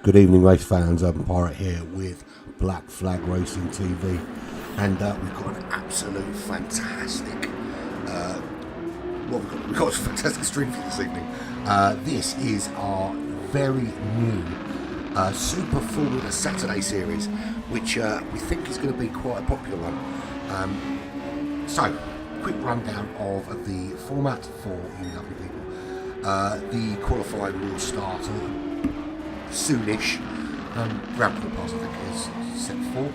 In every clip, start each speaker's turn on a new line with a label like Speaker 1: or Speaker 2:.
Speaker 1: Good evening, race fans. I'm Pirate here with Black Flag Racing TV, and we've got an absolute fantastic. We've got a fantastic stream for this evening. This is our very new Super Formula Saturday series, which we think is going to be quite a popular one. So, quick rundown of the format for you lovely people. The qualifying will start soonish. Round quarter past, I think, is set for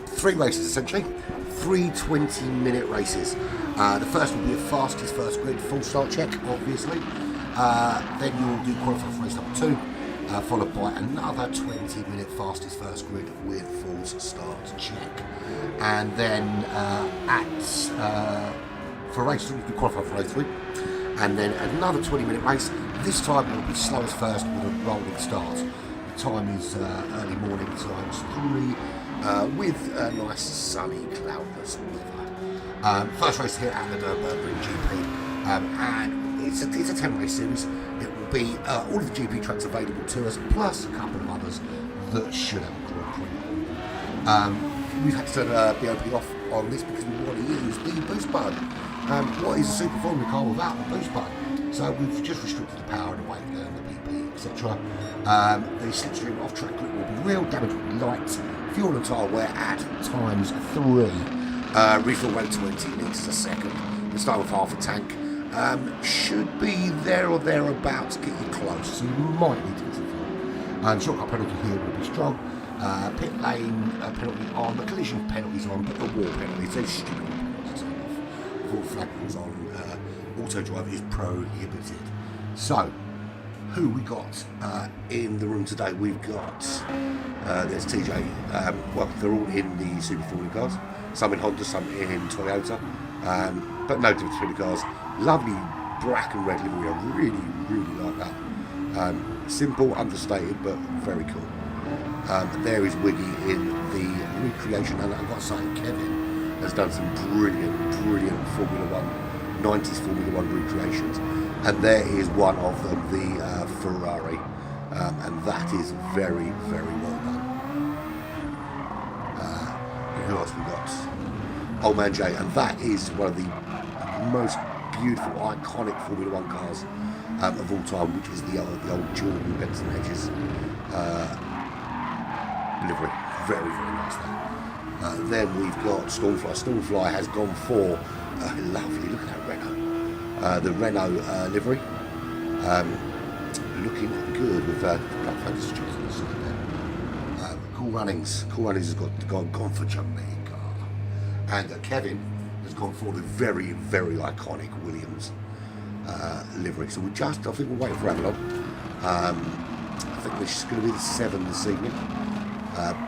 Speaker 1: 3 races essentially, 3 20-minute races. The first will be a fastest first grid full start check, obviously. Then you'll do qualifying for race number 2, followed by another 20-minute fastest first grid with full start check. And then for race 3, you can qualify for race 3. And then another 20-minute race. This time it will be slowest first with a rolling start. The time is early morning times 3 with a nice sunny cloudless weather. First race here at the Nurburgring GP, and it's a 10-race series. It will be all of the GP tracks available to us, plus a couple of others that should have a Grand Prix. We've had to turn the BOP off on this because we want to use the boost button. What is a Super Formula car without the boost button? So we've just restricted the power and the weight and the PP, etc. The Slipstream off-track grip will be real, damage will be light, fuel and tyre wear at times 3, refill rate 20 litres a second. We start with half a tank. Should be there or thereabouts, get you close, so you might need to get some fuel. Shortcut penalty here will be strong. Pit lane penalty on, the collision penalties on, but the wall penalties, those stupid penalties turn off. All flags on. Auto drive is prohibited. So, who we got in the room today? We've got there's TJ. Well, they're all in the Super Formula cars. Some in Honda, some in Toyota. But no difference between the cars. Lovely black and red livery. I really like that. Simple, understated, but very cool. There is Wiggy in the recreation, and I've got to say, Kevin has done some brilliant Formula 1. 90s Formula 1 recreations, and there is one of them, the Ferrari, and that is very well done. Who else we got? Old Man Jay, and that is one of the most beautiful, iconic Formula 1 cars of all time, which is the old Jordan Benson Hedges livery. Very nice there. Then we've got Stormfly. Stormfly has gone for lovely, look at that Renault. The Renault livery. Looking good with Black Fantasy Streets on the side there. Cool Runnings. Cool Runnings has gone for Jamaica. And Kevin has gone for the very iconic Williams livery. So I think we're waiting for Avalon. I think this is going to be the 7 this evening.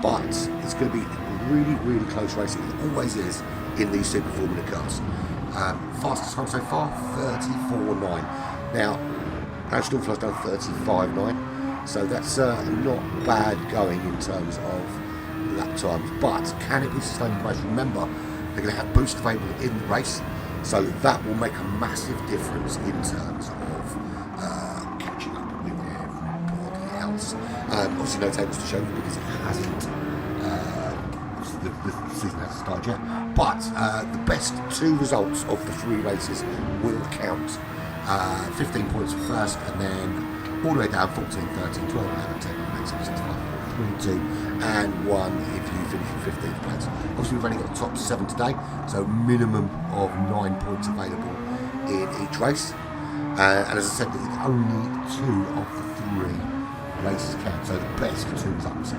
Speaker 1: But it's going to be really close racing. It always is in these Super Formula cars. Fastest time so far, 34.9. Now, Stormfly's done 35.9, so that's not bad going in terms of lap times. But can it be sustained in the race? Remember, they're going to have boost available in the race, so that will make a massive difference in terms of catching up with everybody else. Obviously, no tables to show you because it hasn't. The season hasn't started yet, but the best 2 results of the 3 races will count. 15 points for first, and then all the way down 14, 13, 12, 11, 10, 9, 7, 6, 5, 3, 2, and 1 if you finish in 15th place. Obviously, we've only got the top 7 today, so minimum of 9 points available in each race. And as I said, only 2 of the 3 races count, so the best 2 results.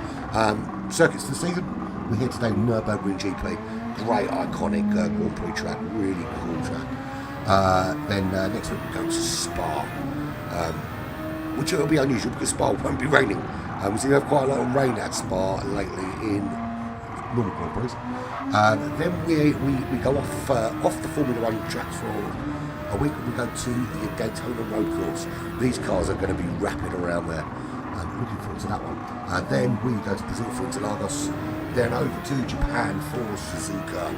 Speaker 1: Circuits for the season. We're here today with Nurburgring GP, great iconic Grand Prix track, really cool track. Then next week we go to Spa, which will be unusual because Spa won't be raining. We seem to have quite a lot of rain at Spa lately in normal Grand Prix. Then we go off the Formula 1 tracks for a week. We go to the Daytona Road Course. These cars are going to be rapid around there. Looking forward to that one. Then we go to Brazil for Interlagos. Then over to Japan for Suzuka.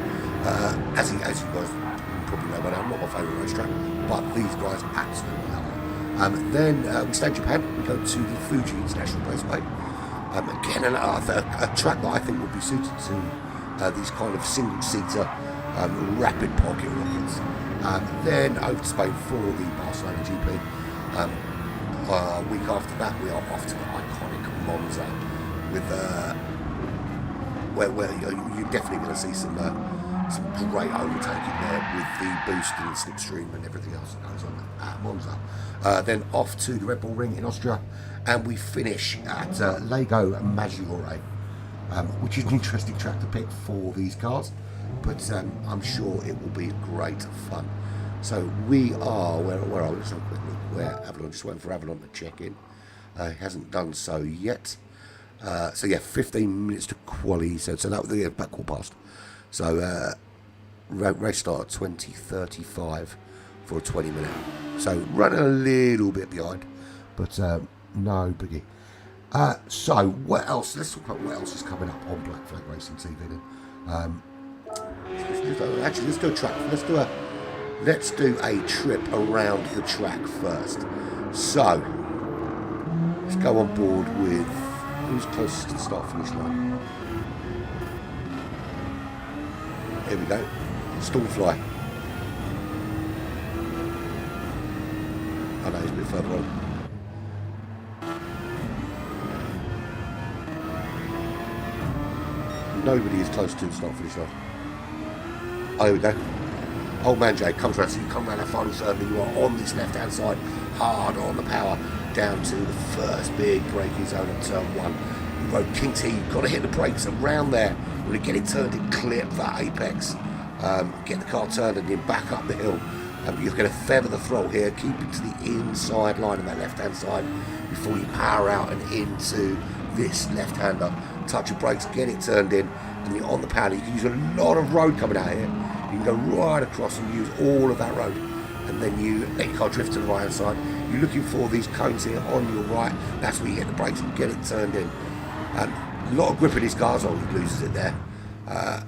Speaker 1: As you guys probably know by now, not my favourite racetrack, but these guys absolutely love Then we stay in Japan. We go to the Fuji International Raceway. Again, a track that I think would be suited to these kind of single-seater rapid pocket rockets. Then over to Spain for the Barcelona GP. A week after that, we are off to the iconic Monza, with where you're definitely going to see some great overtaking there with the boost and the slipstream and everything else that goes on at Monza. Then off to the Red Bull Ring in Austria, and we finish at Lago Maggiore, which is an interesting track to pick for these cars, but I'm sure it will be great fun. So we are, where are we? Let's have a quick look. Where Avalon, just waiting for Avalon to check in. Hasn't done so yet. So yeah, 15 minutes to quali. So that was the back quarter past. So race start at 20:35 for a 20-minute. So running a little bit behind, but no biggie. So what else? Let's talk about what else is coming up on Black Flag Racing TV then. Actually, let's do a track. Let's do a trip around the track first. So let's go on board with who's closest to the start finish line. Here we go. Stormfly. I know he's a bit further on. Nobody is close to the start finish line. Oh, here we go. Old Man Jay comes around, so you come around that final third, and you are on this left-hand side, hard on the power, down to the first big braking zone of turn 1. The road kinks here, you've got to hit the brakes around there. You're going to get it turned in, clip that apex, get the car turned and then back up the hill. You're going to feather the throttle here, keep it to the inside line of that left-hand side before you power out and into this left-hander. Touch your brakes, get it turned in, and you're on the power. You can use a lot of road coming out here. You can go right across and use all of that road, and then you let your car drift to the right hand side. You're looking for these cones here on your right. That's where you hit the brakes and get it turned in. A lot of grip in these cars. Oh, he loses it there. Yeah,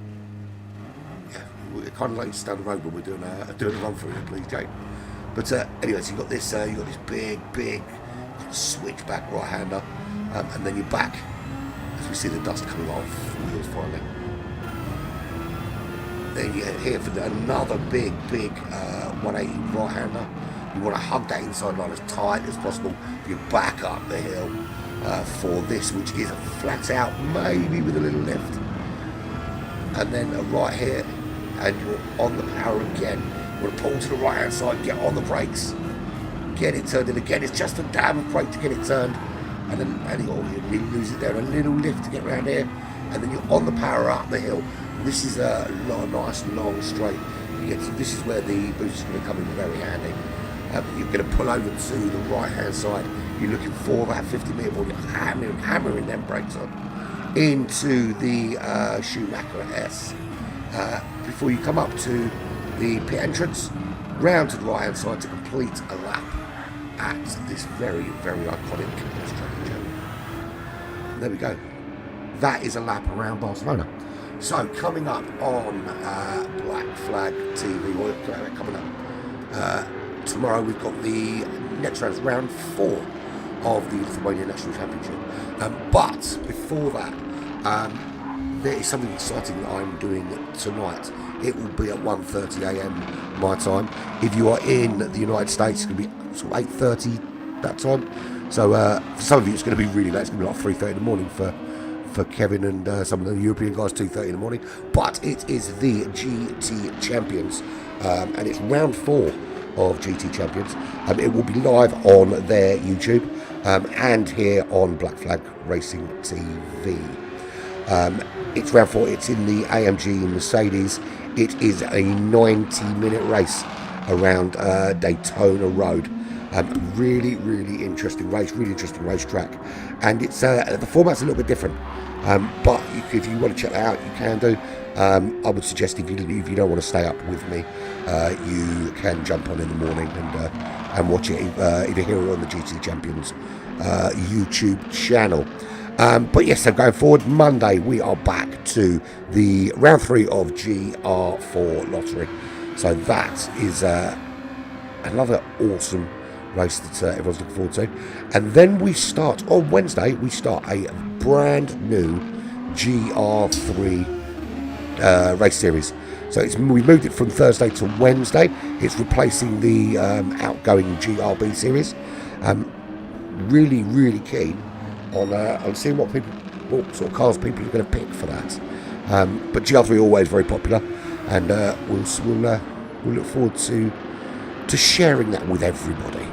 Speaker 1: we're kind of like down the road when we're doing a run through it, please, Jake. But anyway, so you've got this big switchback right hander, and then you're back as we see the dust coming off wheels finally. Then you're here for another big 180 right hander. You want to hug that inside line as tight as possible. You back up the hill for this, which is a flat out, maybe with a little lift. And then right here, and you're on the power again. You want to pull to the right hand side, get on the brakes, get it turned in again. It's just a damn brake to get it turned. And then you lose it there, a little lift to get around here. And then you're on the power up the hill. This is a nice long straight. This is where the boost is going to come in very handy. You're going to pull over to the right hand side. You're looking for that 50-metre ball. You're hammering them brakes on into the Schumacher S. Before you come up to the pit entrance, round to the right hand side to complete a lap at this very iconic track. There we go. That is a lap around Barcelona. So coming up on Black Flag TV, coming up tomorrow, we've got the next round 4 of the Lithuania National Championship. But before that, there is something exciting that I'm doing tonight. It will be at 1:30 a.m. my time. If you are in the United States, it's going to be sort of 8:30 that time. So for some of you, it's going to be really late. It's going to be like 3:30 in the morning for Kevin and some of the European guys, 2:30 in the morning. But it is the GT Champions, and it's round 4 of GT Champions. It will be live on their YouTube and here on Black Flag Racing TV. It's round 4. It's in the AMG Mercedes. It is a 90-minute race around Daytona Road. Really interesting race, really interesting racetrack, and it's the format's a little bit different. But if you want to check that out, you can do. I would suggest if you don't want to stay up with me, you can jump on in the morning and watch it if you're here on the GT Champions YouTube channel. But yes, so going forward, Monday we are back to the round 3 of GR4 lottery. So that is another awesome race that everyone's looking forward to. And then we start, on Wednesday, we start a brand new GR3 race series. So we moved it from Thursday to Wednesday. It's replacing the outgoing GRB series. Really, really keen on seeing what sort of cars people are going to pick for that. But GR3 always very popular, and we'll look forward to sharing that with everybody.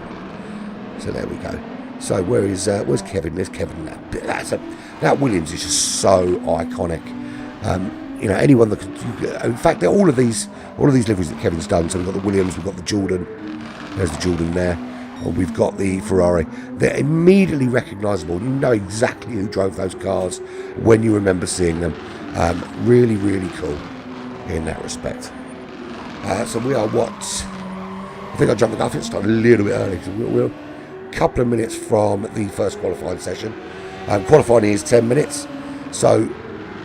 Speaker 1: So there we go. So where's Kevin? There's Kevin. That Williams is just so iconic. Anyone that could. In fact, all of these liveries that Kevin's done. So we've got the Williams, we've got the Jordan. There's the Jordan there. And we've got the Ferrari. They're immediately recognisable. You know exactly who drove those cars when you remember seeing them. Really, really cool in that respect. So we are what? I think I jumped the gun. I think it started a little bit early. So we're a couple of minutes from the first qualifying session. Qualifying is 10 minutes. So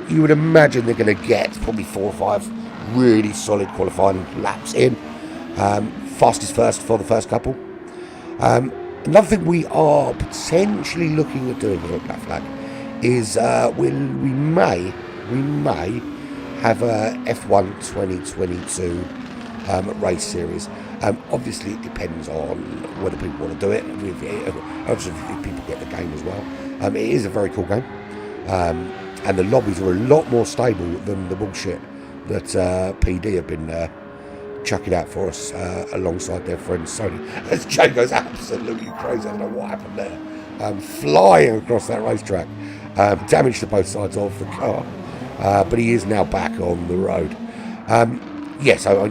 Speaker 1: you would imagine they're going to get probably 4 or 5 really solid qualifying laps in. Fastest first for the first couple. Another thing we are potentially looking at doing here at Black Flag is we may have a F1 2022 race series. Obviously it depends on whether people want to do it. Obviously if people get the game as well. It is a very cool game. And the lobbies are a lot more stable than the bullshit that PD have been chucking out for us alongside their friend Sony. As Jay goes absolutely crazy, I don't know what happened there. Flying across that racetrack. Damage to both sides of the car. But he is now back on the road. So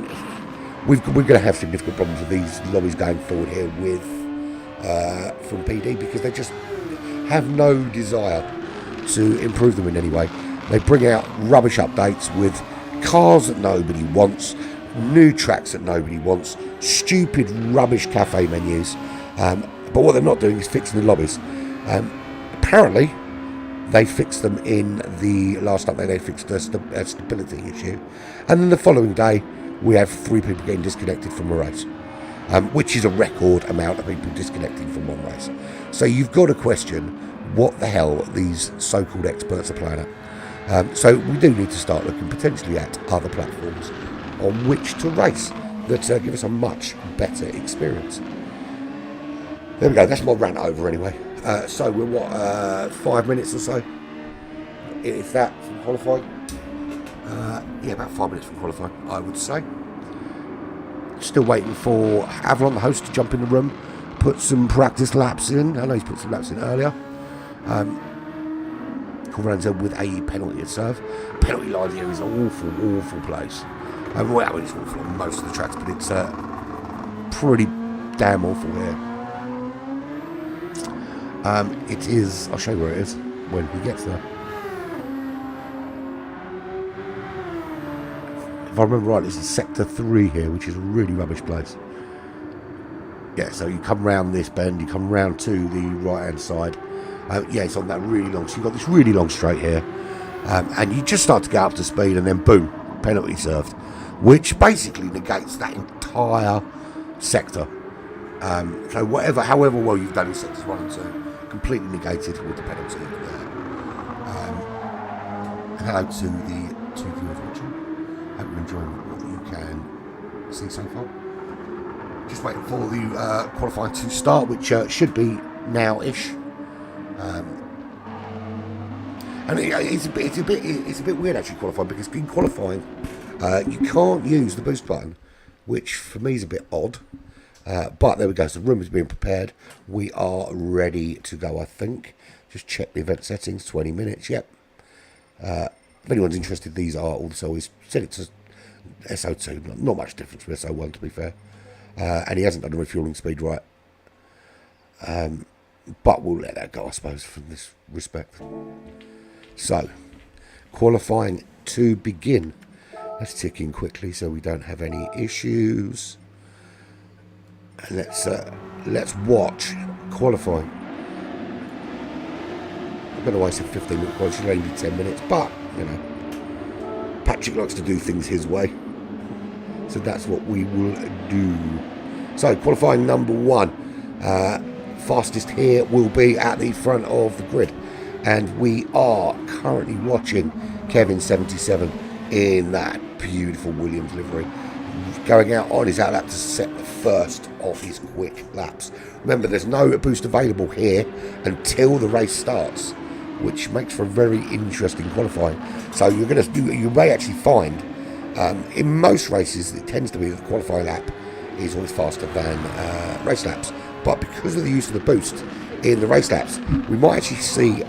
Speaker 1: we're going to have significant problems with these lobbies going forward here with from PD, because they just have no desire to improve them in any way. They bring out rubbish updates with cars that nobody wants, new tracks that nobody wants, stupid rubbish cafe menus, but what they're not doing is fixing the lobbies. Apparently they fixed them in the last update. They fixed the stability issue, and then the following day we have 3 people getting disconnected from a race, which is a record amount of people disconnecting from one race. So you've got to question what the hell these so-called experts are playing at. So we do need to start looking potentially at other platforms on which to race that give us a much better experience. There we go, that's my rant over anyway. So we're 5 minutes or so, if that, from qualifying. About 5 minutes from qualifying, I would say. Still waiting for Avalon, the host, to jump in the room, put some practice laps in. I know he's put some laps in earlier. Corveranza with a penalty at serve. Penalty line here is an awful place. It's awful on most of the tracks, but it's pretty damn awful here. It is, I'll show you where it is when he gets there. If I remember right, this is sector 3 here, which is a really rubbish place. Yeah, so you come round this bend, you come round to the right hand side. It's on that really long, so you've got this really long straight here, and you just start to get up to speed, and then boom, penalty served, which basically negates that entire sector. So however well you've done in sectors 1 and 2, completely negated with the penalty there. And hello to the 2 viewers watching. Hope you're enjoying what you can see so far. Just waiting for the qualifying to start, which should be now-ish. And it's a bit weird actually qualifying, because in qualifying you can't use the boost button, which for me is a bit odd. But there we go. So the room is being prepared. We are ready to go, I think. Just check the event settings. 20 minutes. Yep. If anyone's interested, these are also. He's set it to SO2. Not much difference from SO1, to be fair. And he hasn't done the refueling speed right. But we'll let that go, I suppose, from this respect. So, qualifying to begin. Let's tick in quickly so we don't have any issues. And let's watch qualifying. I don't know why I said 15-minute qualifying. It should only be 10 minutes, but you know, Patrick likes to do things his way, so that's what we will do. So qualifying number 1. Fastest here will be at the front of the grid, and we are currently watching Kevin 77 in that beautiful Williams livery going out on his out lap to set the first of his quick laps. Remember, there's no boost available here until the race starts, which makes for a very interesting qualifying. So you may actually find in most races it tends to be that the qualifying lap is always faster than race laps, but because of the use of the boost in the race laps, we might actually see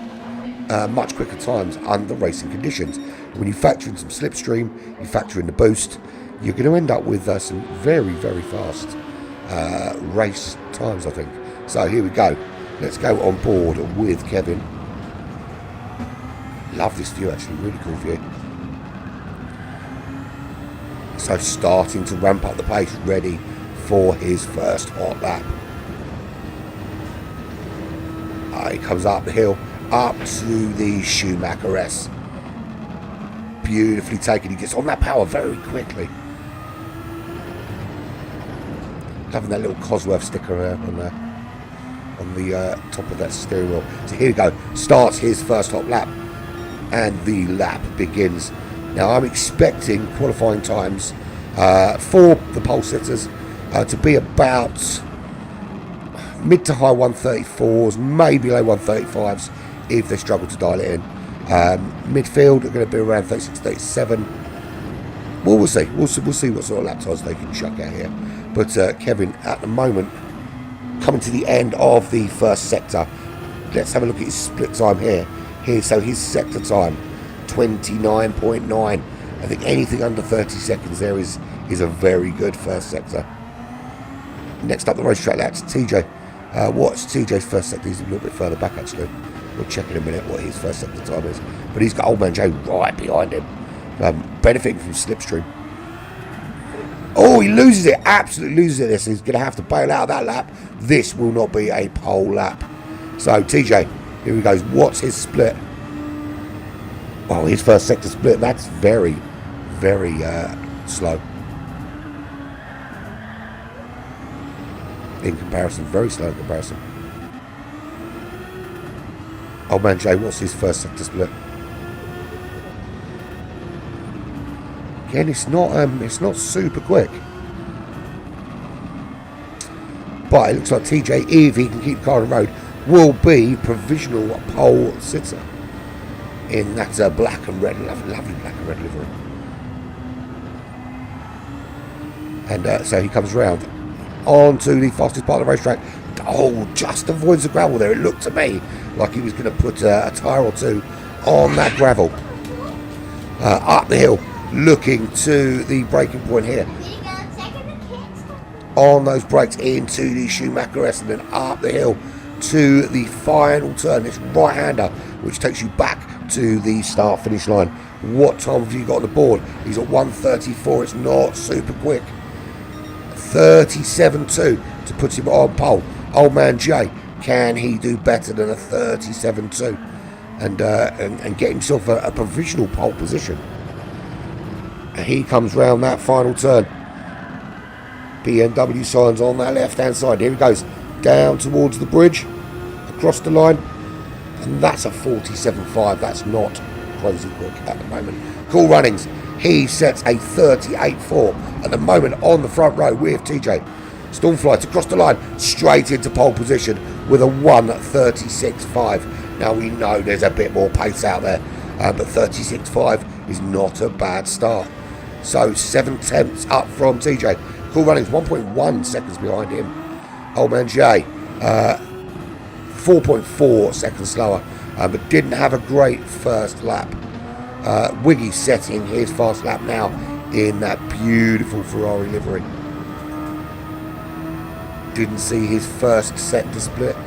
Speaker 1: much quicker times under racing conditions. When you factor in some slipstream, you factor in the boost, you're going to end up with some very, very fast race times, I think. So here we go. Let's go on board with Kevin. Love this view, actually, really cool view. So starting to ramp up the pace, ready for his first hot lap. He comes up the hill, up to the Schumacher S. Beautifully taken. He gets on that power very quickly. Having that little Cosworth sticker on the top of that steering wheel. So here we go. Starts his first hot lap, and the lap begins. Now I'm expecting qualifying times for the pole sitters to be about mid to high 134s, maybe low 135s if they struggle to dial it in. Midfield are going to be around 36, 37. Well, we'll see. We'll see what sort of lap times they can chuck out here. But Kevin, at the moment, coming to the end of the first sector. Let's have a look at his split time here. So his sector time, 29.9. I think anything under 30 seconds there is a very good first sector. Next up the racetrack, that's TJ. What's TJ's first sector? He's a little bit further back, actually. We'll check in a minute what his first sector time is. But he's got Old Man Jay right behind him, benefiting from Slipstream. Oh, he loses it, absolutely loses it. This he's going to have to bail out of that lap. This will not be a pole lap. So TJ, here he goes. What's his split? Oh, his first sector split. That's very, very slow. In comparison, very slow in comparison. Old Man Jay, what's his first sector split? Again, it's not super quick, but it looks like TJ, if he can keep the car on the road, will be provisional pole sitter in that black and red, lovely black and red livery. And so he comes round onto the fastest part of the racetrack. Oh, just avoids the gravel there. It looked to me like he was going to put a tyre or two on that gravel. Up the hill, looking to the braking point here. On those brakes into the Schumacher S, and then up the hill to the final turn. This right-hander, which takes you back to the start-finish line. What time have you got on the board? He's at 1:34. It's not super quick. 37.2 to put him on pole. Old Man Jay, can he do better than a 37.2 and get himself a provisional pole position? And he comes round that final turn. BMW signs on that left-hand side. Here he goes, down towards the bridge, across the line, and that's a 47.5. That's not crazy quick at the moment. Cool runnings. He sets a 38.4 at the moment on the front row with TJ. Stormfly across the line, straight into pole position with a 1:36.5. Now we know there's a bit more pace out there, but 36.5 is not a bad start. So 7 tenths up from TJ. Cool runnings, 1.1 seconds behind him. Old Man Jay, 4.4 seconds slower, but didn't have a great first lap. Wiggy setting his fast lap now in that beautiful Ferrari livery. Didn't see his first sector split.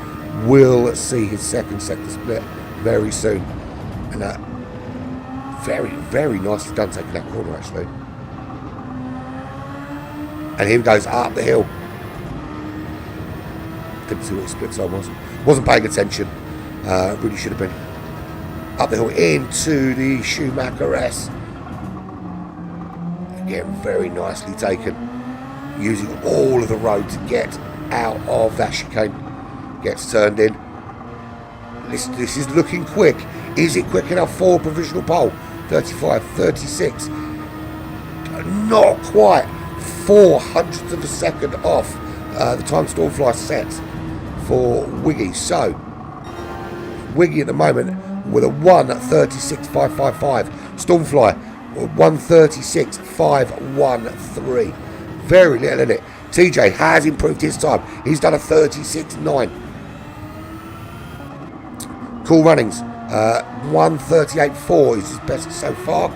Speaker 1: Will see his second sector split very soon. And very, very nicely done taking that corner, actually. And here he goes up the hill. Didn't see what his split time was. Wasn't paying attention. Really should have been. Up the hill into the Schumacher S. Again, very nicely taken. Using all of the road to get out of that chicane. Gets turned in. This is looking quick. Is it quick enough for provisional pole? 35, 36. Not quite. 0.04 of a second off the time Stormfly sets for Wiggy. So, Wiggy at the moment with a 1:36.555. Stormfly 1:36.513. Very little in it. TJ has improved his time. He's done a 36.9. Cool Runnings 1:38.4 is his best so far.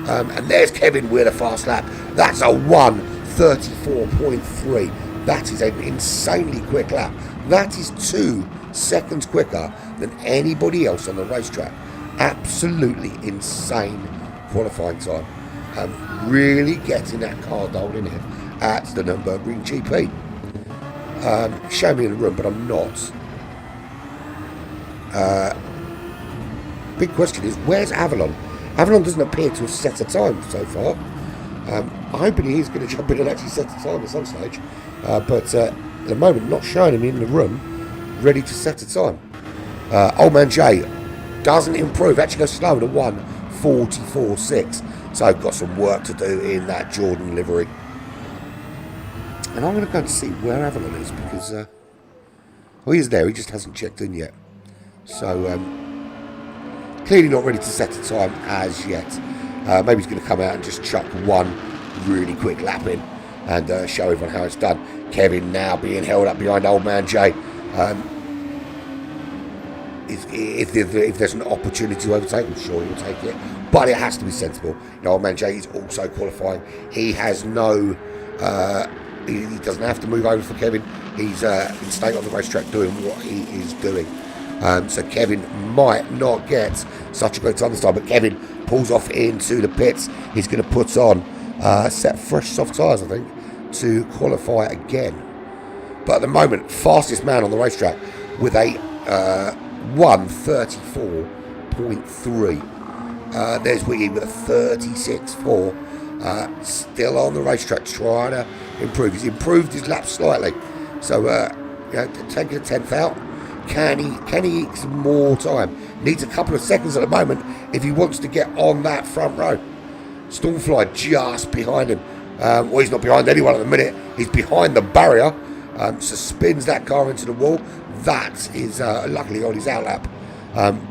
Speaker 1: And there's Kevin with a fast lap. That's a 1:34.3. That is an insanely quick lap. That is 2 seconds quicker than anybody else on the racetrack. Absolutely insane qualifying time. Really getting that car dialed in here at the Nurburgring GP. Show me in the room, but I'm not. Big question is, where's Avalon? Avalon doesn't appear to have set a time so far. I'm hoping he's going to jump in and actually set a time at some stage. But at the moment, not showing him in the room, ready to set a time. Old Man Jay doesn't improve, actually goes slower to 1:44.6. So I've got some work to do in that Jordan livery. And I'm going to go and see where Avalon is because, well, he's there, he just hasn't checked in yet. So, clearly not ready to set a time as yet. Maybe he's going to come out and just chuck one really quick lap in and show everyone how it's done. Kevin now being held up behind Old Man Jay. If there's an opportunity to overtake, I'm sure he'll take it. But it has to be sensible. You know, Old Man Jay is also qualifying. He has no... he doesn't have to move over for Kevin. He's in state on the racetrack doing what he is doing. So Kevin might not get such a great time this time, but Kevin pulls off into the pits. He's going to put on set fresh soft tyres, I think, to qualify again. But at the moment, fastest man on the racetrack with a 1:34.3. There's Wiggy with a 36.4. Still on the racetrack, trying to improve. He's improved his lap slightly. So, taking a 10th out. Can he eke some more time? Needs a couple of seconds at the moment if he wants to get on that front row. Stormfly just behind him. Well, he's not behind anyone at the minute. He's behind the barrier. So spins that car into the wall. That is luckily on his outlap.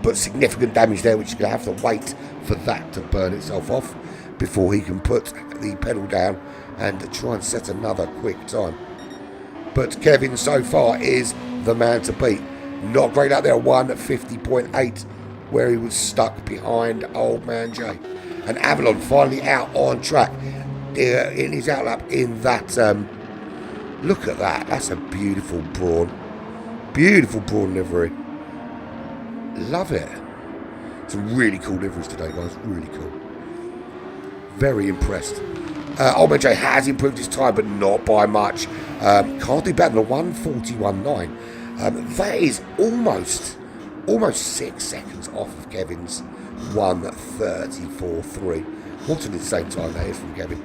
Speaker 1: But significant damage there, which is going to have to wait for that to burn itself off before he can put the pedal down and try and set another quick time. But Kevin so far is the man to beat. Not great out there, 1:50.8, where he was stuck behind Old Man Jay. And Avalon finally out on track in his outlap in that. Look at that. That's a beautiful brawn. Beautiful brawn livery. Love it. Some really cool liveries today, guys. Really cool. Very impressed. Old Man Jay has improved his time, but not by much. Can't do better than a 1:41.9. That is almost 6 seconds off of Kevin's 1:34.3. What an insane time that is from Kevin.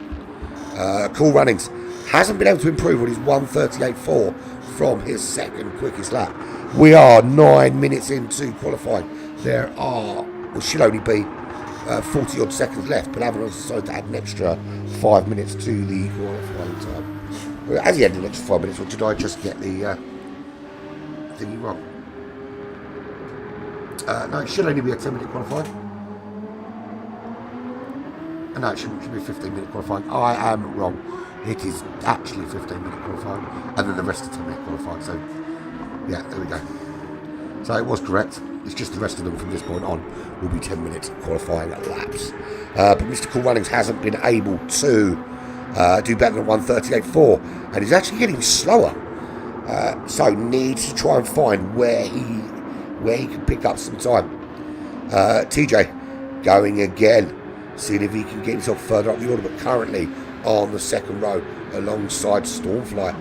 Speaker 1: Cool Runnings hasn't been able to improve on his 1:38.4 from his second quickest lap. We are 9 minutes into qualifying. There should only be 40 odd seconds left, but Avalon's decided to add an extra 5 minutes to the qualifying time. As he added an extra 5 minutes, or did I just get the thingy wrong? No, it should only be a 10-minute qualifying. No, it should be a 15-minute qualifying. I am wrong. It is actually 15-minute qualifying, and then the rest of 10-minute qualifying. So, yeah, there we go. So it was correct. It's just the rest of them from this point on will be 10-minute qualifying laps. But Mr. Cool Runnings hasn't been able to do better than 1:38.4, and he's actually getting slower. So needs to try and find where he can pick up some time. TJ going again, seeing if he can get himself further up the order, but currently on the second row alongside Stormfly.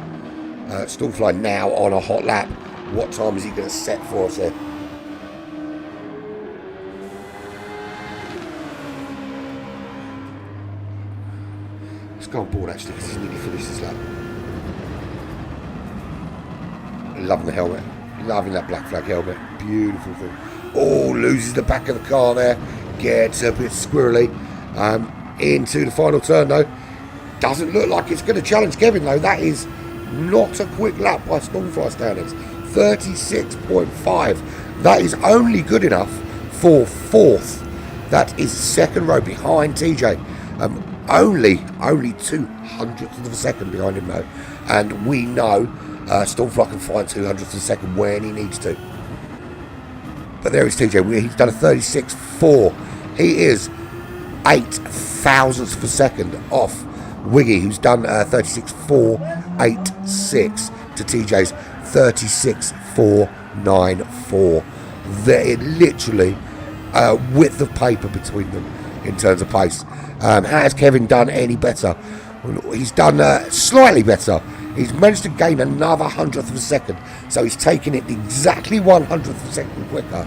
Speaker 1: Stormfly now on a hot lap. What time is he going to set for us here? Let's go on board actually, because he's nearly finished his lap. Loving the helmet. Loving that black flag helmet. Beautiful thing. Oh, loses the back of the car there. Gets a bit squirrely. Into the final turn though. Doesn't look like it's going to challenge Kevin though. That is not a quick lap by Stormfly standards. 36.5. That is only good enough for 4th. That is 2nd row behind TJ. Only 200ths of a second behind him though. And we know Stormfly can find 200ths of a second when he needs to. But there is TJ. He's done a 36.4. He is 8 thousandths of a second off Wiggy, who's done 36.486 to TJ's 36.494. They're literally width of paper between them in terms of pace. Has Kevin done any better? Well, he's done slightly better. He's managed to gain another 100th of a second, so he's taken it exactly 100th of a second quicker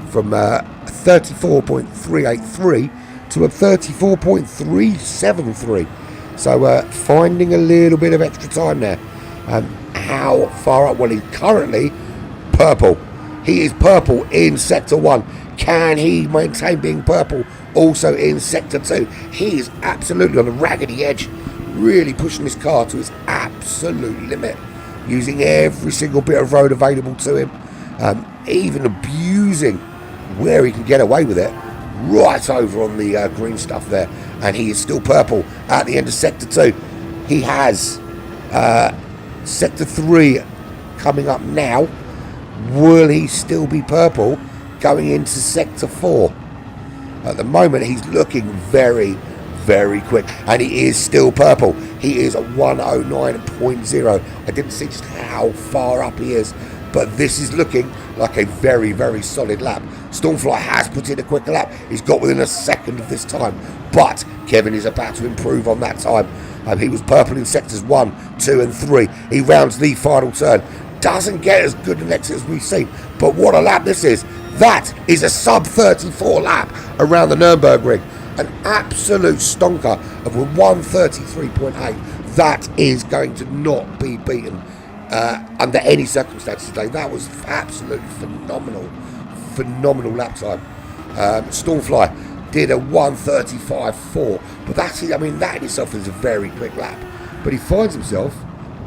Speaker 1: from 34.383 to a 34.373. So finding a little bit of extra time there. How far up? Well, he's currently purple. He is purple in Sector 1. Can he maintain being purple also in Sector 2? He is absolutely on the raggedy edge, really pushing his car to its absolute limit, using every single bit of road available to him, even abusing where he can get away with it, right over on the green stuff there. And he is still purple at the end of Sector 2. He has Sector 3 coming up now. Will he still be purple going into Sector 4? At the moment, he's looking very, very quick. And he is still purple. He is at 109.0. I didn't see just how far up he is, but this is looking like a very, very solid lap. Stormfly has put in a quicker lap. He's got within a second of this time, but Kevin is about to improve on that time. He was purple in sectors 1, 2 and 3. He rounds the final turn. Doesn't get as good an exit as we've seen, but what a lap this is. That is a sub 34 lap around the Nurburgring. An absolute stonker of a 133.8. That is going to not be beaten under any circumstances today. That was absolutely phenomenal lap time. Stormfly did a 135.4, but that in itself is a very quick lap. But he finds himself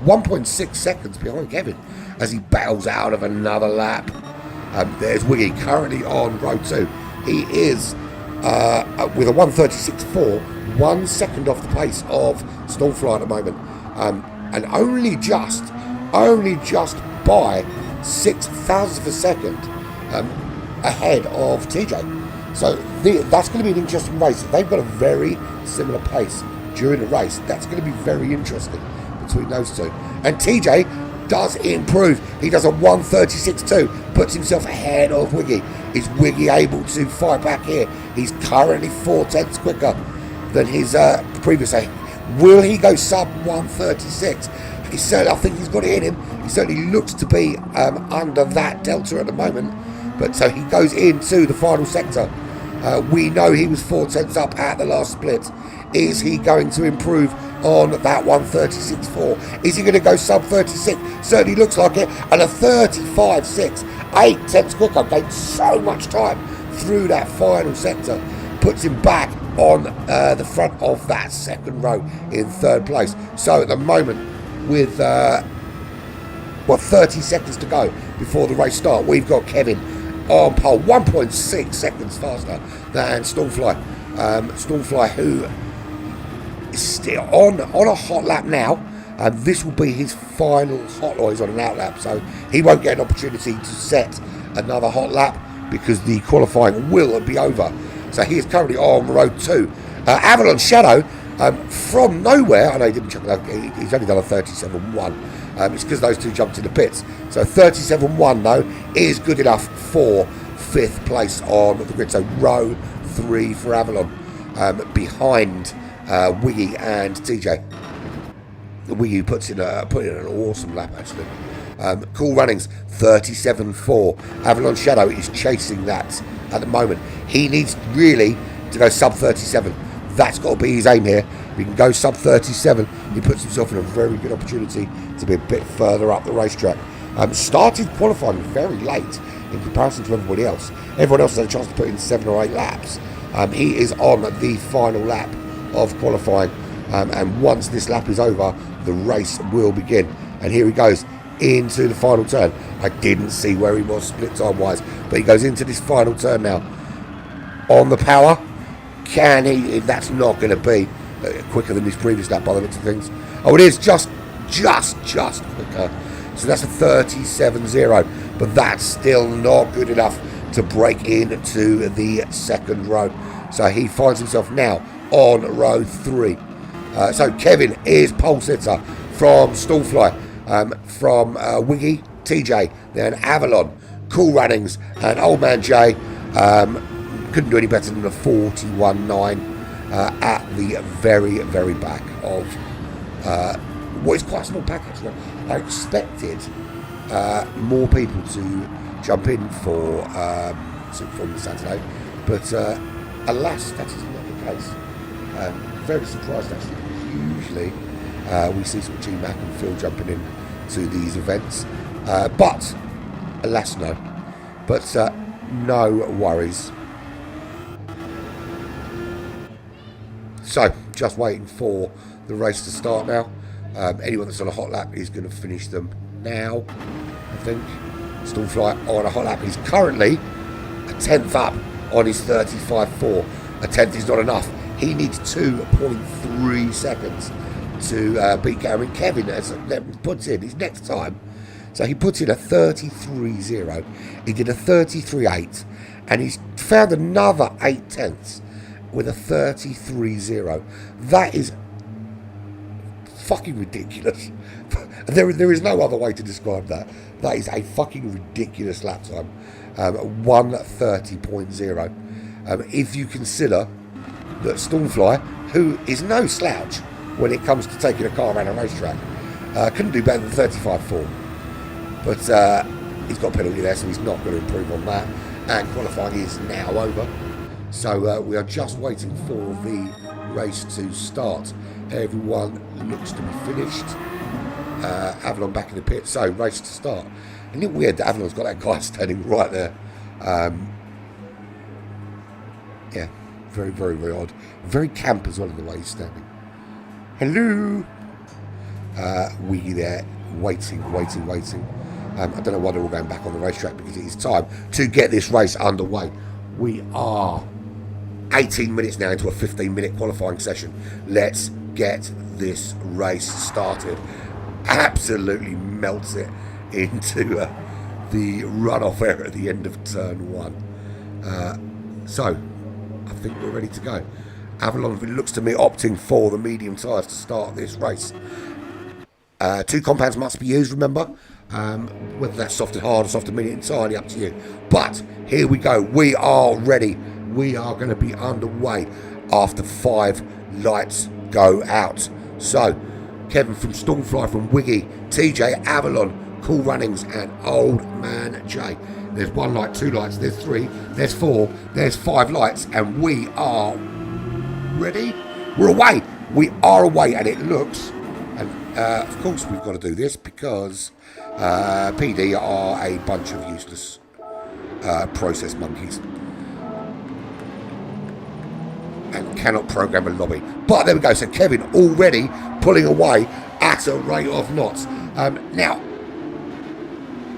Speaker 1: 1.6 seconds behind Kevin as he battles out of another lap. There's Wiggy currently on row 2. He is with a 136.4, 1 second off the pace of Stormfly at the moment, and only just by 6 thousandths of a second ahead of TJ. So that's going to be an interesting race. They've got a very similar pace during the race. That's going to be very interesting between those two. And TJ does improve. He does a 136.2, puts himself ahead of Wiggy. Is Wiggy able to fight back here? He's currently 4/10 quicker than his previous aim. Will he go sub 136? I think he's got it in him. He certainly looks to be under that delta at the moment. But so he goes into the final sector. We know he was 4/10 up at the last split. Is he going to improve on that 136.4? Is he going to go sub 36? Certainly looks like it. And a 35.6, 8/10 quicker. Gained so much time through that final sector. Puts him back on the front of that second row in 3rd place. So at the moment, with 30 seconds to go before the race start, we've got Kevin on pole, 1.6 seconds faster than Stormfly. Stormfly, who is still on a hot lap now. This will be his final hot lap. He's on an out lap, so he won't get an opportunity to set another hot lap because the qualifying will be over. So he is currently on row 2. Avalon Shadow, from nowhere, I know he didn't jump, he's only done a 37.1. It's because those two jumped in the pits. So 37.1 though is good enough for 5th place on the grid. So row 3 for Avalon, behind Wiggy and TJ. Wiggy puts in an awesome lap actually. Cool Runnings 37.4. Avalon Shadow is chasing that at the moment. He needs really to go sub 37. That's got to be his aim here. If he can go sub 37, he puts himself in a very good opportunity to be a bit further up the racetrack. Started qualifying very late in comparison to everybody else. Everyone else has had a chance to put in 7 or 8 laps. He is on the final lap of qualifying, and once this lap is over, the race will begin. And here he goes into the final turn. I didn't see where he was split time wise, but he goes into this final turn now. On the power, can he? That's not going to be quicker than his previous lap by the looks of things. Oh, it is just quicker. So that's a 37.0, but that's still not good enough to break into the second row. So he finds himself now on row 3. So Kevin is pole sitter from Stallfly, from Wiggy, TJ, then Avalon, Cool Runnings, and Old Man Jay. Couldn't do any better than a 41.9 at the very back of what is quite a small pack actually. I expected more people to jump in for from Saturday, but alas, that is not the case. Very surprised actually, because usually we see sort of G-Mac and Phil jumping in to these events, but alas no. But no worries. So, just waiting for the race to start now. Anyone that's on a hot lap is going to finish them now, I think. Stallfly on a hot lap. He's currently a 10th up on his 35.4. A 10th is not enough. He needs 2.3 seconds to beat Gary. Kevin has puts in his next time. So he puts in a 33.0. He did a 33.8. And he's found another 8 tenths with a 33.0. That is fucking ridiculous. There is no other way to describe that. That is a fucking ridiculous lap time. 1:30.0. If you consider that Stallfly, who is no slouch when it comes to taking a car around a racetrack, couldn't do better than 35.4. But he's got a penalty there, so he's not going to improve on that. And qualifying is now over. So we are just waiting for the race to start. Everyone looks to be finished. Avalon back in the pit, so race to start. Isn't it weird that Avalon's got that guy standing right there? Yeah, very odd. Very camp as well in the way he's standing. Hello! Wiggy there, waiting. I don't know why they're all going back on the racetrack, because it is time to get this race underway. We are 18 minutes now into a 15-minute qualifying session. Let's get this race started. Absolutely melts it into the runoff area at the end of turn 1. So, I think we're ready to go. Avalon, it looks to me, opting for the medium tyres to start this race. 2 compounds must be used, remember. Whether that's soft and hard or soft and medium, entirely up to you. But here we go. We are ready. We are going to be underway after 5 lights go out. So, Kevin from Stallfly, from Wiggy, TJ, Avalon, Cool Runnings, and Old Man Jay. There's 1 light, 2 lights, there's 3, there's 4, there's 5 lights, and we are ready. We're away. We are away, and it looks, and of course we've got to do this because PD are a bunch of useless process monkeys and cannot program a lobby. But there we go. So Kevin already pulling away at a rate of knots. Now,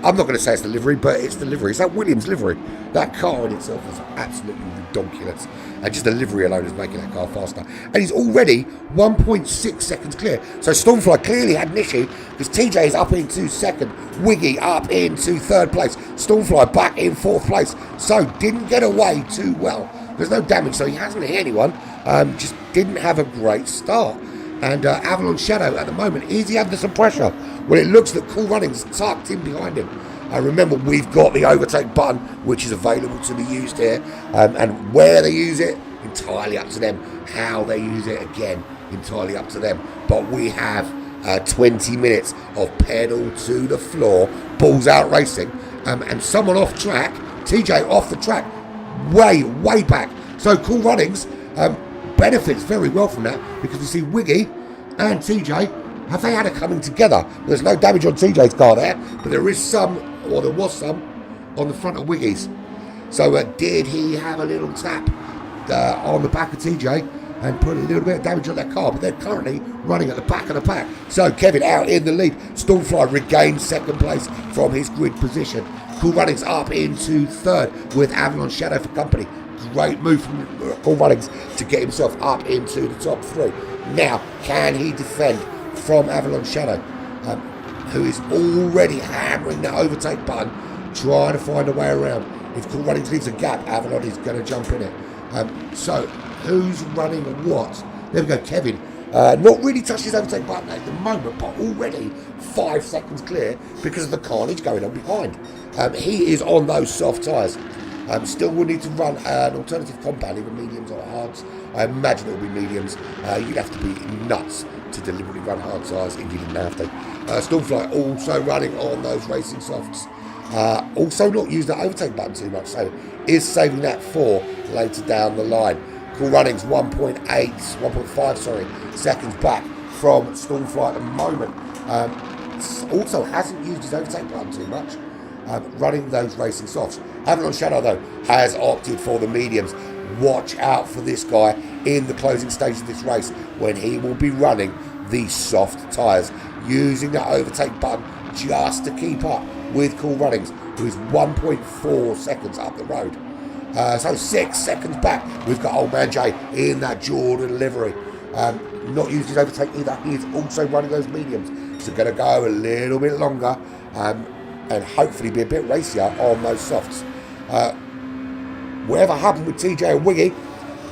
Speaker 1: I'm not going to say it's the livery, but it's the livery. It's that Williams livery. That car in itself is absolutely ridiculous. And just the livery alone is making that car faster. And he's already 1.6 seconds clear. So Stormfly clearly had an issue, because TJ is up into 2nd. Wiggy up into 3rd place. Stormfly back in 4th place. So didn't get away too well. There's no damage, so he hasn't hit anyone. Just didn't have a great start. And Avalon Shadow at the moment, is he under some pressure? Well, it looks that Cool Runnings tucked in behind him. Remember, we've got the overtake button, which is available to be used here. And where they use it, entirely up to them. How they use it, again, entirely up to them. But we have 20 minutes of pedal to the floor, balls out racing. And someone off track, TJ off the track, way back. So Cool Runnings benefits very well from that, because we see Wiggy and TJ Have they had a coming together? There's no damage on TJ's car there, but there is some, or there was some, on the front of Wiggy's. So did he have a little tap on the back of TJ and put a little bit of damage on their car? But they're currently running at the back of the pack. So Kevin out in the lead. Stormfly regains second place from his grid position. Cool Runnings up into third with Avalon Shadow for company. Great move from Cool Runnings to get himself up into the top three. Now, can he defend from Avalon Shadow, who is already hammering that overtake button, trying to find a way around? If Cool Runnings leaves a gap, Avalon is going to jump in it. So, who's running what? There we go, Kevin. Not really touched his overtake button at the moment, but already 5 seconds clear because of the carnage going on behind. He is on those soft tyres. Still will need to run an alternative compound, either mediums or hards. I imagine it will be mediums. You'd have to be nuts to deliberately run hard tyres if you didn't have to. Stormfly also running on those racing softs. Also not used that overtake button too much, so is saving that for later down the line. Cool Runnings 1.5 seconds back from Stormfly at the moment. Also hasn't used his overtake button too much. Running those racing softs. Avalon Shadow, though, has opted for the mediums. Watch out for this guy in the closing stage of this race when he will be running the soft tyres, using that overtake button just to keep up with Cool Runnings, who is 1.4 seconds up the road. So 6 seconds back, we've got Old Man Jay in that Jordan livery. Not used his overtake either. He is also running those mediums. So going to go a little bit longer and hopefully be a bit racier on those softs. Whatever happened with TJ and Wiggy,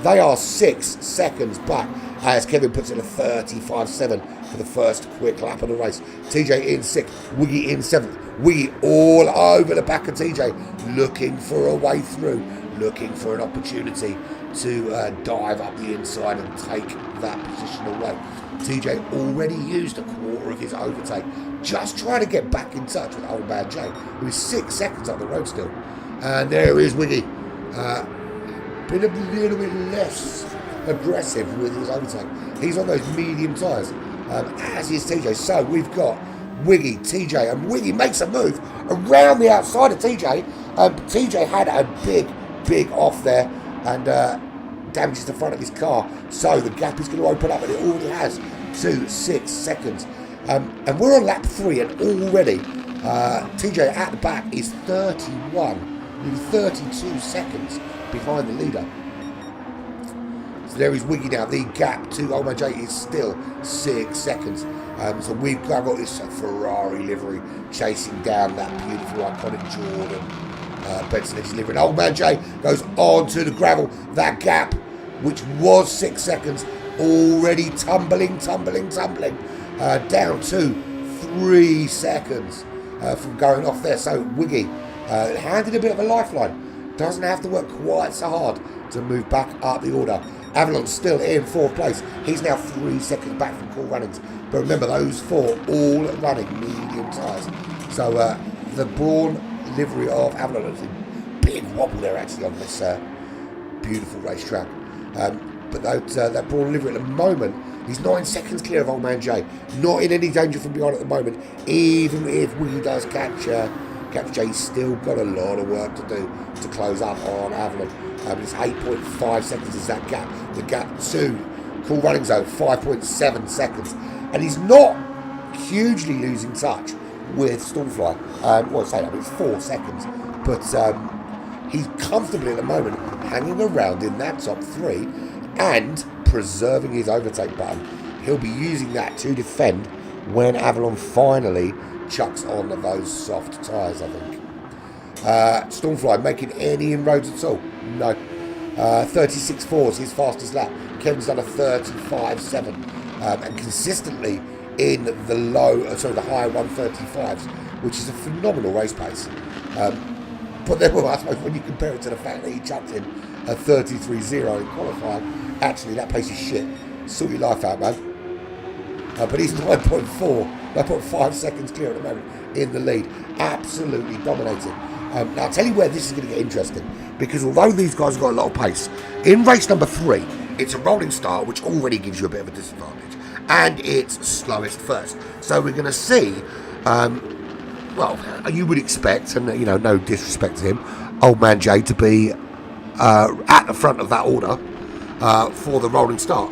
Speaker 1: they are 6 seconds back as Kevin puts in a 35.7 for the first quick lap of the race. TJ in 6th, Wiggy in 7th. Wiggy all over the back of TJ, looking for a way through, looking for an opportunity to dive up the inside and take that position away. TJ already used a quarter of his overtake, just trying to get back in touch with Old Man Jay, who is 6 seconds up the road still. And there is Wiggy. Been a little bit less aggressive with his overtake. He's on those medium tyres, as is TJ. So we've got Wiggy, TJ, and Wiggy makes a move around the outside of TJ. TJ had a big off there and damages the front of his car. So the gap is going to open up, and it already has to 6 seconds. And we're on lap 3, and already TJ at the back is 31, nearly 32 seconds behind the leader. So there is Wiggy now. The gap to Old Man Jay is still 6 seconds. So we've got this Ferrari livery chasing down that beautiful, iconic Jordan Benson livery. And Old Man Jay goes on to the gravel. That gap, which was 6 seconds, already tumbling down to 3 seconds from going off there. So Wiggy handed a bit of a lifeline. Doesn't have to work quite so hard to move back up the order. Avalon's still in 4th place. He's now 3 seconds back from Cool Runnings. But remember, those 4 all running medium tyres. So the Brawn livery of Avalon is a big wobble there actually on this beautiful racetrack. But that Brawn livery at the moment, he's 9 seconds clear of Old Man Jay. Not in any danger from behind at the moment. Even if Wiggy does catch Jay, he's still got a lot of work to do to close up on Avalon. It's 8.5 seconds is that gap. The gap to Cool Runnings zone, 5.7 seconds. And he's not hugely losing touch with Stormfly. It's 4 seconds. But he's comfortably at the moment hanging around in that top 3 and preserving his overtake button. He'll be using that to defend when Avalon finally chucks on those soft tyres, I think. Stormfly making any inroads at all? No. 36.4 is his fastest lap. Kevin's done a 35.7 and consistently in the high 135s, which is a phenomenal race pace. But then, I suppose when you compare it to the fact that he chucked in a 33.0 in qualifying, actually that pace is shit. Sort your life out, man. But he's 9.5 seconds clear at the moment in the lead. Absolutely dominating. Now I'll tell you where this is going to get interesting, because although these guys have got a lot of pace, in race number 3, it's a rolling start, which already gives you a bit of a disadvantage. and it's slowest first. So we're going to see, well, you would expect, and no disrespect to him, Old Man Jay to be at the front of that order for the rolling start.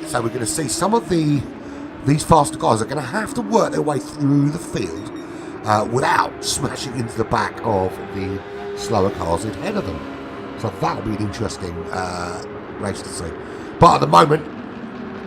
Speaker 1: So we're going to see some of these faster guys are going to have to work their way through the field without smashing into the back of the slower cars ahead of them. So that'll be an interesting race to see. But at the moment,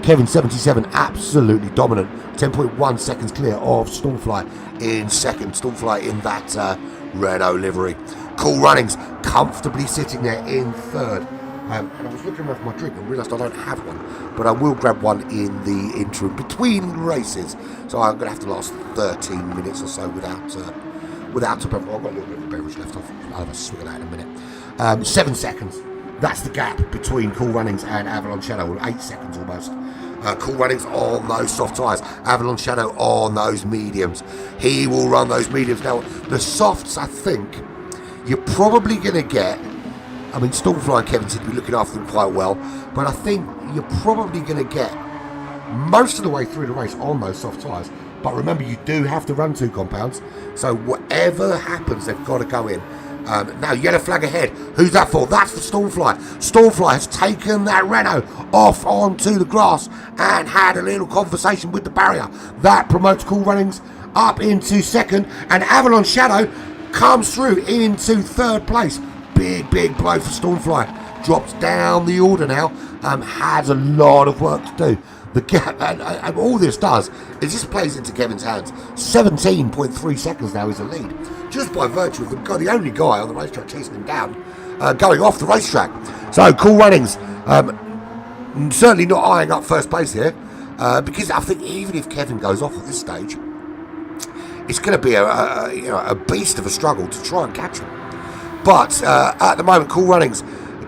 Speaker 1: Kevin 77 absolutely dominant, 10.1 seconds clear of Stormfly in second. Stormfly in that Renault livery. Cool Runnings comfortably sitting there in third. And I was looking around for my drink and realised I don't have one, but I will grab one in the interim between races. So I'm going to have to last 13 minutes or so without a beverage. I've got a little bit of beverage left. I'll have a swig of that in a minute. 7 seconds. That's the gap between Cool Runnings and Avalon Shadow. 8 seconds almost. Cool Runnings on those soft tyres. Avalon Shadow on those mediums. He will run those mediums. Now, the softs, I think, you're probably going to get... I mean, Stormfly and Kevin seem to be looking after them quite well, but I think you're probably going to get most of the way through the race on those soft tyres. But remember, you do have to run 2 compounds, so whatever happens, they've got to go in. Now, yellow flag ahead. Who's that for? That's for Stormfly. Stormfly has taken that Renault off onto the grass and had a little conversation with the barrier. That promotes Cool Runnings up into second, and Avalon Shadow comes through into third place. Big blow for Stormfly. Drops down the order now. Has a lot of work to do. The gap, and all this does is this plays into Kevin's hands. 17.3 seconds now is the lead, just by virtue of the only guy on the racetrack chasing him down, going off the racetrack. So Cool Runnings, certainly not eyeing up first place here, because I think even if Kevin goes off at this stage, it's going to be a beast of a struggle to try and catch him. But at the moment, Cool Runnings,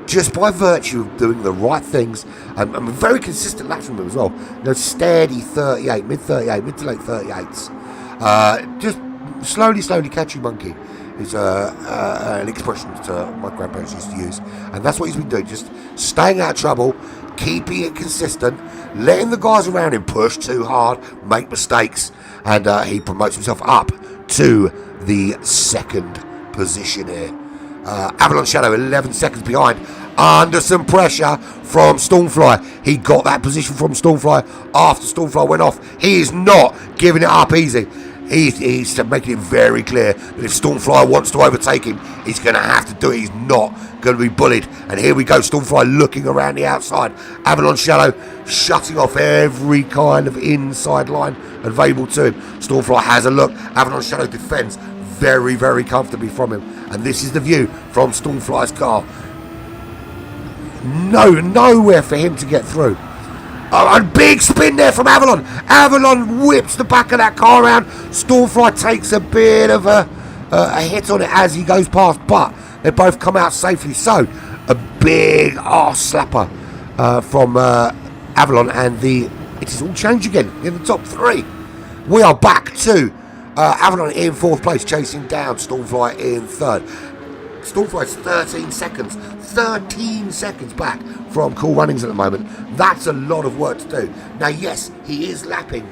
Speaker 1: just by virtue of doing the right things, and very consistent laps from him as well. Steady 38, mid to late 38s. Just slowly catching monkey is an expression that my grandparents used to use, and that's what he's been doing. Just staying out of trouble, keeping it consistent, letting the guys around him push too hard, make mistakes, and he promotes himself up to the second position here. Avalon Shadow 11 seconds behind, under some pressure from Stormfly. He got that position from Stormfly after Stormfly went off. He is not giving it up easy. He's making it very clear that if Stormfly wants to overtake him, he's going to have to do it. He's not going to be bullied. And here we go, Stormfly looking around the outside. Avalon Shadow shutting off every kind of inside line available to him. Stormfly has a look. Avalon Shadow defends very comfortably from him. And this is the view from Stormfly's car. Nowhere for him to get through. A big spin there from Avalon. Avalon whips the back of that car around. Stormfly takes a bit of a hit on it as he goes past, but they both come out safely. So, a big arse slapper from Avalon, and it is all changed again in the top 3. We are back to Avalon in 4th place, chasing down Stormfly in 3rd. Stormfly's 13 seconds back from Cool Runnings at the moment. That's a lot of work to do. Now, yes, he is lapping,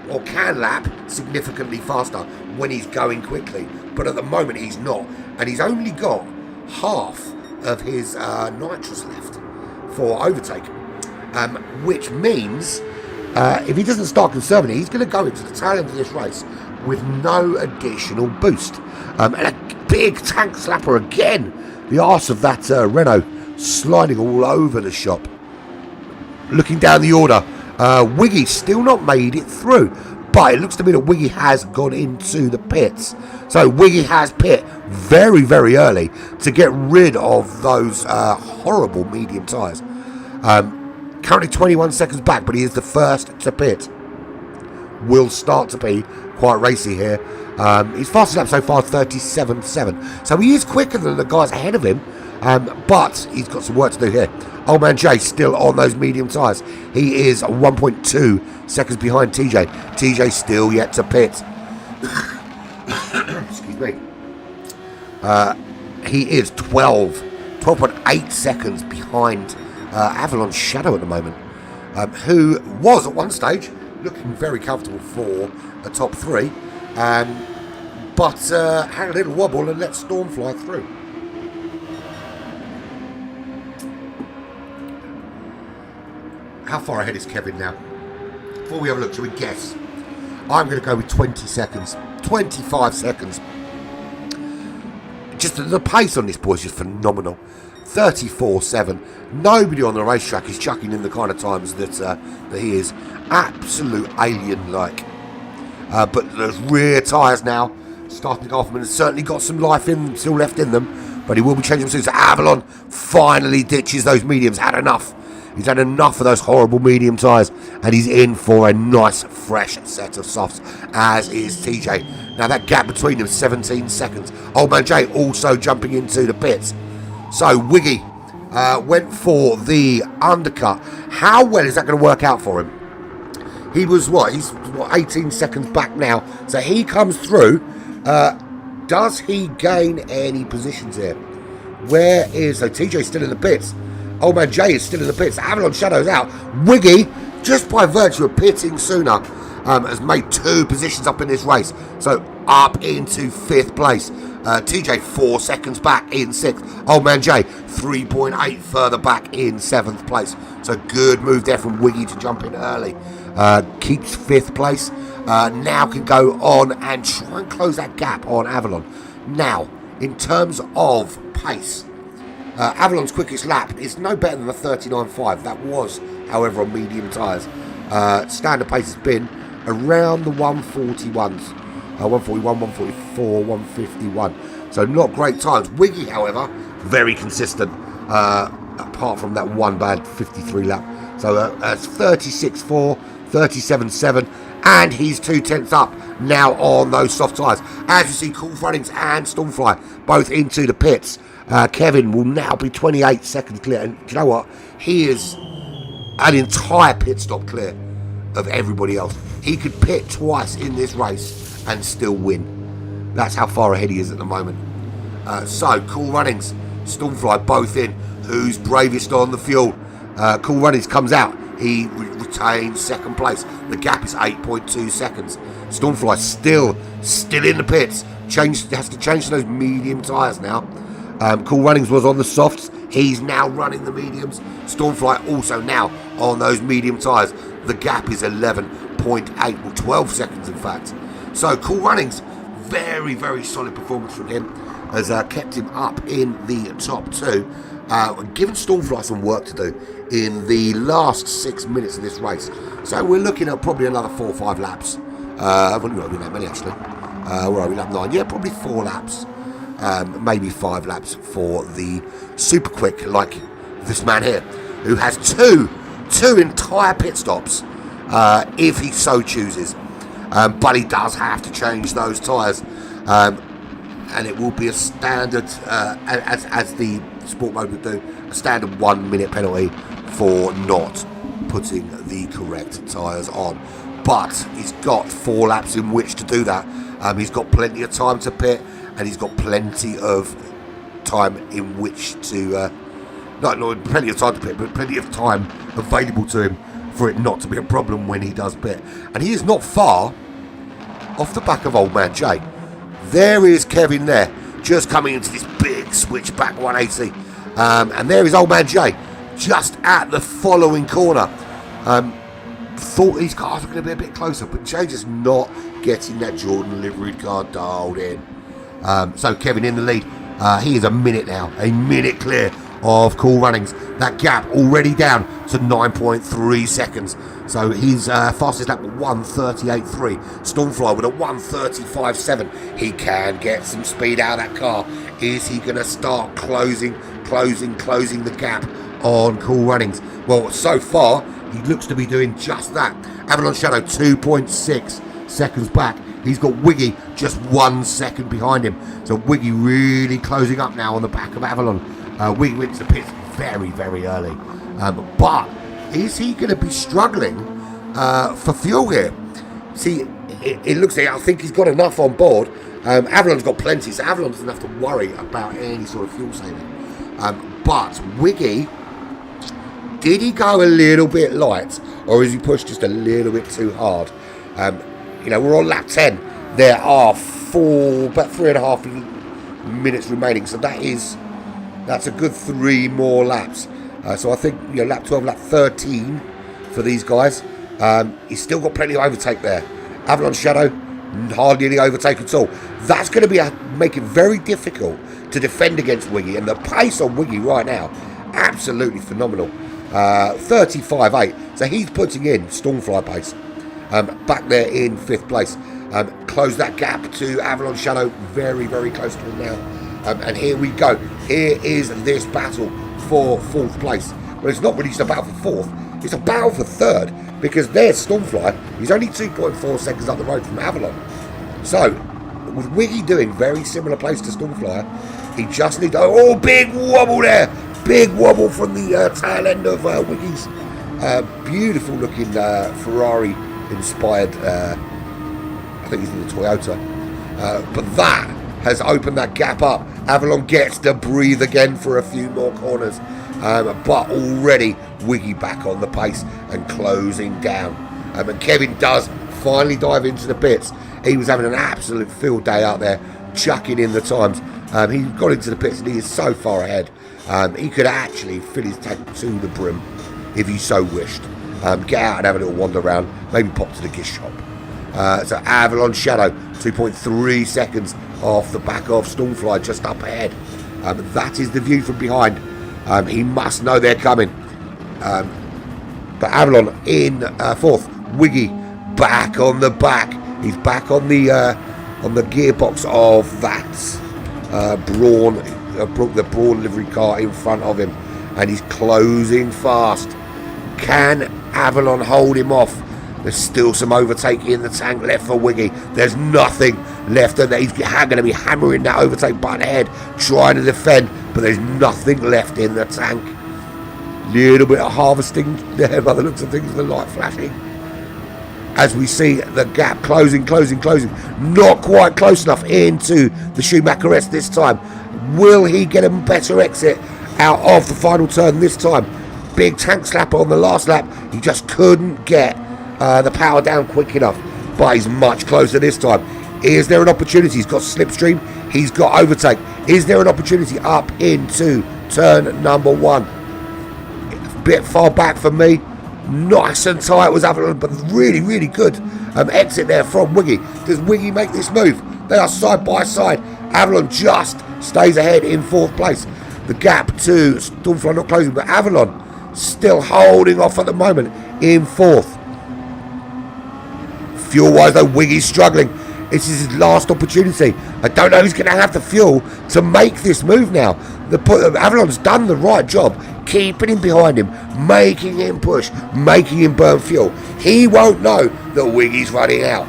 Speaker 1: or can lap, significantly faster when he's going quickly. But at the moment, he's not. And he's only got half of his nitrous left for overtake. Which means, if he doesn't start conserving it, he's going to go into the tail end of this race with no additional boost. And a big tank slapper again. The arse of that Renault sliding all over the shop. Looking down the order, Wiggy still not made it through, but it looks to me that Wiggy has gone into the pits. So Wiggy has pit very early to get rid of those horrible medium tyres. Currently 21 seconds back, but he is the first to pit. Will start to be quite racy here. His fastest lap so far 37.7, so he is quicker than the guys ahead of him, but he's got some work to do here. Old Man Jay still on those medium tyres. He is 1.2 seconds behind TJ. TJ still yet to pit. Excuse me. He is 12.8 seconds behind Avalon Shadow at the moment. who was at one stage looking very comfortable for a top 3, but had a little wobble and let Stormfly through. How far ahead is Kevin now? Before we have a look, shall we guess? I'm going to go with 20 seconds, 25 seconds. Just the pace on this boy is just phenomenal. 34.7. Nobody on the racetrack is chucking in the kind of times that he is. Absolute alien-like. But there's rear tyres now starting to go off him, and it's certainly got some life still left in them. But he will be changing them soon. So Avalon finally ditches those mediums. Had enough. He's had enough of those horrible medium tyres, and he's in for a nice fresh set of softs, as is TJ. Now that gap between them, 17 seconds. Old Man Jay also jumping into the pits. So Wiggy went for the undercut. How well is that going to work out for him? He was he's 18 seconds back now. So he comes through. Does he gain any positions here? Where is... So TJ's still in the pits. Old Man Jay is still in the pits. Avalon Shadow's out. Wiggy, just by virtue of pitting sooner, has made 2 positions up in this race. So up into 5th place. TJ 4 seconds back in 6th. Old Man Jay 3.8 further back in 7th place. So good move there from Wiggy to jump in early. Keeps 5th place. Now can go on and try and close that gap on Avalon. Now, in terms of pace, Avalon's quickest lap is no better than the 39.5. That was, however, on medium tyres. Standard pace has been around the 141s. 141, 144, 151. So not great times. Wiggy, however, very consistent. Apart from that one bad 53 lap. So that's 36.4, 37.7. And he's 2/10 up now on those soft tyres. As you see, Cool Runnings and Stormfly both into the pits. Kevin will now be 28 seconds clear. And do you know what? He is an entire pit stop clear of everybody else. He could pit twice in this race and still win. That's how far ahead he is at the moment. So, Cool Runnings, Stormfly both in. Who's bravest on the fuel? Cool Runnings comes out. He retains 2nd place. The gap is 8.2 seconds. Stormfly still in the pits. Has to change to those medium tyres now. Cool Runnings was on the softs. He's now running the mediums. Stormfly also now on those medium tyres. The gap is 11.8, well 12 seconds in fact. So Cool Runnings, very, very solid performance from him. Has kept him up in the top 2. Given Stormfly some work to do in the last 6 minutes of this race. So we're looking at probably another 4 or 5 laps. I've only got to do that many actually. Where are we, lap 9? Yeah, probably 4 laps. Maybe 5 laps for the super quick, like this man here, who has two entire pit stops, if he so chooses. But he does have to change those tyres, and it will be a standard, as the sport mode would do, a standard 1 minute penalty for not putting the correct tyres on. But he's got 4 laps in which to do that. He's got plenty of time to pit, and he's got plenty of time in which to, not plenty of time to pit, but plenty of time available to him for it not to be a problem when he does pit. And he is not far off the back of Old Man Jay. There is Kevin there, just coming into this big switchback 180. And there is Old Man Jay, just at the following corner. Thought these cars were going to be a bit closer, but Jay just not getting that Jordan liveried car dialed in. So Kevin in the lead. He is a minute now, a minute clear of Cool Runnings. That gap already down to 9.3 seconds. So his fastest lap with 1:38.3. Stormfly with a 1:35.7. He can get some speed out of that car. Is he going to start closing the gap on Cool Runnings? Well, so far he looks to be doing just that. Avalon Shadow 2.6 seconds back. He's got Wiggy just 1 second behind him. So Wiggy really closing up now on the back of Avalon. Wiggy went to the pits very, very early. But is he going to be struggling for fuel here? See, it looks like I think he's got enough on board. Avalon's got plenty, so Avalon doesn't have to worry about any sort of fuel saving. But Wiggy Did he go a little bit light, or is he pushed just a little bit too hard? We're on lap 10. There are about 3.5 minutes remaining, so that's a good 3 more laps. So I think lap 12, lap 13 for these guys. He's still got plenty of overtake there. Avalon Shadow, hardly any overtake at all. That's going to make it very difficult to defend against Wiggy, and the pace on Wiggy right now, absolutely phenomenal. 35.8, so he's putting in Stormfly pace. Back there in 5th place. Close that gap to Avalon Shadow, very, very close to him now. And here we go. Here is this battle for 4th place. Well, it's not really just a battle for 4th, it's a battle for 3rd, because there's Stormfly. He's only 2.4 seconds up the road from Avalon. So, with Wiggy doing very similar place to Stormfly, he just needs... Oh, big wobble there! Big wobble from the tail end of Wiggy's beautiful looking Ferrari inspired, I think he's in the Toyota, but that has opened that gap up. Avalon gets to breathe again for a few more corners, but already Wiggy back on the pace and closing down. And Kevin does finally dive into the pits. He was having an absolute field day out there, chucking in the times. He got into the pits and he is so far ahead. He could actually fill his tank to the brim if he so wished. Get out and have a little wander around, maybe pop to the gift shop. So Avalon Shadow, 2.3 seconds off the back of Stormfly, just up ahead. That is the view from behind. He must know they're coming. But Avalon in 4th. Wiggy back on the back. He's back on the gearbox of that Brawn, the Brawn livery car in front of him, and he's closing fast. Can Avalon hold him off? There's still some overtake in the tank left for Wiggy. There's nothing left, and he's going to be hammering that overtake button ahead, trying to defend, but there's nothing left in the tank. Little bit of harvesting there by the looks of things, the light flashing. As we see the gap closing. Not quite close enough into the Schumacher-S this time. Will he get a better exit out of the final turn this time? Big tank slapper on the last lap. He just couldn't get the power down quick enough, but he's much closer this time. Is there an opportunity? He's got Slipstream. He's got overtake. Is there an opportunity up into turn number 1? A bit far back for me. Nice and tight was Avalon, but really, really good exit there from Wiggy. Does Wiggy make this move? They are side by side. Avalon just stays ahead in 4th place. The gap to Stormfly not closing, but Avalon still holding off at the moment in 4th. Fuel-wise though, Wiggy's struggling. This is his last opportunity. I don't know if he's going to have the fuel to make this move now. Avalon's done the right job, keeping him behind him, making him push, making him burn fuel. He won't know that Wiggy's running out,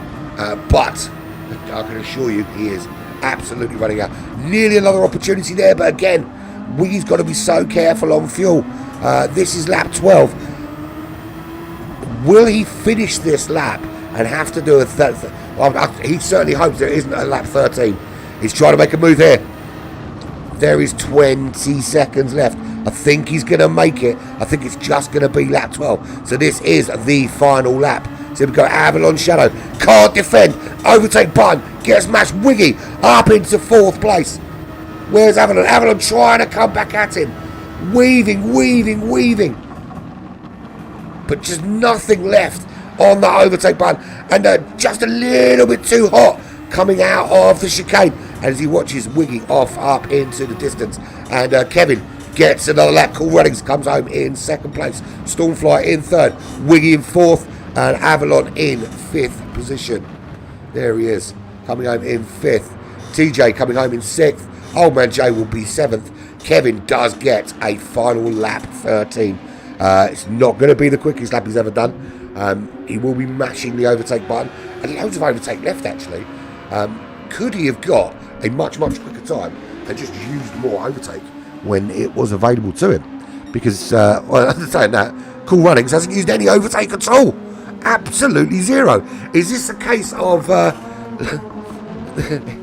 Speaker 1: but I can assure you he is absolutely running out. Nearly another opportunity there, but again, Wiggy's got to be so careful on fuel. This is lap 12. Will he finish this lap and have to do a third? He certainly hopes there isn't a lap 13. He's trying to make a move here. There is 20 seconds left. I think he's going to make it. I think it's just going to be lap 12. So this is the final lap. So we go Avalon Shadow. Can't defend. Overtake button. Gets smashed. Wiggy up into 4th place. Where's Avalon? Avalon trying to come back at him. Weaving. But just nothing left on the overtake button. And just a little bit too hot coming out of the chicane. And as he watches Wiggy off up into the distance. And Kevin gets another lap. Cool Runnings comes home in 2nd place. Stormfly in 3rd. Wiggy in 4th. And Avalon in 5th position. There he is. Coming home in 5th. TJ coming home in 6th. Old Man Jay will be 7th. Kevin does get a final lap 13. It's not going to be the quickest lap he's ever done. He will be mashing the overtake button. And loads of overtake left actually. Could he have got a much quicker time and just used more overtake when it was available to him? Because, I'm saying that, Cool Runnings hasn't used any overtake at all. Absolutely zero. Is this a case of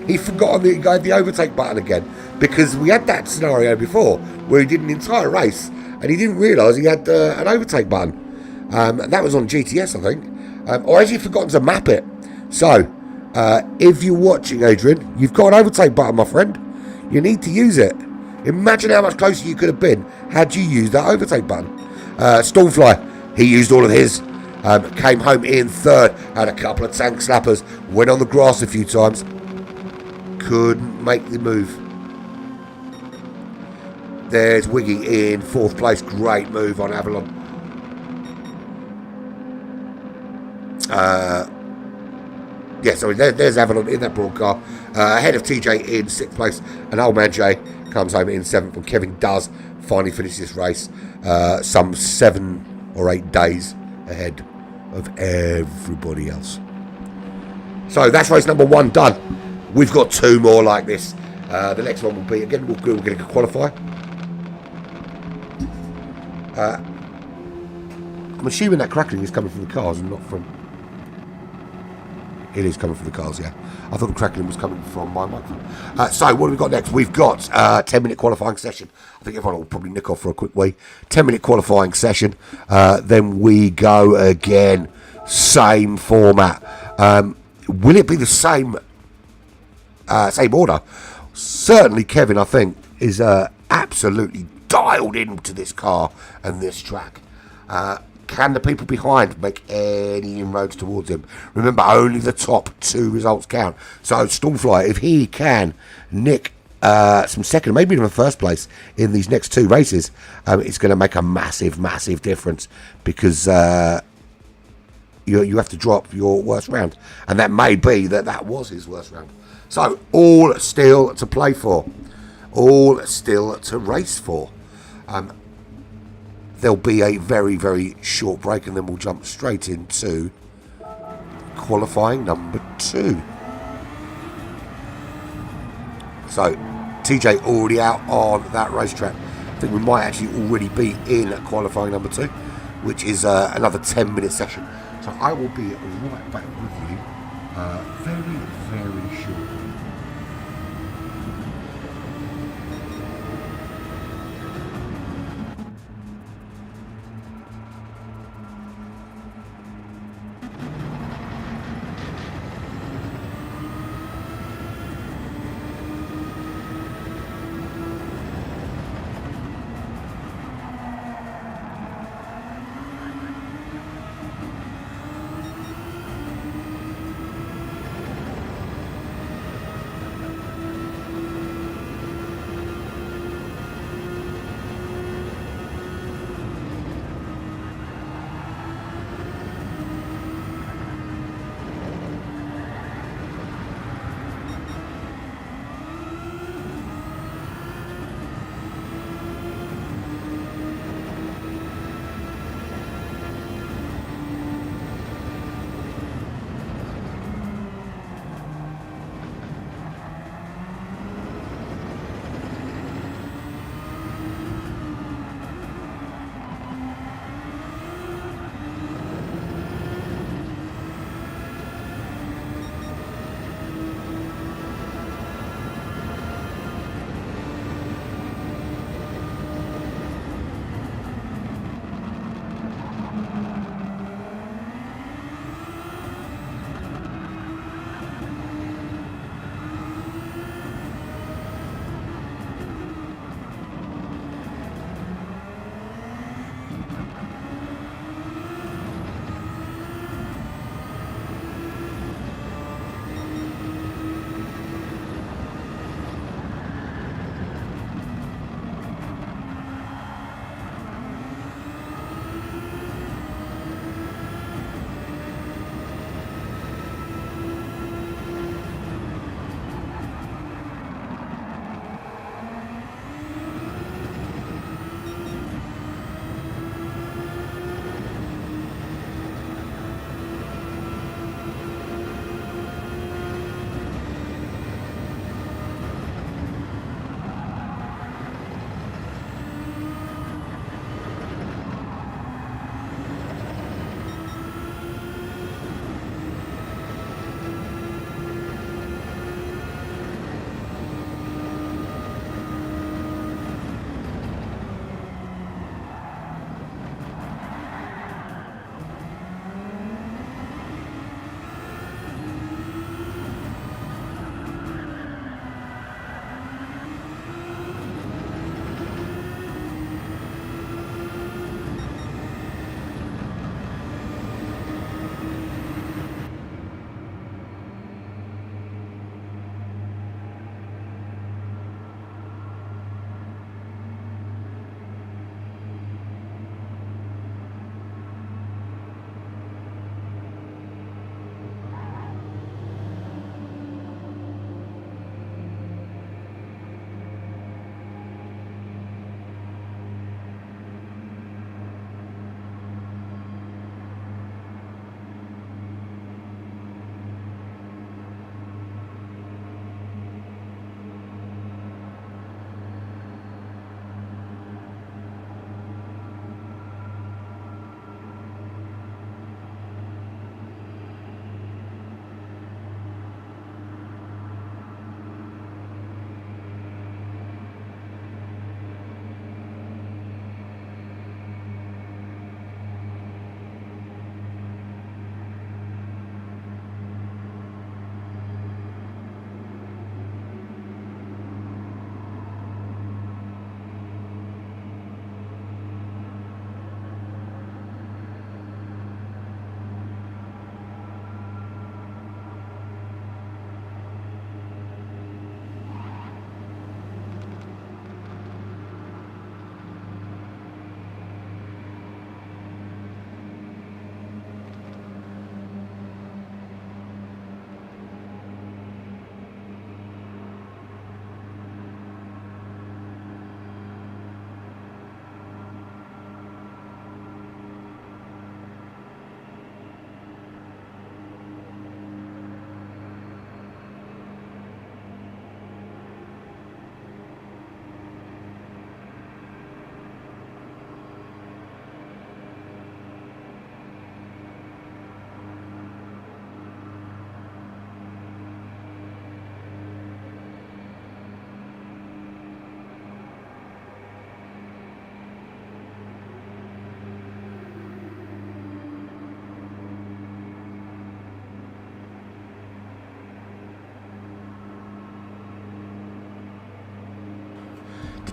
Speaker 1: he forgot the overtake button again? Because we had that scenario before where he did an entire race and he didn't realise he had an overtake button. That was on GTS, I think. Or has he forgotten to map it? So, if you're watching, Adrian, you've got an overtake button, my friend. You need to use it. Imagine how much closer you could have been had you used that overtake button. Stormfly, he used all of his. Came home in third, had a couple of tank slappers, went on the grass a few times, couldn't make the move. There's Wiggy in fourth place, great move on Avalon. There's Avalon in that broad car, ahead of TJ in sixth place, and Old Man Jay comes home in seventh, and Kevin does finally finish this race some 7 or 8 days ahead of everybody else. So that's race number 1 done. We've got 2 more like this. The next one will be, again, we're going to qualify. I'm assuming that crackling is coming from the cars and not from... It is coming from the cars, yeah. I thought the crackling was coming from my microphone. So what have we got next? We've got a 10-minute qualifying session. I think everyone will probably nick off for a quick wee. 10-minute qualifying session. Then we go again. Same format. Will it be the same order? Certainly Kevin, I think, is absolutely dialed into this car and this track. Can the people behind make any inroads towards him? Remember, only the top 2 results count. So Stormfly, if he can nick some second, maybe even first place in these next 2 races, it's going to make a massive, massive difference, because you have to drop your worst round, and that may be that was his worst round. So all still to play for, all still to race for. There'll be a very, very short break, and then we'll jump straight into qualifying number 2. So, TJ already out on that racetrack. I think we might actually already be in qualifying number 2, which is another 10-minute session. So I will be right back with you very, very shortly.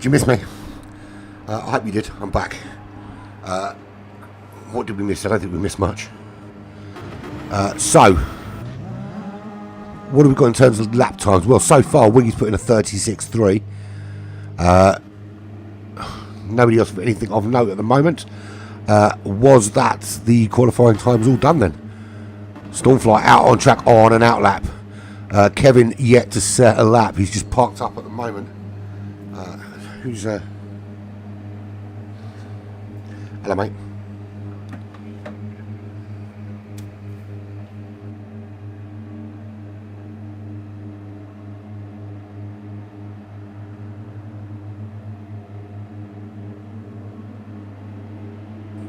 Speaker 1: you miss me? I hope you did. I'm back. What did we miss? I don't think we missed much. So, what have we got in terms of lap times? Well, so far, Wiggy's put in a 36.3. Nobody else with anything of note at the moment. Was that the qualifying times all done then? Stormfly out on track on an out lap. Kevin yet to set a lap. He's just parked up at the moment. Who's hello, mate.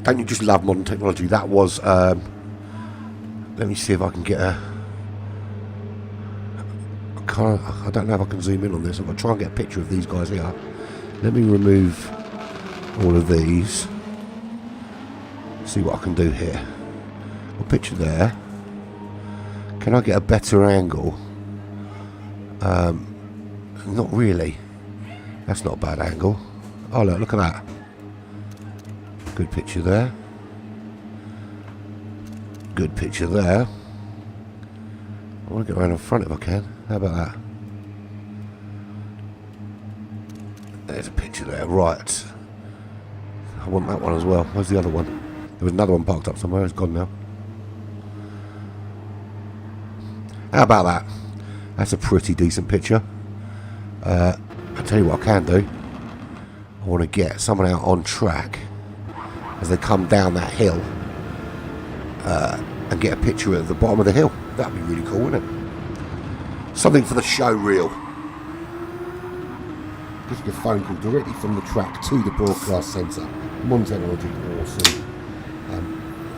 Speaker 1: Don't you just love modern technology? That was let me see if I can get a I don't know if I can zoom in on this. I've got to try and get a picture of these guys here. Let me remove all of these. See what I can do here. A picture there. Can I get a better angle? Not really. That's not a bad angle. Oh look at that. Good picture there. Good picture there. I want to get around in front if I can. How about that? There's a picture there. Right. I want that one as well. Where's the other one? There was another one parked up somewhere. It's gone now. How about that? That's a pretty decent picture. I'll tell you what I can do. I want to get someone out on track as they come down that hill and get a picture at the bottom of the hill. That'd be really cool, wouldn't it? Something for the show reel. Just a phone call directly from the track to the broadcast centre. Modern technology, awesome.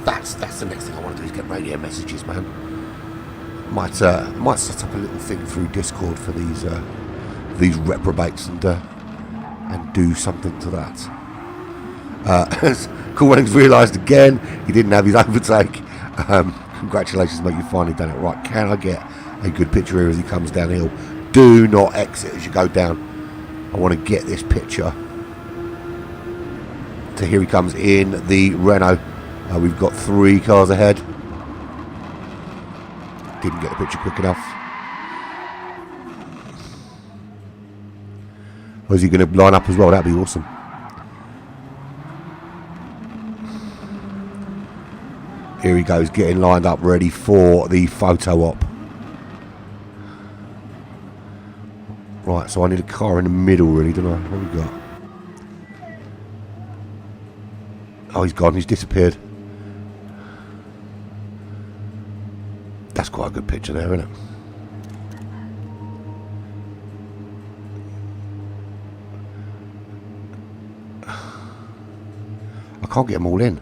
Speaker 1: That's the next thing I want to do is get radio messages, man. Might set up a little thing through Discord for these reprobates and do something to that. Cool Runnings realised again he didn't have his overtake. Congratulations, mate, you finally done it right. Can I get a good picture here as he comes downhill? Do not exit as you go down. I want to get this picture. So here he comes in the Renault. We've got 3 cars ahead. Didn't get the picture quick enough. Or is he going to line up as well? That'd be awesome. Here he goes, getting lined up, ready for the photo op. Right, so I need a car in the middle, really, don't I? What have we got? Oh, he's gone. He's disappeared. That's quite a good picture there, isn't it? I can't get them all in.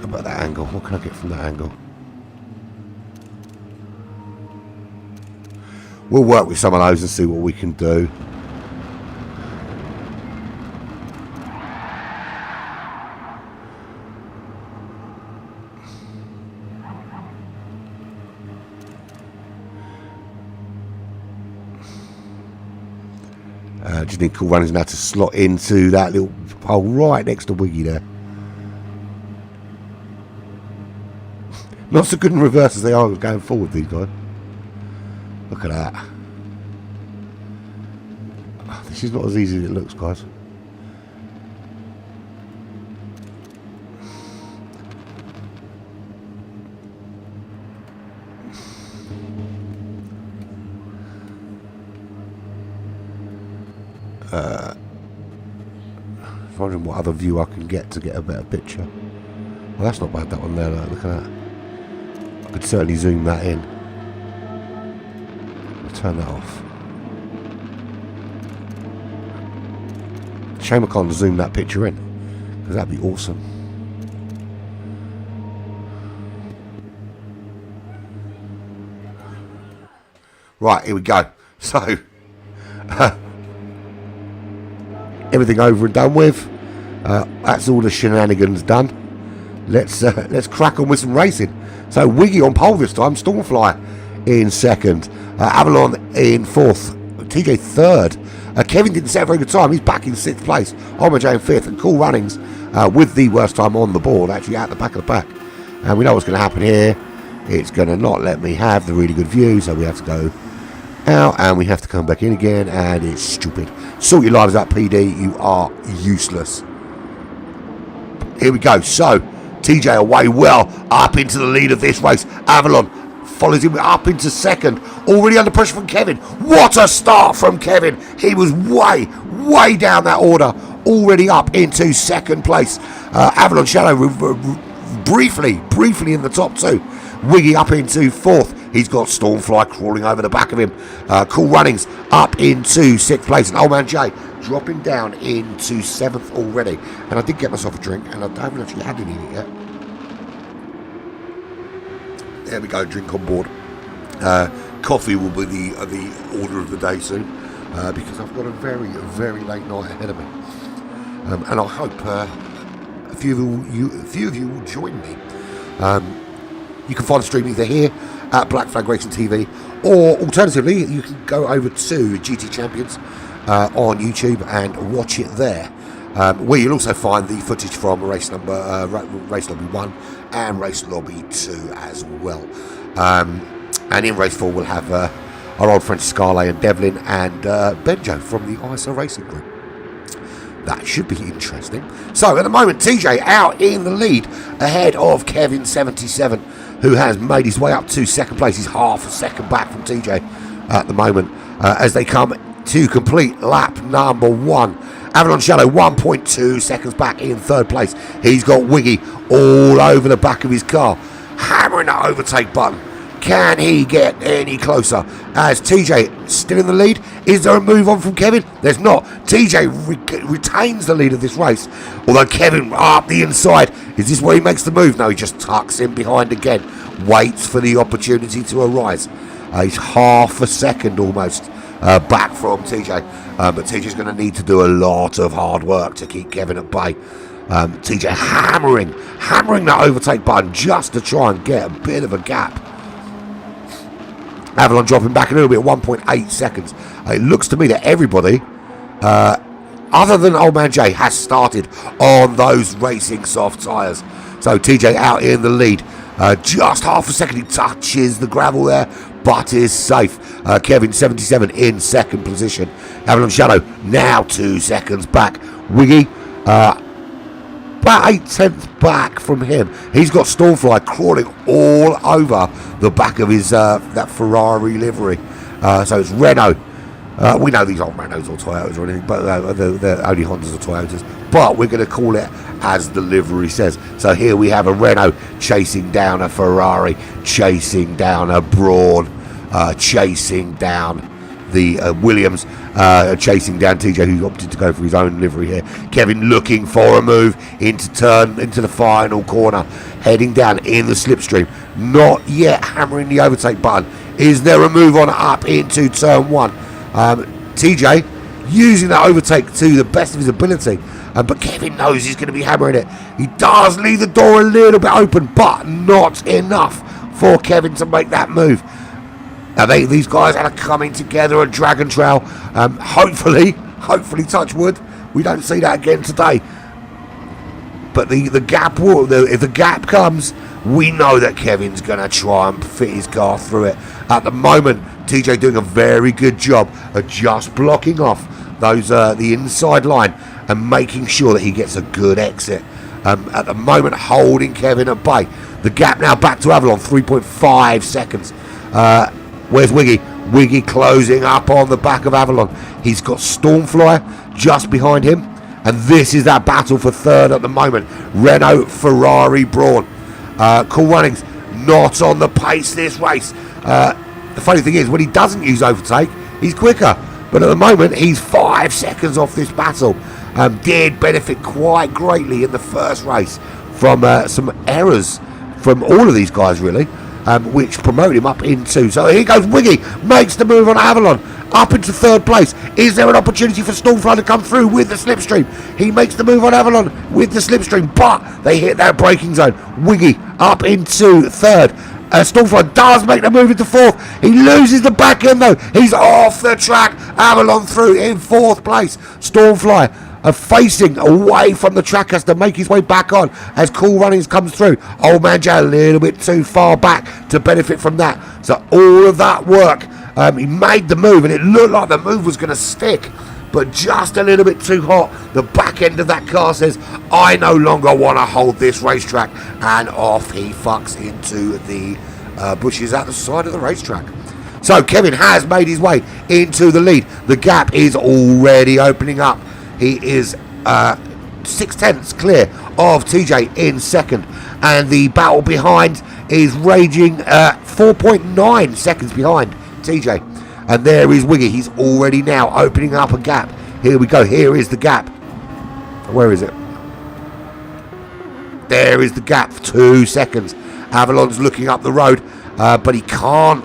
Speaker 1: About that angle, what can I get from that angle? We'll work with some of those and see what we can do. Just need Cool Runnings now to slot into that little hole right next to Wiggy there. Not so good in reverse as they are going forward, these guys. Look at that. This is not as easy as it looks, guys. I'm wondering what other view I can get to get a better picture. Well, that's not bad, that one there. Look at that. I could certainly zoom that in. I'll turn that off. Shame I can't zoom that picture in, because that'd be awesome. Right, here we go. So, everything over and done with. That's all the shenanigans done. Let's crack on with some racing. So Wiggy on pole this time, Stormfly in second, Avalon in fourth, TJ third. Kevin didn't set a very good time. He's back in sixth place. Homage in fifth, and Cool Runnings with the worst time on the board, actually at the back of the pack. And we know what's going to happen here. It's going to not let me have the really good view, so we have to go out and we have to come back in again, and it's stupid. Sort your lives out, PD. You are useless. Here we go. So TJ away well up into the lead of this race. Avalon follows him up into second, already under pressure from Kevin. What a start from Kevin. He was way down that order, already up into second place. Avalon Shadow briefly in the top two. Wiggy up into fourth. He's got Stormfly crawling over the back of him. Cool Runnings up into sixth place, and Old Man J dropping down into seventh already. And I did get myself a drink, and I haven't actually had any yet. There we go, drink on board. Coffee will be the order of the day soon, because I've got a very late night ahead of me. And I hope a few of you will join me. You can find the stream either here at Black Flag Racing TV, or alternatively you can go over to GT Champions on YouTube and watch it there, where you'll also find the footage from race lobby 1 and race lobby 2 as well. And in race 4 we'll have our old friends Scarlett and Devlin and Benjo from the ISO Racing Group. That should be interesting. So at the moment, TJ out in the lead ahead of Kevin 77, who has made his way up to second place. He's half a second back from TJ at the moment, as they come to complete lap number 1. Avalon Shadow 1.2 seconds back in third place. He's got Wiggy all over the back of his car, hammering that overtake button. Can he get any closer? As TJ still in the lead. Is there a move on from Kevin? There's not. TJ retains the lead of this race, although Kevin up the inside. Is this where he makes the move? No, he just tucks in behind again, waits for the opportunity to arise. He's half a second almost back from TJ, but TJ's going to need to do a lot of hard work to keep Kevin at bay. TJ hammering that overtake button just to try and get a bit of a gap. Avalon dropping back a little bit, 1.8 seconds. It looks to me that everybody, other than Old Man J, has started on those racing soft tyres. So TJ out in the lead. Just half a second, he touches the gravel there, but is safe. Kevin 77 in second position. Avalon Shadow now 2 seconds back. Wiggy about 8/10 back from him. He's got Stormfly crawling all over the back of his that Ferrari livery. So it's Renault. We know these aren't Renaults or Toyotas or anything, but they're only Hondas or Toyotas. But we're going to call it as the livery says. So here we have a Renault chasing down a Ferrari, chasing down a Braun, chasing down the Williams, chasing down TJ, who opted to go for his own livery here. Kevin looking for a move into the final corner, heading down in the slipstream, not yet hammering the overtake button. Is there a move on up into turn 1? TJ using that overtake to the best of his ability, but Kevin knows he's going to be hammering it. He does leave the door a little bit open, but not enough for Kevin to make that move. Now these guys are coming together on Dragon Trail. Hopefully, touch wood, we don't see that again today. But the gap if the gap comes, we know that Kevin's going to try and fit his car through it. At the moment, TJ doing a very good job of just blocking off those the inside line and making sure that he gets a good exit. At the moment, holding Kevin at bay. The gap now back to Avalon, 3.5 seconds. Where's Wiggy? Wiggy closing up on the back of Avalon. He's got Stormfly just behind him. And this is that battle for third at the moment. Renault, Ferrari, Braun. Cool Runnings not on the pace this race. The funny thing is, when he doesn't use overtake, he's quicker. But at the moment, he's 5 seconds off this battle. Did benefit quite greatly in the first race from some errors from all of these guys, really. which promote him up into. So here goes Wiggy, makes the move on Avalon, up into 3rd place. Is there an opportunity for Stormfly to come through with the Slipstream? He makes the move on Avalon with the Slipstream, but they hit that braking zone. Wiggy up into 3rd. Stormfly does make the move into 4th. He loses the back end though. He's off the track. Avalon through in 4th place. Stormfly facing away from the track, has to make his way back on as Cool Runnings comes through. Old Man Joe a little bit too far back to benefit from that. So all of that work, he made the move and it looked like the move was going to stick, but just a little bit too hot. The back end of that car says, I no longer want to hold this racetrack, and off he fucks into the bushes at the side of the racetrack. So Kevin has made his way into the lead. The gap is already opening up. He is 6/10 clear of TJ in 2nd, and the battle behind is raging 4.9 seconds behind TJ. And there is Wiggy. He's already now opening up a gap. Here we go. Here is the gap. Where is it? There is the gap. 2 seconds. Avalon's looking up the road, but he can't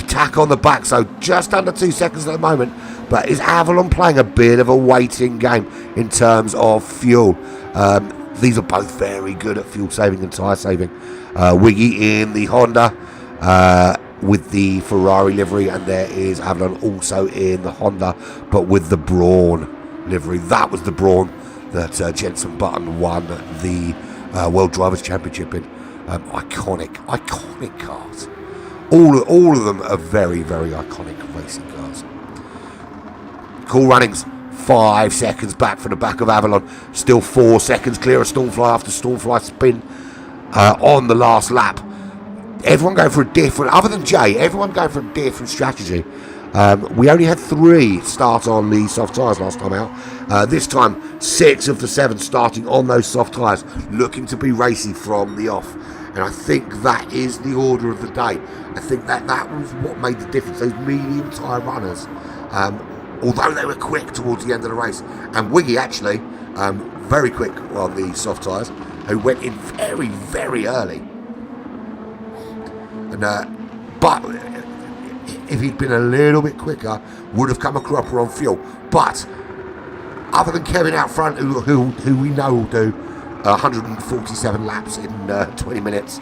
Speaker 1: tack on the back. So just under 2 seconds at the moment. But is Avalon playing a bit of a waiting game in terms of fuel? These are both very good at fuel saving and tyre saving. Wiggy in the Honda with the Ferrari livery, and there is Avalon also in the Honda, but with the Brawn livery. That was the Brawn that Jenson Button won the World Drivers' Championship in. Iconic cars. All of them are very, very iconic racing cars. Cool Runnings 5 seconds back from the back of Avalon, still 4 seconds clear of Stormfly after Stormfly spin on the last lap. Everyone going for a different, other than Jay, everyone going for a different strategy. We only had 3 start on the soft tyres last time out. This time 6 of the 7 starting on those soft tyres, looking to be racy from the off. And I think that is the order of the day. I think that was what made the difference. Those medium tyre runners, although they were quick towards the end of the race, and Wiggy actually very quick on the soft tyres, who went in very, very early. And but if he'd been a little bit quicker, would have come a cropper on fuel. But other than Kevin out front, who we know will do 147 laps in 20 minutes,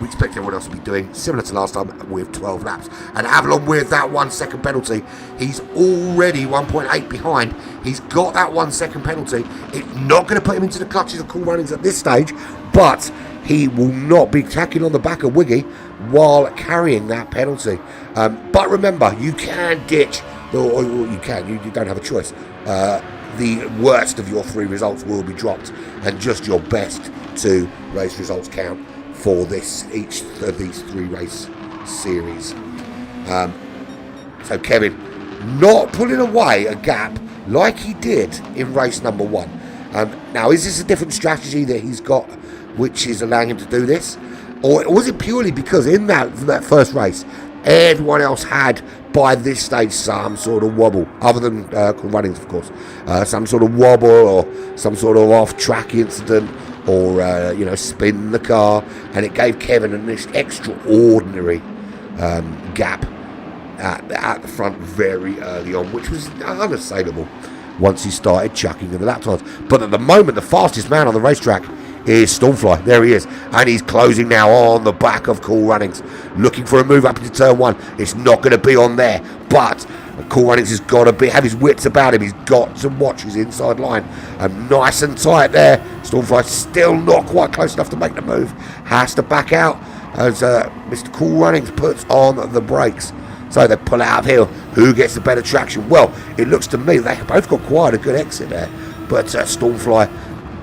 Speaker 1: we expect everyone else to be doing similar to last time with 12 laps. And Avalon with that 1 second penalty, he's already 1.8 behind. He's got that 1 second penalty. It's not going to put him into the clutches of Cool Runnings at this stage, but he will not be tacking on the back of Wiggy while carrying that penalty. But remember, you can ditch, or you don't have a choice. The worst of your 3 results will be dropped, and just your best 2 race results count for each of these 3 race series. So Kevin not pulling away a gap like he did in race number 1. Now, is this a different strategy that he's got which is allowing him to do this, or was it purely because in that first race everyone else had by this stage some sort of wobble, other than Cool Runnings, of course, some sort of wobble or some sort of off-track incident, or spin the car, and it gave Kevin an extraordinary gap at the front very early on, which was unassailable once he started chucking in the lap times. But at the moment, the fastest man on the racetrack is Stormfly. There he is, and he's closing now on the back of Cool Runnings, looking for a move up into turn 1. It's not going to be on there, but Cool Runnings has got to have his wits about him. He's got to watch his inside line. Nice and tight there. Stormfly still not quite close enough to make the move. Has to back out as Mr. Cool Runnings puts on the brakes. So they pull out of here. Who gets the better traction? Well, it looks to me they both got quite a good exit there, but Stormfly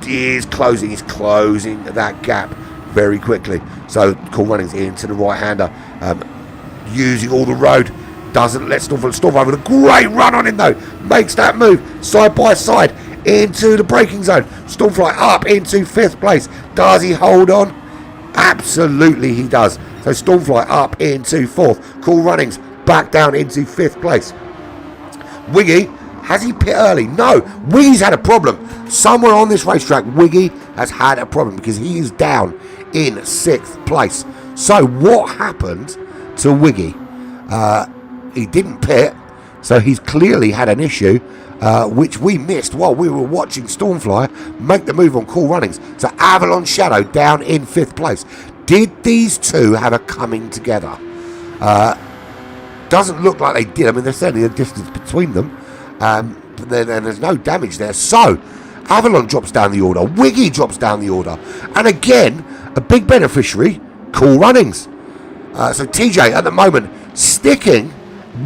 Speaker 1: is closing that gap very quickly. So Cool Runnings into the right-hander, using all the road, doesn't let Stormfly with a great run on him though, makes that move side by side into the braking zone. Stormfly up into 5th place. Does he hold on? Absolutely he does. So Stormfly up into 4th. Cool Runnings back down into 5th place. Wiggy, has he pit early? No, Wiggy's had a problem. Somewhere on this racetrack, Wiggy has had a problem because he is down in 6th place. So what happened to Wiggy? He didn't pit, so he's clearly had an issue, which we missed while we were watching Stormfly make the move on Cool Runnings. So Avalon Shadow down in 5th place. Did these two have a coming together? Doesn't look like they did. I mean, there's certainly a distance between them, but there's no damage there. So Avalon drops down the order, Wiggy drops down the order, and again a big beneficiary, Cool Runnings. So TJ at the moment sticking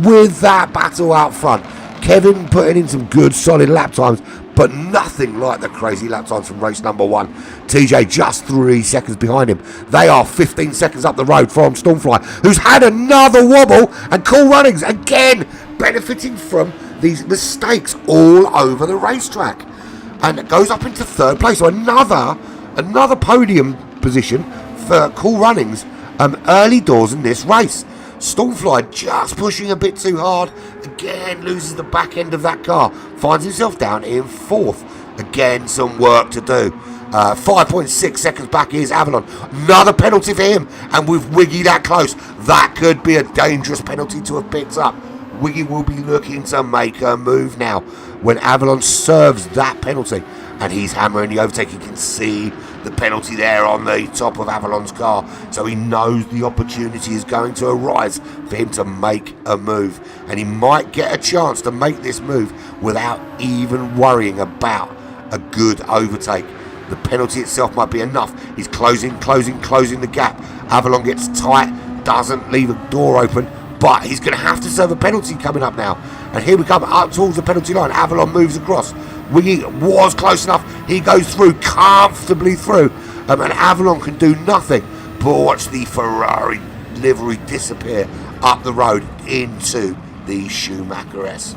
Speaker 1: with that battle out front. Kevin putting in some good solid lap times, but nothing like the crazy lap times from race number 1. TJ just 3 seconds behind him. They are 15 seconds up the road from Stormfly, who's had another wobble, and Cool Runnings again benefiting from these mistakes all over the racetrack. And it goes up into 3rd place. So another podium position for Cool Runnings early doors in this race. Stormfly just pushing a bit too hard. Again, loses the back end of that car. Finds himself down in 4th. Again, some work to do. 5.6 seconds back is Avalon. Another penalty for him. And with Wiggy that close, that could be a dangerous penalty to have picked up. Wiggy will be looking to make a move now when Avalon serves that penalty. And he's hammering the overtake. You can see the penalty there on the top of Avalon's car. So he knows the opportunity is going to arise for him to make a move. And he might get a chance to make this move without even worrying about a good overtake. The penalty itself might be enough. He's closing the gap. Avalon gets tight, doesn't leave a door open, but he's going to have to serve a penalty coming up now. And here we come up towards the penalty line. Avalon moves across. Wiggy was close enough. He goes through, comfortably through. And Avalon can do nothing but watch the Ferrari livery disappear up the road into the Schumacher S.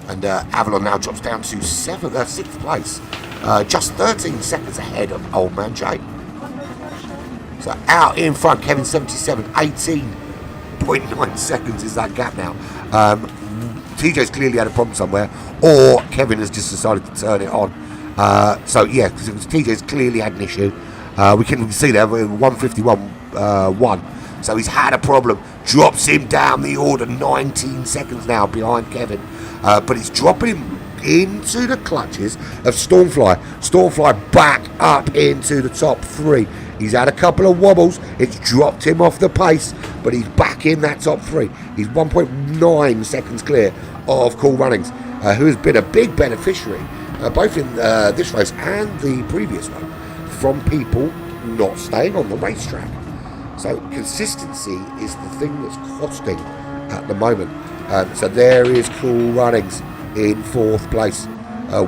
Speaker 1: And Avalon now drops down to 6th place. Just 13 seconds ahead of Old Man Jay. So out in front, Kevin 77, 18.9 seconds is that gap now. TJ's clearly had a problem somewhere, or Kevin has just decided to turn it on. So yeah, because TJ's clearly had an issue. We can see there 151.1. So he's had a problem. Drops him down the order, 19 seconds now behind Kevin. But he's dropping him into the clutches of Stormfly. Stormfly back up into the top 3. He's had a couple of wobbles. It's dropped him off the pace, but he's back in that top 3. He's 1.9 seconds clear of Cool Runnings, who has been a big beneficiary, both in this race and the previous one, from people not staying on the racetrack. So consistency is the thing that's costing at the moment. So there is Cool Runnings in 4th place.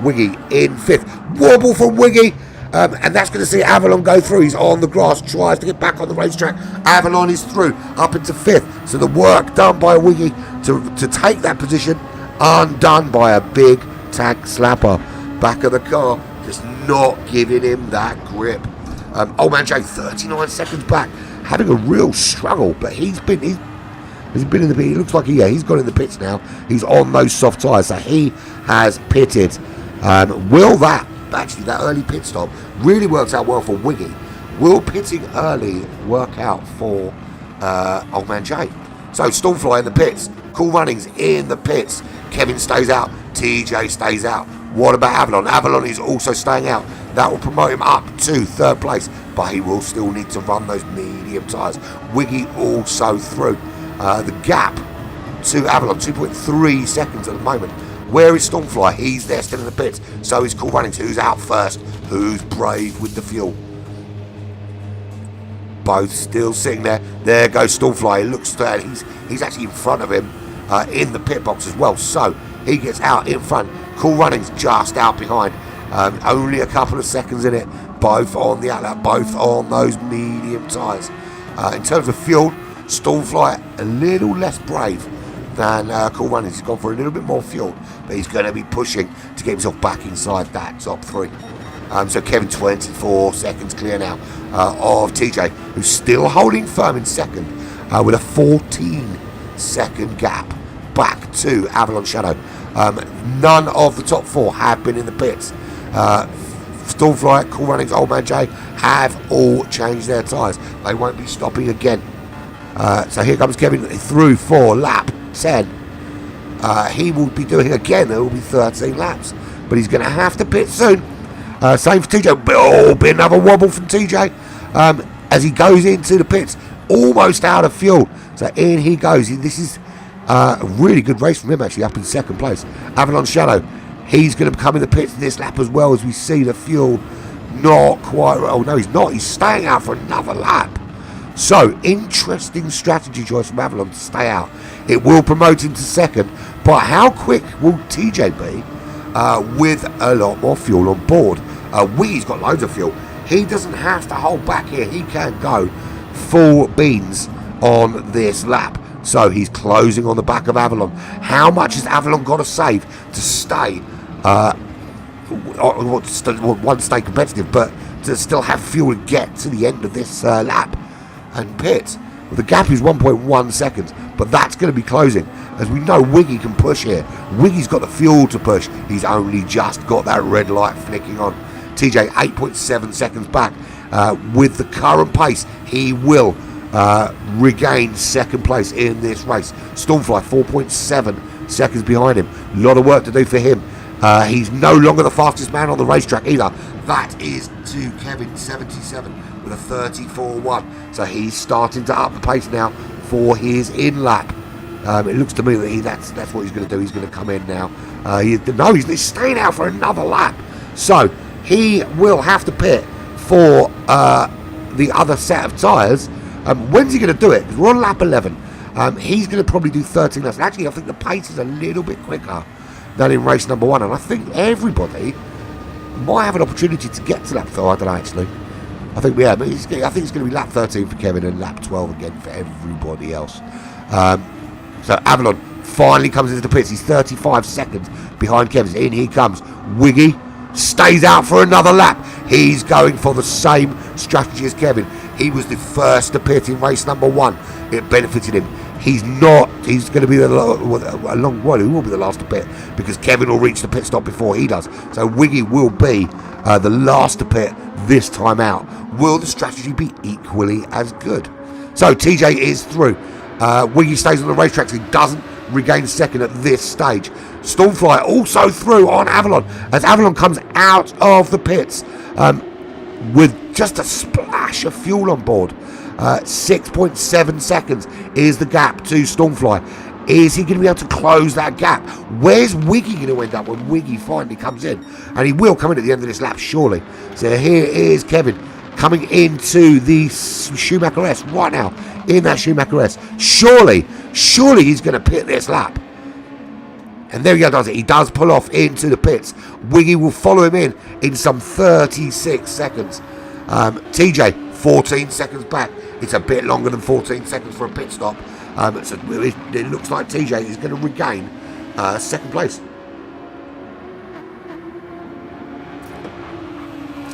Speaker 1: Wiggy in 5th. Wobble from Wiggy. And that's going to see Avalon go through. He's on the grass, tries to get back on the racetrack. Avalon is through, up into 5th. So the work done by Wiggy to take that position, undone by a big tag slapper. Back of the car, just not giving him that grip. Old Man Jay, 39 seconds back, having a real struggle, but he's been in the pit. He looks like he's gone in the pits now. He's on those soft tyres, so he has pitted. Will that early pit stop really works out well for Wiggy? Will pitting early work out for Old Man Jay? So Stormfly in the pits, Cool Runnings in the pits. Kevin stays out, TJ stays out. What about Avalon? Avalon is also staying out. That will promote him up to 3rd place, but he will still need to run those medium tyres. Wiggy also through. The gap to Avalon, 2.3 seconds at the moment. Where is Stormfly? He's there still in the pits. So is Cool Runnings, who's out first, who's brave with the fuel. Both still sitting there. There goes Stormfly. It looks that he's actually in front of him in the pit box as well. So he gets out in front. Cool Runnings just out behind. Only a couple of seconds in it. Both on the outlet, both on those medium tyres. In terms of fuel, Stormfly a little less brave than Cool Runnings. He's gone for a little bit more fuel, but he's going to be pushing to get himself back inside that top 3. So Kevin 24 seconds clear now of TJ, who's still holding firm in 2nd with a 14-second gap back to Avalon Shadow. None of the top 4 have been in the pits. Stormfly, Cool Runnings, Old Man J have all changed their tyres. They won't be stopping again. So here comes Kevin through for lap 10. He will be doing again, there will be 13 laps. But he's going to have to pit soon. Same for TJ. Oh, be another wobble from TJ. As he goes into the pits, almost out of fuel. So in he goes. This is a really good race from him, actually, up in second place. Avalon Shadow, he's going to come in the pits this lap as well, as we see the fuel not quite. Oh, no, he's not. He's staying out for another lap. So, interesting strategy choice from Avalon to stay out. It will promote him to second, but how quick will TJ be with a lot more fuel on board? He's got loads of fuel. He doesn't have to hold back here. He can go full beans on this lap. So he's closing on the back of Avalon. How much has Avalon got to save to stay, one, stay competitive, but to still have fuel and get to the end of this lap and pit? Well, the gap is 1.1 seconds, but that's going to be closing. As we know, Wiggy can push here. Wiggy's got the fuel to push. He's only just got that red light flicking on. TJ 8.7 seconds back. With the current pace, he will regain second place in this race. Stormfly 4.7 seconds behind him. A lot of work to do for him. He's no longer the fastest man on the racetrack either. That is to Kevin 77 with a 34.1. So he's starting to up the pace now for his in lap. It looks to me that that's what he's going to do. He's going to come in now. He's staying out for another lap. So he will have to pit for the other set of tyres. When's he going to do it? Because we're on lap 11. He's going to probably do 13 laps. Actually, I think the pace is a little bit quicker than in race number 1. And I think everybody might have an opportunity to get to lap 12. I don't know, actually. I think I think it's going to be lap 13 for Kevin and lap 12 again for everybody else. So Avalon finally comes into the pits. He's 35 seconds behind Kevin. In he comes. Wiggy stays out for another lap. He's going for the same strategy as Kevin. He was the first to pit in race number 1. It benefited him. He's going to be he will be the last to pit, because Kevin will reach the pit stop before he does. So Wiggy will be the last to pit this time out. Will the strategy be equally as good? So TJ is through. Wiggy stays on the racetrack, so he doesn't regain second at this stage. Stormfly also through on Avalon, as Avalon comes out of the pits with just a splash of fuel on board. 6.7 seconds is the gap to Stormfly. Is he going to be able to close that gap? Where's Wiggy going to end up when Wiggy finally comes in? And he will come in at the end of this lap, surely. So here is Kevin coming into the Schumacher S right now, in that Schumacher S. Surely he's going to pit this lap. And there he does it. He does pull off into the pits. Wiggy will follow him in some 36 seconds. TJ, 14 seconds back. It's a bit longer than 14 seconds for a pit stop. So it looks like TJ is going to regain second place.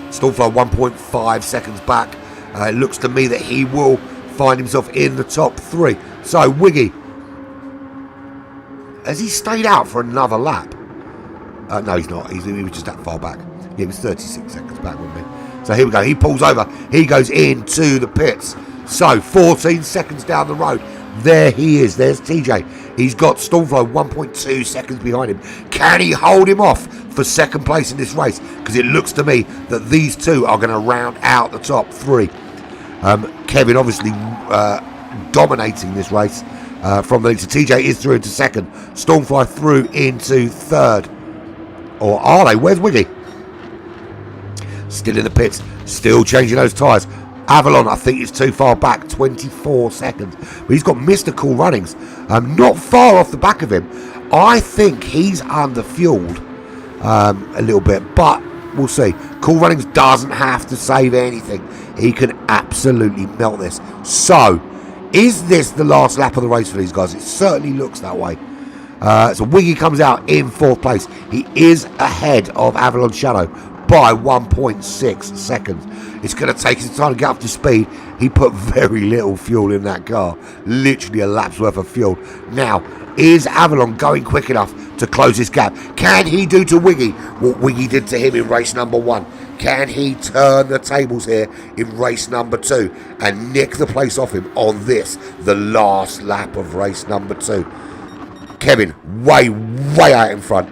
Speaker 1: Stormfly 1.5 seconds back. It looks to me that he will find himself in the top 3. So Wiggy, has he stayed out for another lap? No, he's not. He was just that far back. Yeah, he was 36 seconds back, wasn't he? So here we go. He pulls over. He goes into the pits. So 14 seconds down the road. There he is. There's TJ. He's got Stormfly 1.2 seconds behind him. Can he hold him off for second place in this race? Because it looks to me that these two are going to round out the top 3. Kevin obviously dominating this race from the lead. So TJ is through into second. Stormfly through into third. Or are they? Where's Wiggy? Still in the pits. Still changing those tyres. Avalon, I think, is too far back. 24 seconds. But he's got Mr. Cool Runnings not far off the back of him. I think he's under-fueled a little bit. But we'll see. Cool Runnings doesn't have to save anything. He can absolutely melt this. So, is this the last lap of the race for these guys? It certainly looks that way. So Wiggy comes out in 4th place. He is ahead of Avalon Shadow by 1.6 seconds. It's going to take some time to get up to speed. He put very little fuel in that car. Literally a lap's worth of fuel. Now, is Avalon going quick enough to close this gap? Can he do to Wiggy what Wiggy did to him in race number 1? Can he turn the tables here in race number 2 and nick the place off him on this, the last lap of race number 2? Kevin, way out in front.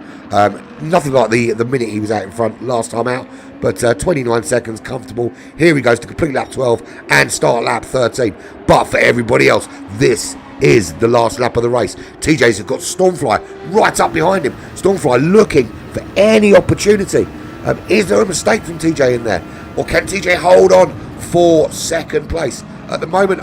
Speaker 1: Nothing like the minute he was out in front last time out, but 29 seconds, comfortable. Here he goes to complete lap 12 and start lap 13. But for everybody else, this is the last lap of the race. TJ's got Stormfly right up behind him. Stormfly looking for any opportunity. Is there a mistake from TJ in there? Or can TJ hold on for second place? At the moment,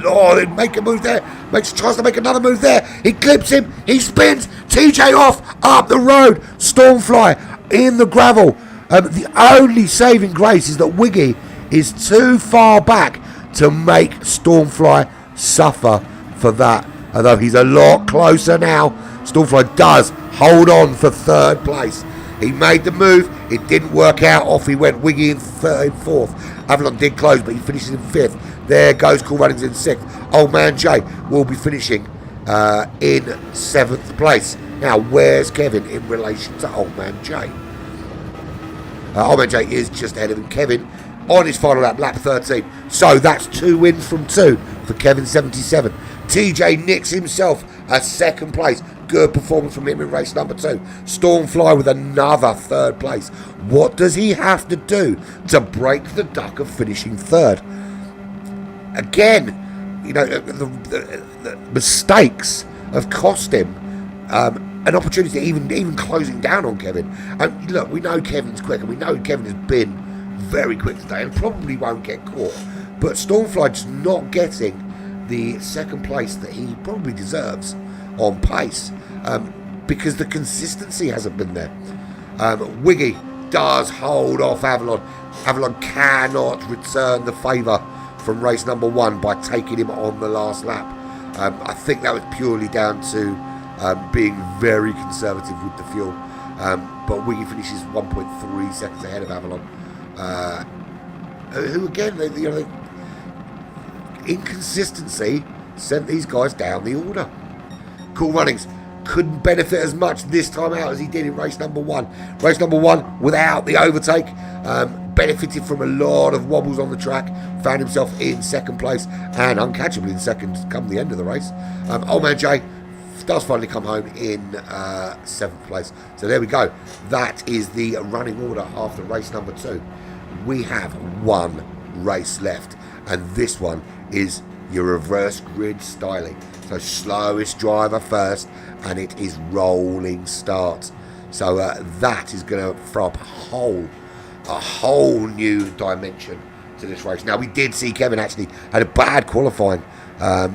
Speaker 1: they make a move there. Tries to make another move there. He clips him. He spins. TJ off up the road. Stormfly in the gravel. The only saving grace is that Wiggy is too far back to make Stormfly suffer for that. Although he's a lot closer now. Stormfly does hold on for third place. He made the move. It didn't work out. Off he went. Wiggy in fourth. Avalon did close, but he finishes in fifth. There goes Cool Runnings in sixth. Old Man Jay will be finishing in seventh place. Now, where's Kevin in relation to Old Man Jay? Old Man Jay is just ahead of him. Kevin on his final lap, lap 13. So that's 2 wins from 2 for Kevin 77. TJ nicks himself a second place. Good performance from him in race number 2. Stormfly with another third place. What does he have to do to break the duck of finishing third? Again, you know, the mistakes have cost him an opportunity, even closing down on Kevin. And look, we know Kevin's quick, and we know Kevin has been very quick today and probably won't get caught. But Stormfly just not getting the second place that he probably deserves on pace because the consistency hasn't been there. Wiggy does hold off Avalon. Avalon cannot return the favour from race number 1 by taking him on the last lap. I think that was purely down to being very conservative with the fuel. But Wiggy finishes 1.3 seconds ahead of Avalon. Who again, inconsistency sent these guys down the order. Cool Runnings couldn't benefit as much this time out as he did in race number 1. Race number 1 without the overtake. Benefited from a lot of wobbles on the track, found himself in second place and uncatchable in second come the end of the race. Old Man Jay does finally come home in 7th place. So there we go. That is the running order after race number 2. We have 1 race left, and this one is your reverse grid styling. So slowest driver first, and it is rolling start. So that is going to throw up a whole new dimension to this race. Now, we did see Kevin actually had a bad qualifying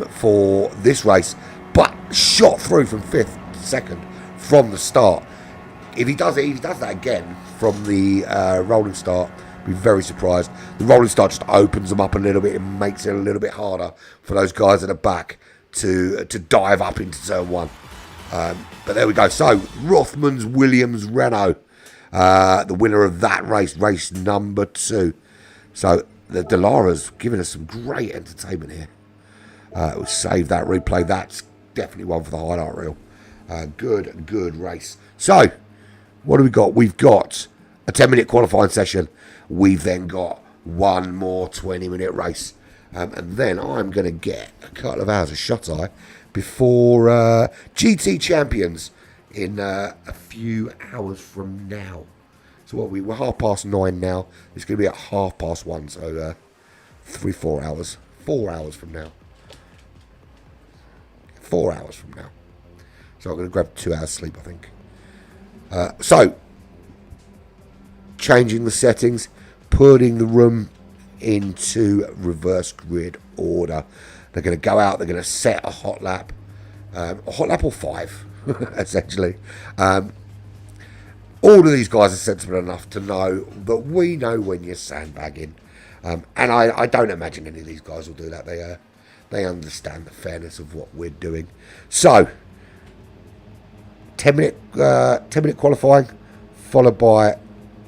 Speaker 1: for this race, but shot through from 5th to 2nd from the start. If he does that again from the rolling start, be very surprised. The rolling start just opens them up a little bit and makes it a little bit harder for those guys at the back to dive up into turn 1. But there we go. So Rothmans Williams Renault, the winner of that race, race number 2. So the Dalara's giving us some great entertainment here. We'll save that replay. That's definitely one for the highlight reel. Good race. So what do we got? We've got a 10-minute qualifying session. We've then got one more 20-minute race. And then I'm going to get a couple of hours of shut-eye before GT Champions in a few hours from now. So we're 9:30 now. It's going to be at 1:30, so 4 hours. 4 hours from now. 4 hours from now. So I'm going to grab 2 hours sleep, I think. So, changing the settings, putting the room into reverse grid order. They're going to go out, they're going to set a hot lap or 5, essentially. All of these guys are sensible enough to know that we know when you're sandbagging. And I don't imagine any of these guys will do that. They understand the fairness of what we're doing. So, 10-minute qualifying, followed by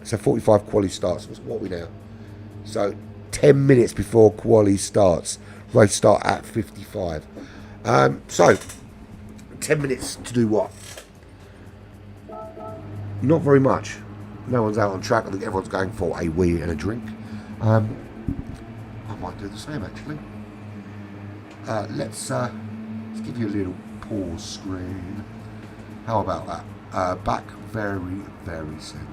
Speaker 1: 45 quali starts. What are we now? So 10 minutes before quali starts. Race start at 55. So 10 minutes to do what? Not very much. No one's out on track. I think everyone's going for a wee and a drink. I might do the same actually. Let's give you a little pause screen. How about that? Back very, very soon.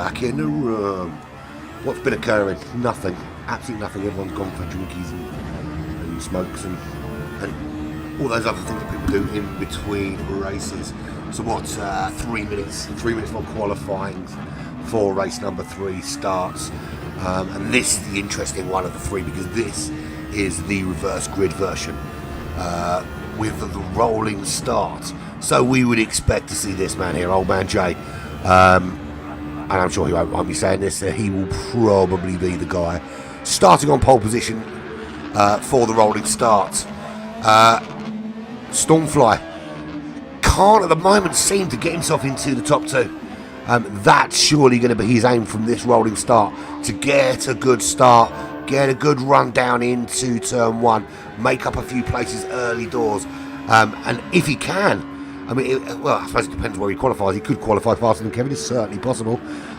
Speaker 1: back in the room. What's been occurring? Nothing. Absolutely nothing. Everyone's gone for drinkies and smokes and all those other things that people do in between races. So what, 3 minutes for qualifying for race number 3 starts. And this is the interesting one of the 3 because this is the reverse grid version with the rolling start. So we would expect to see this man here, old man Jay. And I'm sure he won't be saying this, he will probably be the guy starting on pole position for the rolling start. Stormfly can't at the moment seem to get himself into the top 2. That's surely going to be his aim from this rolling start, to get a good start, get a good run down into turn 1, make up a few places early doors, and if he can, I mean, well, I suppose it depends where he qualifies. He could qualify faster than Kevin, it's certainly possible.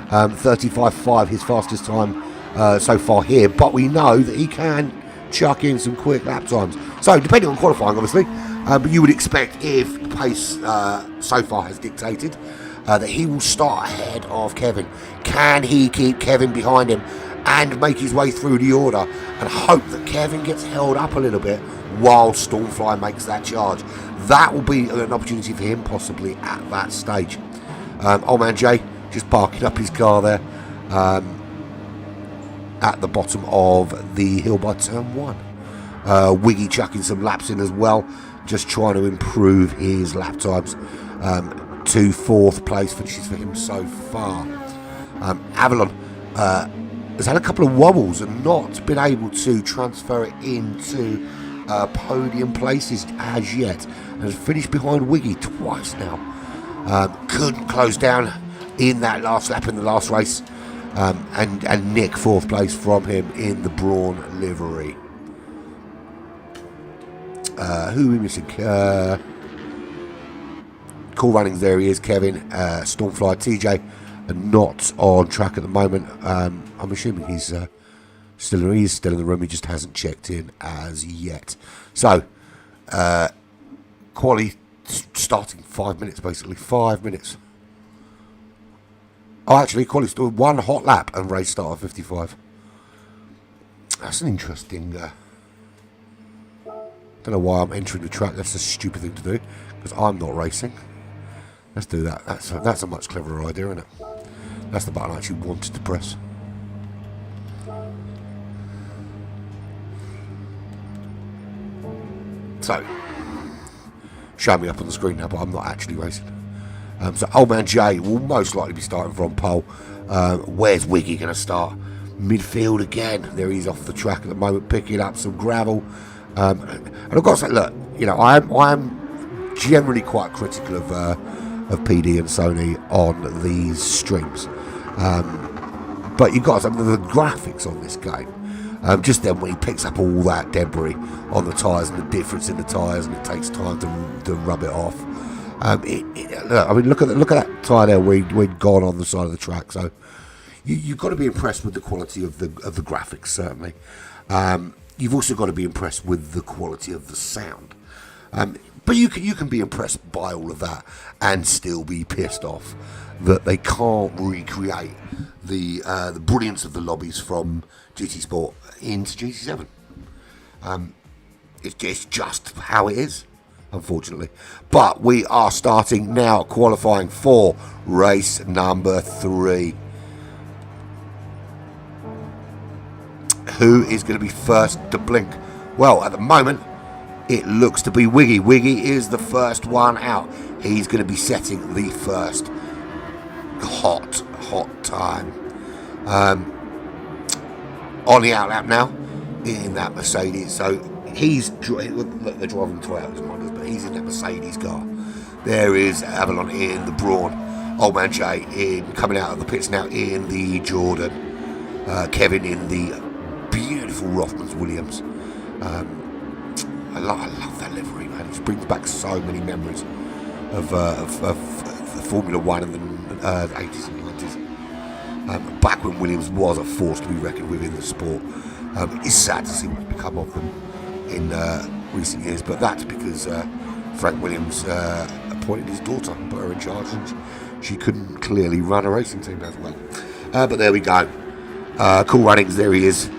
Speaker 1: 35.5 his fastest time so far here, but we know that he can chuck in some quick lap times. So depending on qualifying, obviously, but you would expect, if the pace so far has dictated, that he will start ahead of Kevin. Can he keep Kevin behind him and make his way through the order and hope that Kevin gets held up a little bit while Stormfly makes that charge? That will be an opportunity for him possibly at that stage. Old man Jay just parking up his car there at the bottom of the hill by turn 1. Wiggy chucking some laps in as well, just trying to improve his lap times to 4th place finishes for him so far. Avalon has had a couple of wobbles and not been able to transfer it into podium places as yet, and has finished behind Wiggy twice now. Couldn't close down in that last lap in the last race, and nick 4th place from him in the Brawn livery. Who are we missing? Cool Runnings, there he is, Kevin. Stormfly, TJ are not on track at the moment. I'm assuming he's still in the room, he just hasn't checked in as yet. So, quali starting 5 minutes, basically. 5 minutes. Oh, actually, quali started 1 hot lap and race start at 55. That's an interesting... don't know why I'm entering the track. That's a stupid thing to do, because I'm not racing. Let's do that. That's a much cleverer idea, isn't it? That's the button I actually wanted to press. So, show me up on the screen now, but I'm not actually racing. So old man Jay will most likely be starting from pole. Where's Wiggy going to start? Midfield again. There he's off the track at the moment, picking up some gravel. And I've got to say, look, you know, I'm generally quite critical of PD and Sony on these streams. But you've got some of the graphics on this game. Just then when he picks up all that debris on the tyres and the difference in the tyres, and it takes time to rub it off. I mean, look at that tyre there we'd gone on the side of the track. So you've got to be impressed with the quality of the graphics, certainly. You've also got to be impressed with the quality of the sound. But you can be impressed by all of that and still be pissed off that they can't recreate the brilliance of the lobbies from GT Sport into GT7. It's just how it is, unfortunately. But we are starting now, qualifying for race number 3. Who is going to be first to blink? Well, at the moment, it looks to be Wiggy. Wiggy is the first one out. He's going to be setting the first hot time. On the outlap now in that Mercedes. So they're driving the Toyotas, models, but he's in that Mercedes car. There is Avalon in the Brawn. Old man Jay coming out of the pits now in the Jordan. Kevin in the beautiful Rothmans Williams. I love that livery, man. It brings back so many memories of Formula One in the 80s and 90s. Back when Williams was a force to be reckoned with in the sport. It's sad to see what's become of them in recent years, but that's because Frank Williams appointed his daughter, put her in charge, and she couldn't clearly run a racing team as well. But there we go. Cool runnings, there he is.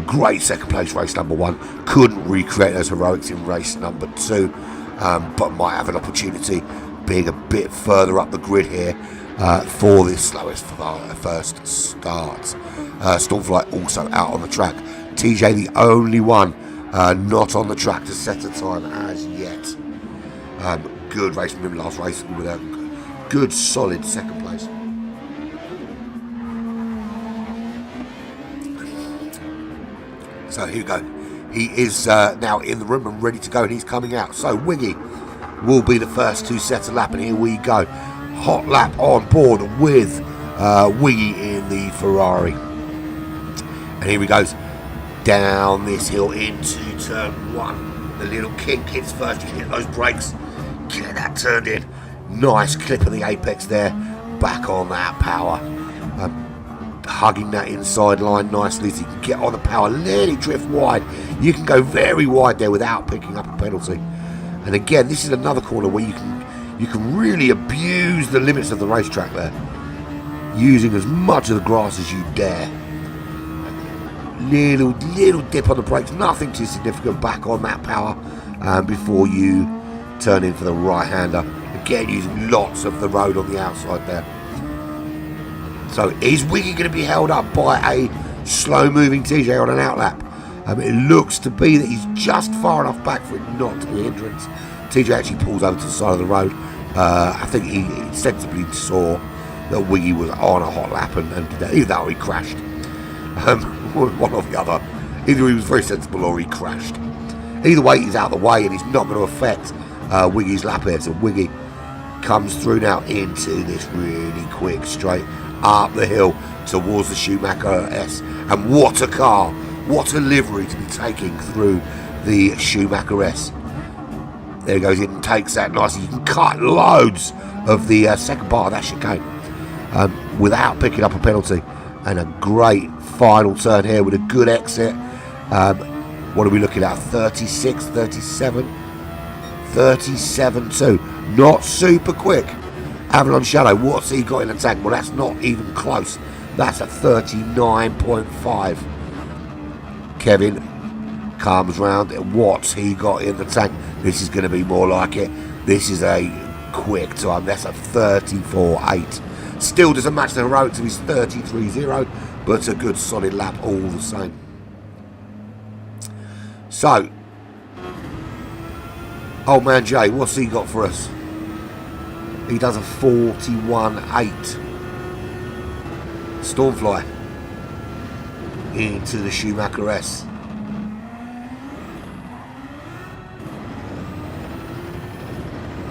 Speaker 1: Great second place race number 1. Couldn't recreate those heroics in race number 2, but might have an opportunity being a bit further up the grid here for this slowest first start. Stormfly also out on the track. TJ the only one not on the track to set a time as yet. Good race from him last race with a good solid second place. So here we go. He is now in the room and ready to go, and he's coming out. So Wiggy will be the first to set a lap, and here we go. Hot lap on board with Wiggy in the Ferrari. And here he goes down this hill into turn 1. The little kink hits first. You hit those brakes. Get that turned in. Nice clip of the apex there. Back on that power. Hugging that inside line nicely so you can get on the power. Let it drift wide. You can go very wide there without picking up a penalty. And again, this is another corner where you can really abuse the limits of the racetrack there, using as much of the grass as you dare. Little dip on the brakes, nothing too significant. Back on that power before you turn in for the right-hander. Again, using lots of the road on the outside there. So is Wiggy going to be held up by a slow-moving TJ on an outlap? It looks to be that he's just far enough back for it not to be a hindrance. TJ actually pulls over to the side of the road. I think he sensibly saw that Wiggy was on a hot lap and did that. Either that or he crashed. One or the other. Either he was very sensible or he crashed. Either way, he's out of the way and he's not going to affect Wiggy's lap here. So Wiggy comes through now into this really quick straight up the hill towards the Schumacher S. And what a car, what a livery to be taking through the Schumacher S. There he goes in and takes that nicely. You can cut loads of the second part of that chicane without picking up a penalty. And a great final turn here with a good exit. What are we looking at? 36, 37, 37.2. Not super quick. Avalon Shadow, what's he got in the tank? Well, that's not even close. That's a 39.5. Kevin comes round. What's he got in the tank? This is going to be more like it. This is a quick time. That's a 34.8. Still doesn't match the heroics of his 33.0, but a good solid lap all the same. So, old man Jay, what's he got for us? He does a 41.8. Stormfly into the Schumacher S.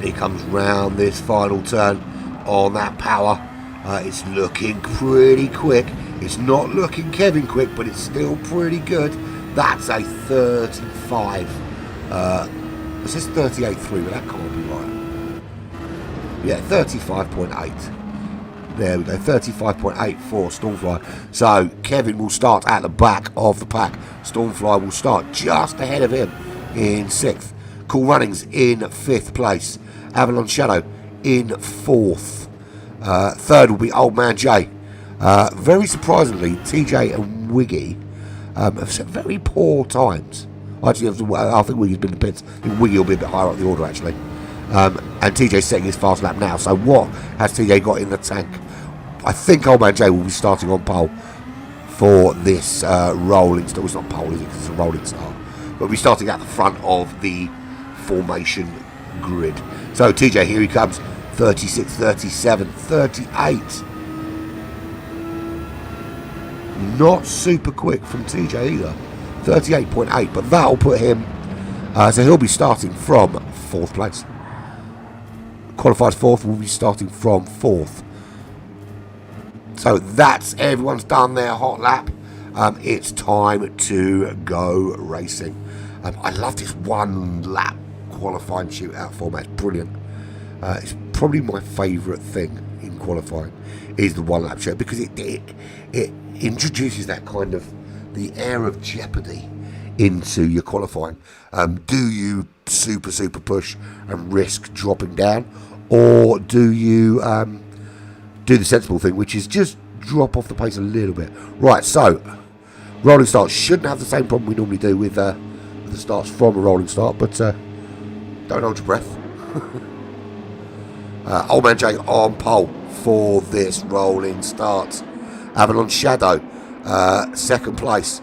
Speaker 1: He comes round this final turn on that power. It's looking pretty quick. It's not looking Kevin quick, but it's still pretty good. That's a 35. It says 38.3, but that can't be right. Yeah, 35.8. There we go, 35.8 for Stormfly. So Kevin will start at the back of the pack. Stormfly will start just ahead of him in 6th. Cool Runnings in 5th place. Avalon Shadow in 4th. 3rd will be Old Man J. Very surprisingly, TJ and Wiggy have set very poor times. Actually, I think Wiggy's been in the pits. I think Wiggy will be a bit higher up the order, actually. And TJ's setting his fast lap now. So what has TJ got in the tank? I think Old Man J will be starting on pole for this rolling start. Well, it's not pole, is it? Because it's a rolling start. But we'll be starting at the front of the formation grid. So TJ, here he comes. 36, 37, 38. Not super quick from TJ either. 38.8, but that'll put him, so he'll be starting from 4th place. Qualified 4th, will be starting from 4th. So that's everyone's done their hot lap. It's time to go racing. I love this one lap qualifying shootout format. It's brilliant. It's probably my favourite thing in qualifying is the one lap show, because it introduces that kind of the air of jeopardy into your qualifying. Do you super push and risk dropping down, or do you do the sensible thing, which is just drop off the pace a little bit. Right, so rolling start shouldn't have the same problem we normally do with the starts from a rolling start, but don't hold your breath. Old Man J on pole for this rolling start. Avalon Shadow, second place.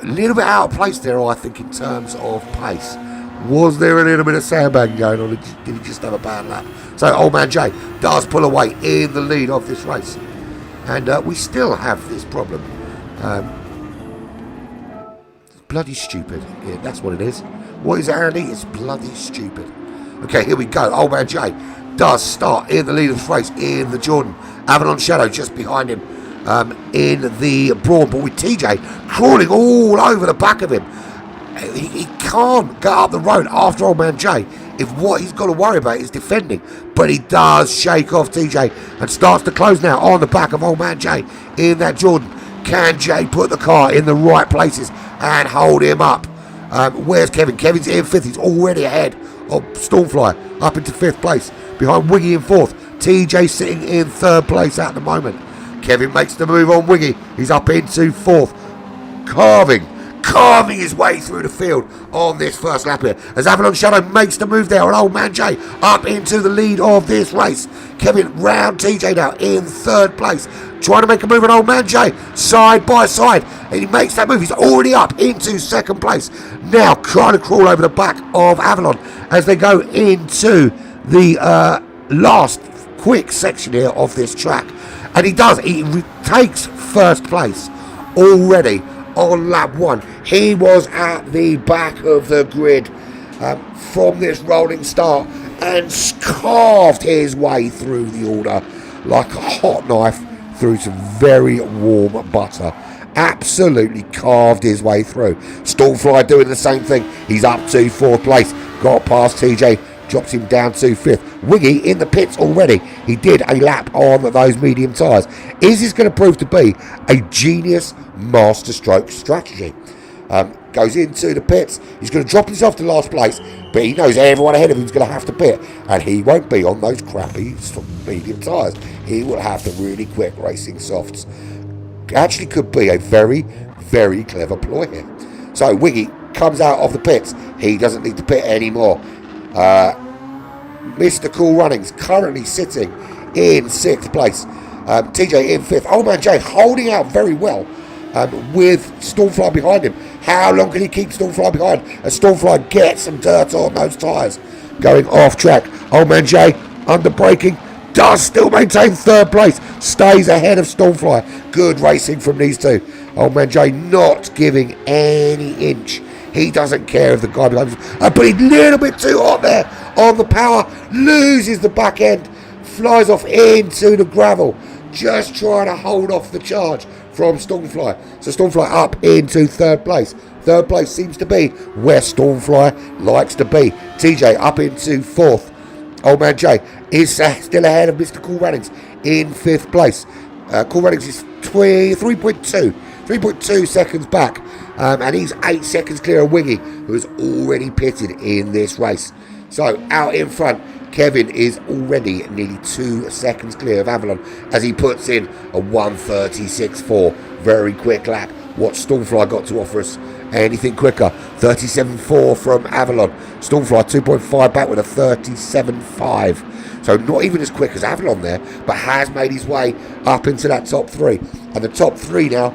Speaker 1: A little bit out of place there, I think, in terms of pace. Was there a little bit of sandbagging going on? Did he just have a bad lap? So Old Man J does pull away in the lead of this race. And we still have this problem. Bloody stupid. Yeah, that's what it is. What is it, Andy? It's bloody stupid. Okay, here we go. Old Man J does start in the lead of this race in the Jordan. Avalon Shadow just behind him in the Brawn, but with TJ crawling all over the back of him. He can't get up the road after Old Man J if what he's got to worry about is defending. But he does shake off TJ and starts to close now on the back of Old Man J in that Jordan. Can Jay put the car in the right places and hold him up? Where's Kevin? Kevin's in fifth. He's already ahead of Stormfly, up into fifth place. Behind Wiggy in fourth. TJ sitting in third place at the moment. Kevin makes the move on Wiggy. He's up into fourth. Carving his way through the field on this first lap here. As Avalon Shadow makes the move there, and Old Man J up into the lead of this race. Kevin round TJ now in third place. Trying to make a move on Old Man J, side by side. And he makes that move. He's already up into second place. Now trying to crawl over the back of Avalon as they go into the last quick section here of this track. And he does. He takes first place already on lap one. He was at the back of the grid from this rolling start and carved his way through the order like a hot knife through some very warm butter. Absolutely carved his way through. Stormfly doing the same thing. He's up to fourth place. Got past TJ. Drops him down to fifth. Wiggy in the pits already. He did a lap on those medium tyres. Is this going to prove to be a genius master stroke strategy? Goes into the pits. He's going to drop himself to last place, but he knows everyone ahead of him is going to have to pit, and he won't be on those crappy medium tyres. He will have the really quick racing softs. Actually could be a very, very clever ploy here. So Wiggy comes out of the pits. He doesn't need to pit anymore. Mr. Cool Runnings currently sitting in sixth place. TJ in fifth. Old Man J holding out very well with Stormfly behind him. How long can he keep Stormfly behind as Stormfly gets some dirt on those tyres? Going off track. Old Man J under braking. Does still maintain third place. Stays ahead of Stormfly. Good racing from these two. Old Man J not giving any inch. He doesn't care if the guy behind him, but he's a little bit too hot there on the power. Loses the back end. Flies off into the gravel. Just trying to hold off the charge from Stormfly. So Stormfly up into third place. Third place seems to be where Stormfly likes to be. TJ up into fourth. Old Man J is still ahead of Mr. Cool Runnings in fifth place. Cool Runnings is 3.2 seconds back. And he's 8 seconds clear of Wiggy, who has already pitted in this race. So out in front, Kevin is already nearly 2 seconds clear of Avalon as he puts in a 1:36.4. Very quick lap. What Stormfly got to offer us? Anything quicker? 37.4 from Avalon. Stormfly 2.5 back with a 37.5. So not even as quick as Avalon there, but has made his way up into that top three. And the top three now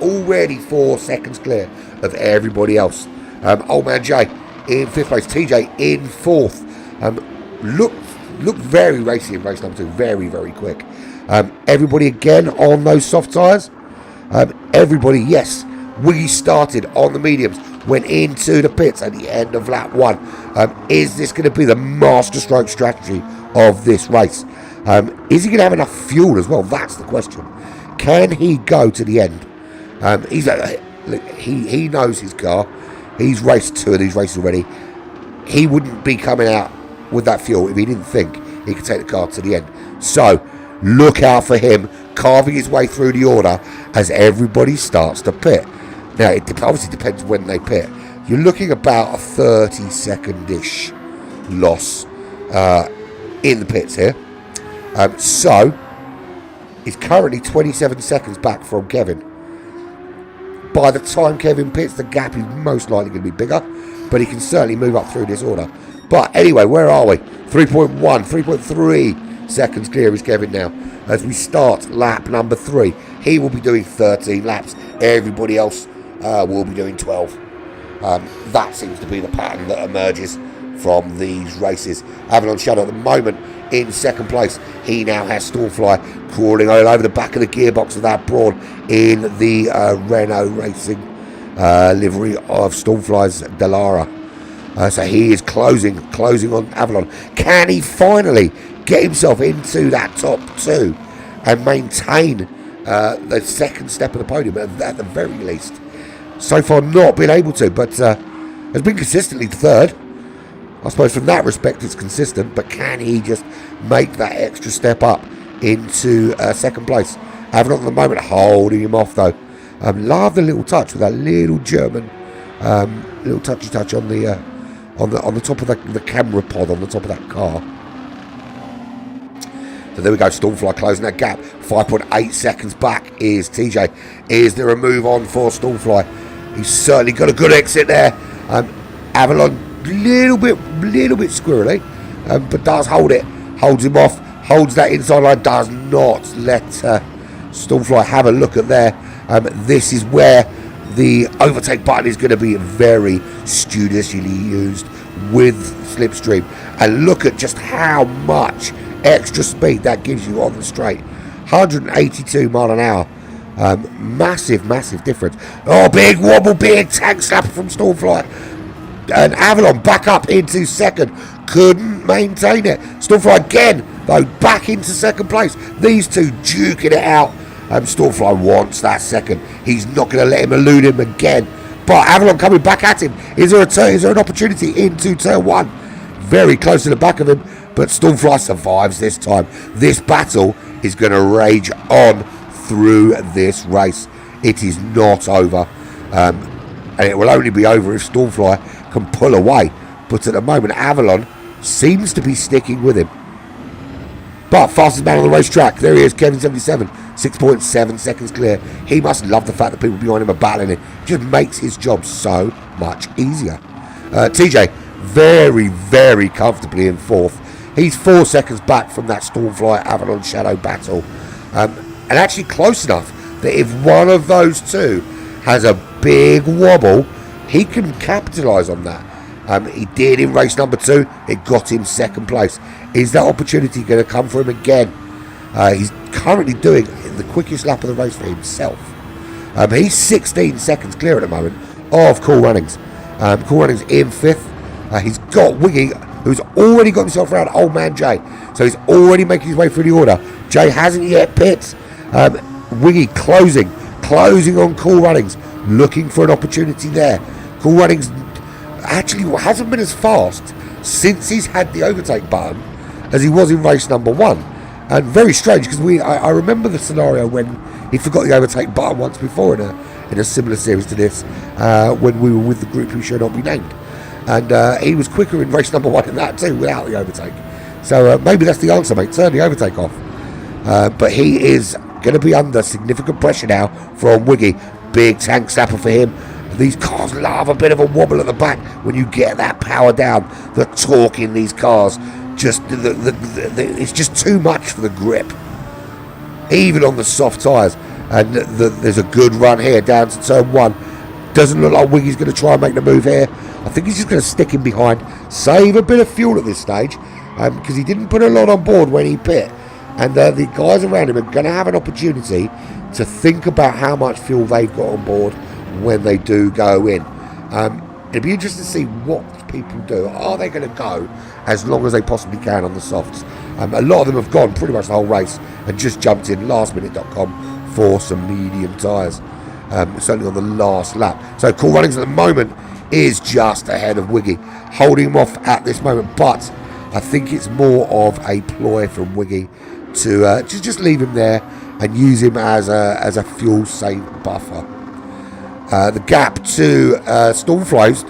Speaker 1: already 4 seconds clear of everybody else. Old Man J in fifth place. TJ in fourth. Look very racy in race number 2. Very, very quick. Everybody again on those soft tyres. Everybody, yes. Wiggy started on the mediums. Went into the pits at the end of lap 1. Is this going to be the masterstroke strategy of this race? Is he going to have enough fuel as well? That's the question. Can he go to the end? He knows his car. He's raced 2 of these races already. He wouldn't be coming out with that fuel if he didn't think he could take the car to the end. So look out for him carving his way through the order as everybody starts to pit. Now it obviously depends when they pit. You're looking about a 30-second-ish loss in the pits here. So is currently 27 seconds back from Kevin. By the time Kevin pits, the gap is most likely going to be bigger, but he can certainly move up through this order. But anyway, where are we? 3.1, 3.3 seconds clear is Kevin now as we start lap number 3. He will be doing 13 laps. Everybody else will be doing 12. That seems to be the pattern that emerges from these races. Avalon Shadow at the moment in second place. He now has Stormfly crawling all over the back of the gearbox of that Brawn in the Renault Racing livery of Stormfly's Dallara. So he is closing on Avalon. Can he finally get himself into that top 2 and maintain the second step of the podium at the very least? So far not been able to, but has been consistently third. I suppose from that respect it's consistent, but can he just make that extra step up into second place? Avalon at the moment holding him off though. Love the little touch with that little German little touchy touch on the top of the camera pod on the top of that car. So there we go, Stormfly closing that gap. 5.8 seconds back is TJ. Is there a move on for Stormfly? He's certainly got a good exit there. Avalon little bit squirrely, but does hold it. Holds him off. Holds that inside line. Does not let Stormfly have a look at there. This is where the overtake button is going to be very studiously used with Slipstream. And look at just how much extra speed that gives you on the straight. 182 mile an hour. Massive difference. Oh, big wobble, big tank slapper from Stormfly. And Avalon back up into second. Couldn't maintain it. Stormfly again, though, back into second place. These two duking it out. Stormfly wants that second. He's not going to let him elude him again. But Avalon coming back at him. Is there an opportunity into turn 1? Very close to the back of him. But Stormfly survives this time. This battle is going to rage on through this race. It is not over. And it will only be over if Stormfly can pull away. But at the moment, Avalon seems to be sticking with him. But fastest man on the racetrack, there he is, Kevin 77, 6.7 seconds clear. He must love the fact that people behind him are battling it. It just makes his job so much easier. TJ, very comfortably in 4th. He's 4 seconds back from that Stormfly Avalon Shadow battle. And actually close enough that if one of those two has a big wobble, he can capitalise on that. He did in race number 2. It got him second place. Is that opportunity going to come for him again? He's currently doing the quickest lap of the race for himself. He's 16 seconds clear at the moment of Cool Runnings. Cool Runnings in 5th. He's got Wiggy, who's already got himself around old man Jay. So he's already making his way through the order. Jay hasn't yet pit. Wiggy closing on Cool Runnings, looking for an opportunity there. Cool Runnings actually hasn't been as fast since he's had the overtake button as he was in race number 1. And very strange, because I remember the scenario when he forgot the overtake button once before in a similar series to this, when we were with the group who shall not be named. And he was quicker in race number 1 in that too, without the overtake. So maybe that's the answer, mate. Turn the overtake off. But he is going to be under significant pressure now from Wiggy. Big tank slapper for him. These cars love a bit of a wobble at the back when you get that power down. The torque in these cars, just it's just too much for the grip, even on the soft tyres. And there's a good run here down to turn 1. Doesn't look like Wiggy's going to try and make the move here. I think he's just going to stick him behind, save a bit of fuel at this stage, because he didn't put a lot on board when he pit. And the guys around him are going to have an opportunity to think about how much fuel they've got on board when they do go in. It'll be interesting to see what people do. Are they going to go as long as they possibly can on the softs? A lot of them have gone pretty much the whole race and just jumped in lastminute.com for some medium tyres. Certainly on the last lap. So Cool Runnings at the moment is just ahead of Wiggy, holding him off at this moment. But I think it's more of a ploy from Wiggy to just leave him there and use him as a fuel save buffer. The gap to Stormfly's,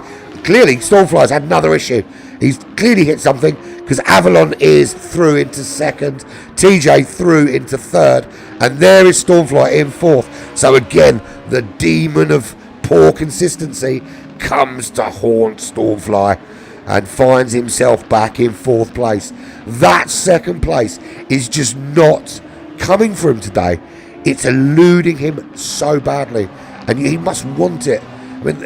Speaker 1: clearly Stormfly's had another issue. He's clearly hit something, because Avalon is through into second, TJ through into third, and there is Stormfly in fourth. So again, the demon of poor consistency comes to haunt Stormfly and finds himself back in fourth place. That second place is just not coming for him today. It's eluding him so badly, and he must want it. I mean,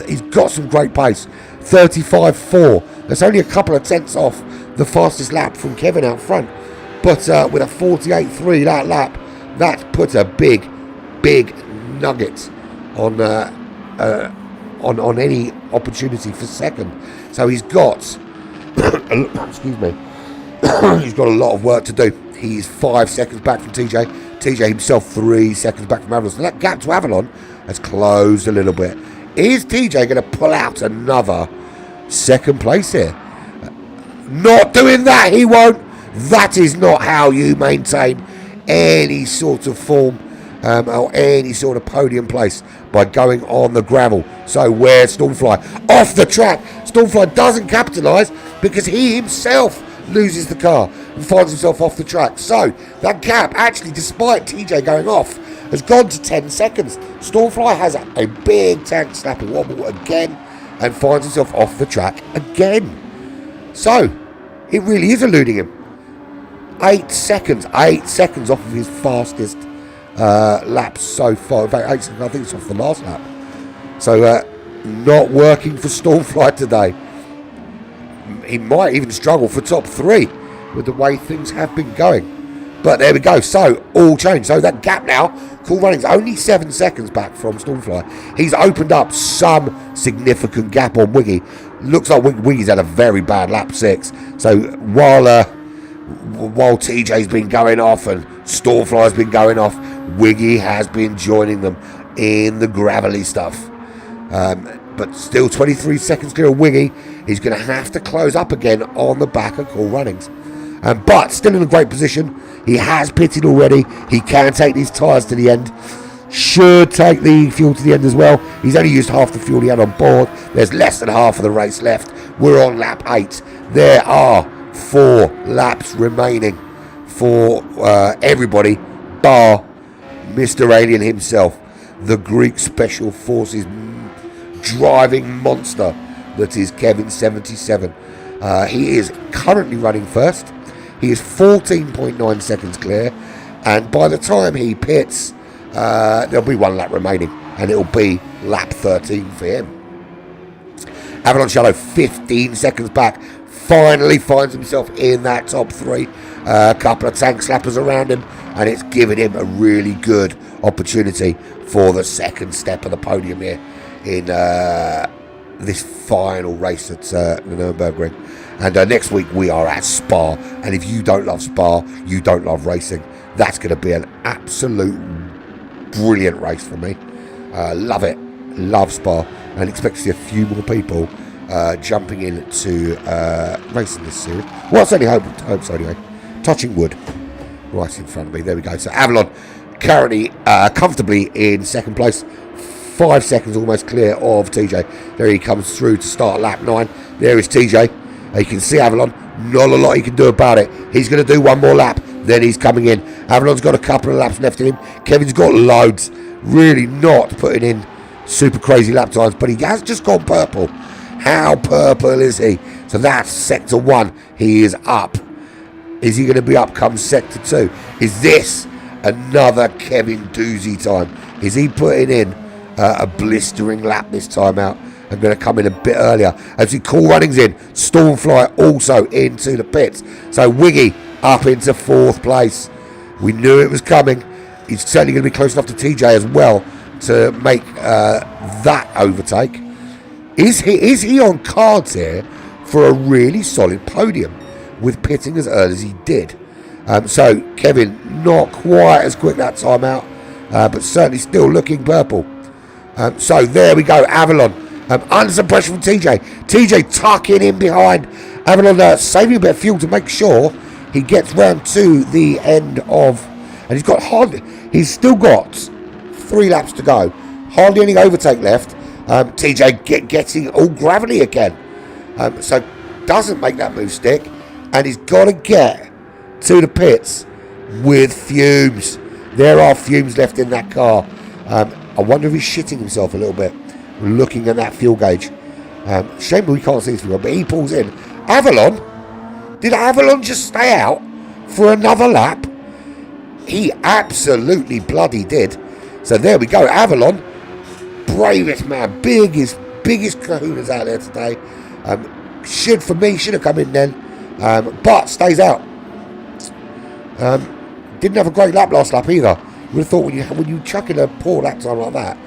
Speaker 1: he's got some great pace. 35.4. That's only a couple of tenths off the fastest lap from Kevin out front. But with a 48.3 that lap, that puts a big nugget on any opportunity for second. So he's got, excuse me, he's got a lot of work to do. He's 5 seconds back from TJ. TJ himself 3 seconds back from Avalon. So that gap to Avalon has closed a little bit. Is TJ going to pull out another second place here? Not doing that, he won't. That is not how you maintain any sort of form or any sort of podium place, by going on the gravel. So where's Stormfly? Off the track. Stormfly doesn't capitalise because he himself loses the car and finds himself off the track. So that gap, actually, despite TJ going off, has gone to 10 seconds. Stormfly has a big tank slapping wobble again and finds himself off the track again. So it really is eluding him. 8 seconds off of his fastest laps so far. In fact, 8 seconds, I think it's off the last lap. So not working for Stormfly today. He might even struggle for top 3 with the way things have been going. But there we go. So all changed. So that gap now, Cool Runnings only 7 seconds back from Stormfly. He's opened up some significant gap on Wiggy. Looks like Wiggy's had a very bad lap 6. So while TJ's been going off and Stormfly's been going off, Wiggy has been joining them in the gravelly stuff. But still 23 seconds clear of Wiggy. He's going to have to close up again on the back of Cool Runnings. But still in a great position. He has pitted already. He can take these tyres to the end. Should take the fuel to the end as well. He's only used half the fuel he had on board. There's less than half of the race left. We're on lap 8. There are 4 laps remaining for everybody bar Mr. Alien himself, the Greek Special Forces driving monster that is Kevin 77. He is currently running first. He is 14.9 seconds clear, and by the time he pits, there'll be 1 lap remaining, and it'll be lap 13 for him. Avalon Shallow 15 seconds back, finally finds himself in that top 3. A couple of tank slappers around him, and it's given him a really good opportunity for the second step of the podium here in this final race at the Nurburgring. And next week we are at Spa, and if you don't love Spa, you don't love racing. That's going to be an absolute brilliant race for me. Love it, love Spa, and expect to see a few more people jumping in to racing this series. Well, I certainly hope so anyway. Touching wood right in front of me. There we go. So Avalon currently comfortably in second place. 5 seconds almost clear of TJ. There he comes through to start lap 9. There is TJ. You can see Avalon. Not a lot he can do about it. He's going to do 1 more lap. Then he's coming in. Avalon's got a couple of laps left in him. Kevin's got loads. Really not putting in super crazy lap times. But he has just gone purple. How purple is he? So that's sector 1. He is up. Is he going to be up come sector 2? Is this another Kevin doozy time? Is he putting in a blistering lap this time out? I'm going to come in a bit earlier. As he Cool Runnings in. Stormfly also into the pits. So Wiggy up into 4th place. We knew it was coming. He's certainly going to be close enough to TJ as well to make that overtake. Is he on cards here for a really solid podium with pitting as early as he did? So Kevin not quite as quick that time out, but certainly still looking purple. So there we go, Avalon. Under some pressure from TJ. TJ tucking in behind. Avalon saving a bit of fuel to make sure he gets round to the end of... And he's still got 3 laps to go. Hardly any overtake left. TJ getting all gravelly again. So doesn't make that move stick. and he's got to get to the pits with fumes. There are fumes left in that car. I wonder if he's shitting himself a little bit looking at that fuel gauge. Shame we can't see his fuel, but he pulls in. Avalon? Did Avalon just stay out for another lap? He absolutely bloody did. So there we go. Avalon, bravest man, biggest kahunas out there today. Should have come in then, but stays out. Didn't have a great lap last lap either. You would have thought when you chuck in a poor lap time like that,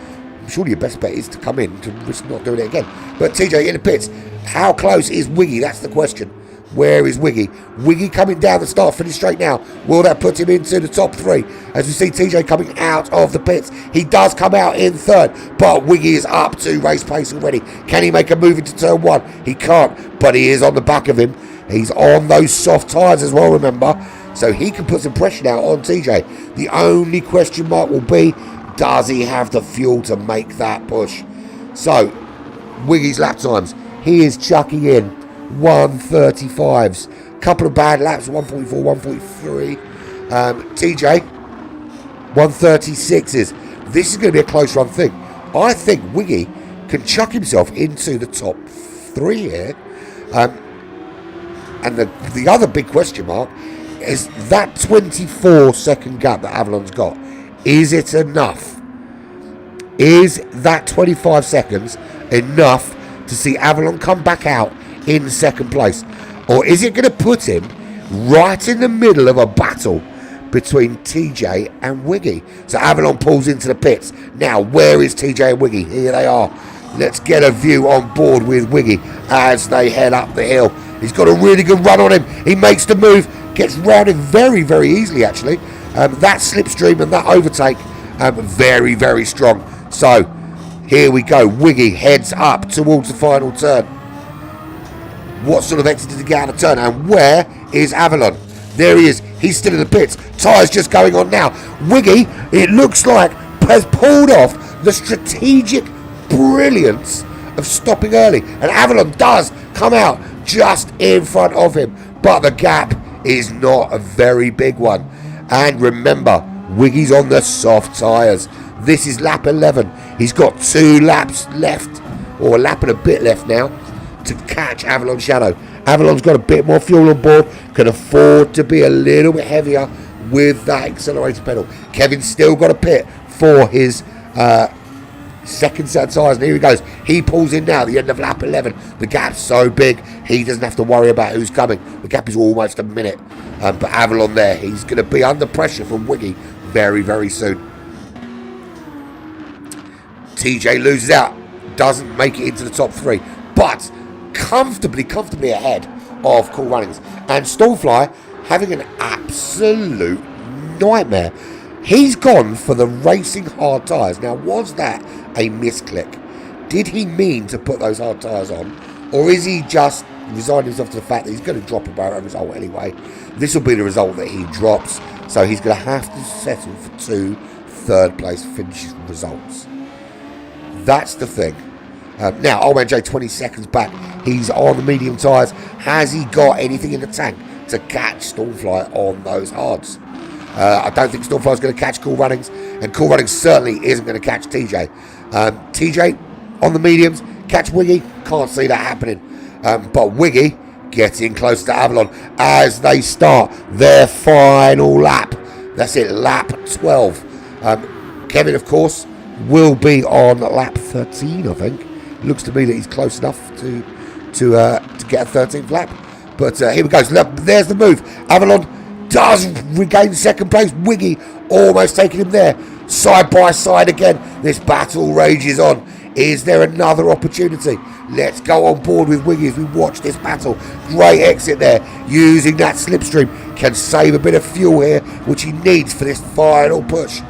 Speaker 1: surely your best bet is to come in to risk not doing it again. But TJ in the pits. How close is Wiggy? That's the question. Where is Wiggy? Wiggy coming down the start, finish straight now. Will that put him into the top 3? As we see TJ coming out of the pits. He does come out in 3rd, but Wiggy is up to race pace already. Can he make a move into turn 1? He can't, but he is on the back of him. He's on those soft tyres as well, remember. So he can put some pressure now on TJ. The only question mark will be, does he have the fuel to make that push? So, Wiggy's lap times. He is chucking in 135s. Couple of bad laps, 144, 143. TJ, 136s. This is going to be a close run thing. I think Wiggy can chuck himself into the top 3 here. And the other big question mark is that 24-second gap that Avalon's got. Is it enough? Is that 25 seconds enough to see Avalon come back out in 2nd place? Or is it going to put him right in the middle of a battle between TJ and Wiggy? So Avalon pulls into the pits. Now, where is TJ and Wiggy? Here they are. Let's get a view on board with Wiggy as they head up the hill. He's got a really good run on him. He makes the move. Gets rounded very, very easily, actually. That slipstream and that overtake, very, very strong. So, here we go. Wiggy heads up towards the final turn. What sort of exit did he get out of turn? And where is Avalon? There he is. He's still in the pits. Tyre's just going on now. Wiggy, it looks like, has pulled off the strategic brilliance of stopping early. And Avalon does come out just in front of him. But the gap is not a very big one. And remember, Wiggy's on the soft tyres. This is lap 11. He's got 2 laps left, or a lap and a bit left now, to catch Avalon's shadow. Avalon's got a bit more fuel on board, can afford to be a little bit heavier with that accelerator pedal. Kevin's still got a pit for his 2nd set of tyres, and here he goes. He pulls in now at the end of lap 11. The gap's so big, he doesn't have to worry about who's coming. The gap is almost a minute. But Avalon there, he's going to be under pressure from Wiggy very, very soon. TJ loses out, doesn't make it into the top 3, but comfortably ahead of Cool Runnings. And Stallfly having an absolute nightmare. He's gone for the racing hard tyres. Now, was that a misclick? Did he mean to put those hard tyres on? Or is he just resigning himself to the fact that he's going to drop a result anyway? This will be the result that he drops. So he's going to have to settle for 2 third place finish results. That's the thing. Now, Old Man J 20 seconds back. He's on the medium tyres. Has he got anything in the tank to catch Stormfly on those hards? I don't think Stormfly's going to catch Cool Runnings, and Cool Runnings certainly isn't going to catch TJ. TJ on the mediums, catch Wiggy, can't see that happening. But Wiggy getting close to Avalon as they start their final lap. That's it, lap 12. Kevin, of course, will be on lap 13, I think. Looks to me that he's close enough to get a 13th lap. But here we go. There's the move. Avalon does regain 2nd place. Wiggy almost taking him there. Side by side again. This battle rages on. Is there another opportunity? Let's go on board with Wiggy as we watch this battle. Great exit there. Using that slipstream. Can save a bit of fuel here, which he needs for this final push.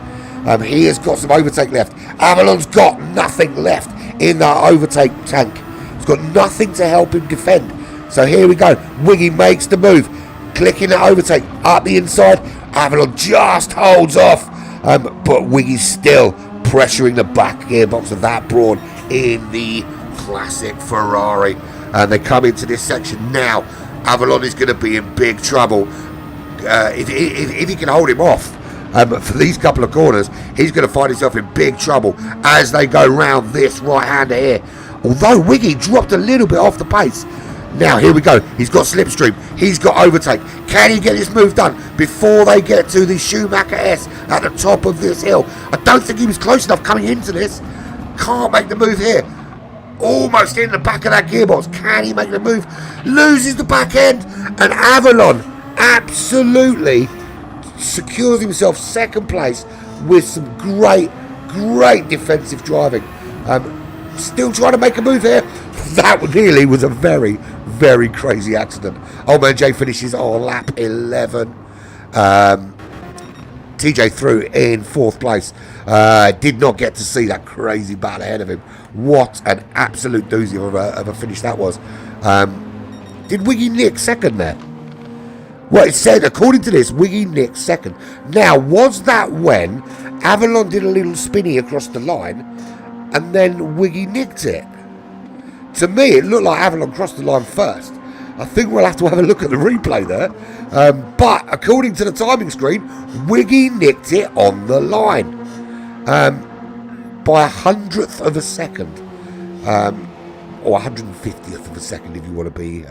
Speaker 1: He has got some overtake left. Avalon's got nothing left in that overtake tank. He's got nothing to help him defend. So here we go. Wiggy makes the move. Clicking that overtake up the inside. Avalon just holds off. But Wiggy's still pressuring the back gearbox of that Brawn in the classic Ferrari. And they come into this section now. Avalon is going to be in big trouble. If he can hold him off for these couple of corners, he's going to find himself in big trouble as they go round this right-hander here. Although Wiggy dropped a little bit off the pace. Now, here we go. He's got Slipstream. He's got overtake. Can he get this move done before they get to the Schumacher S at the top of this hill? I don't think he was close enough coming into this. Can't make the move here. Almost in the back of that gearbox. Can he make the move? Loses the back end. And Avalon absolutely secures himself second place with some great defensive driving. Still trying to make a move here. That really was a very crazy accident. Old Man J finishes on lap 11. TJ through in 4th place. Did not get to see that crazy battle ahead of him. What an absolute doozy of a finish that was. Did Wiggy nick second there? Well, it said, according to this, Wiggy nicked second. Now, was that when Avalon did a little spinny across the line and then Wiggy nicked it? To me, it looked like Avalon crossed the line first. I think we'll have to have a look at the replay there. But according to the timing screen, Wiggy nicked it on the line by 100th of a second. Or 150th of a second if you want to be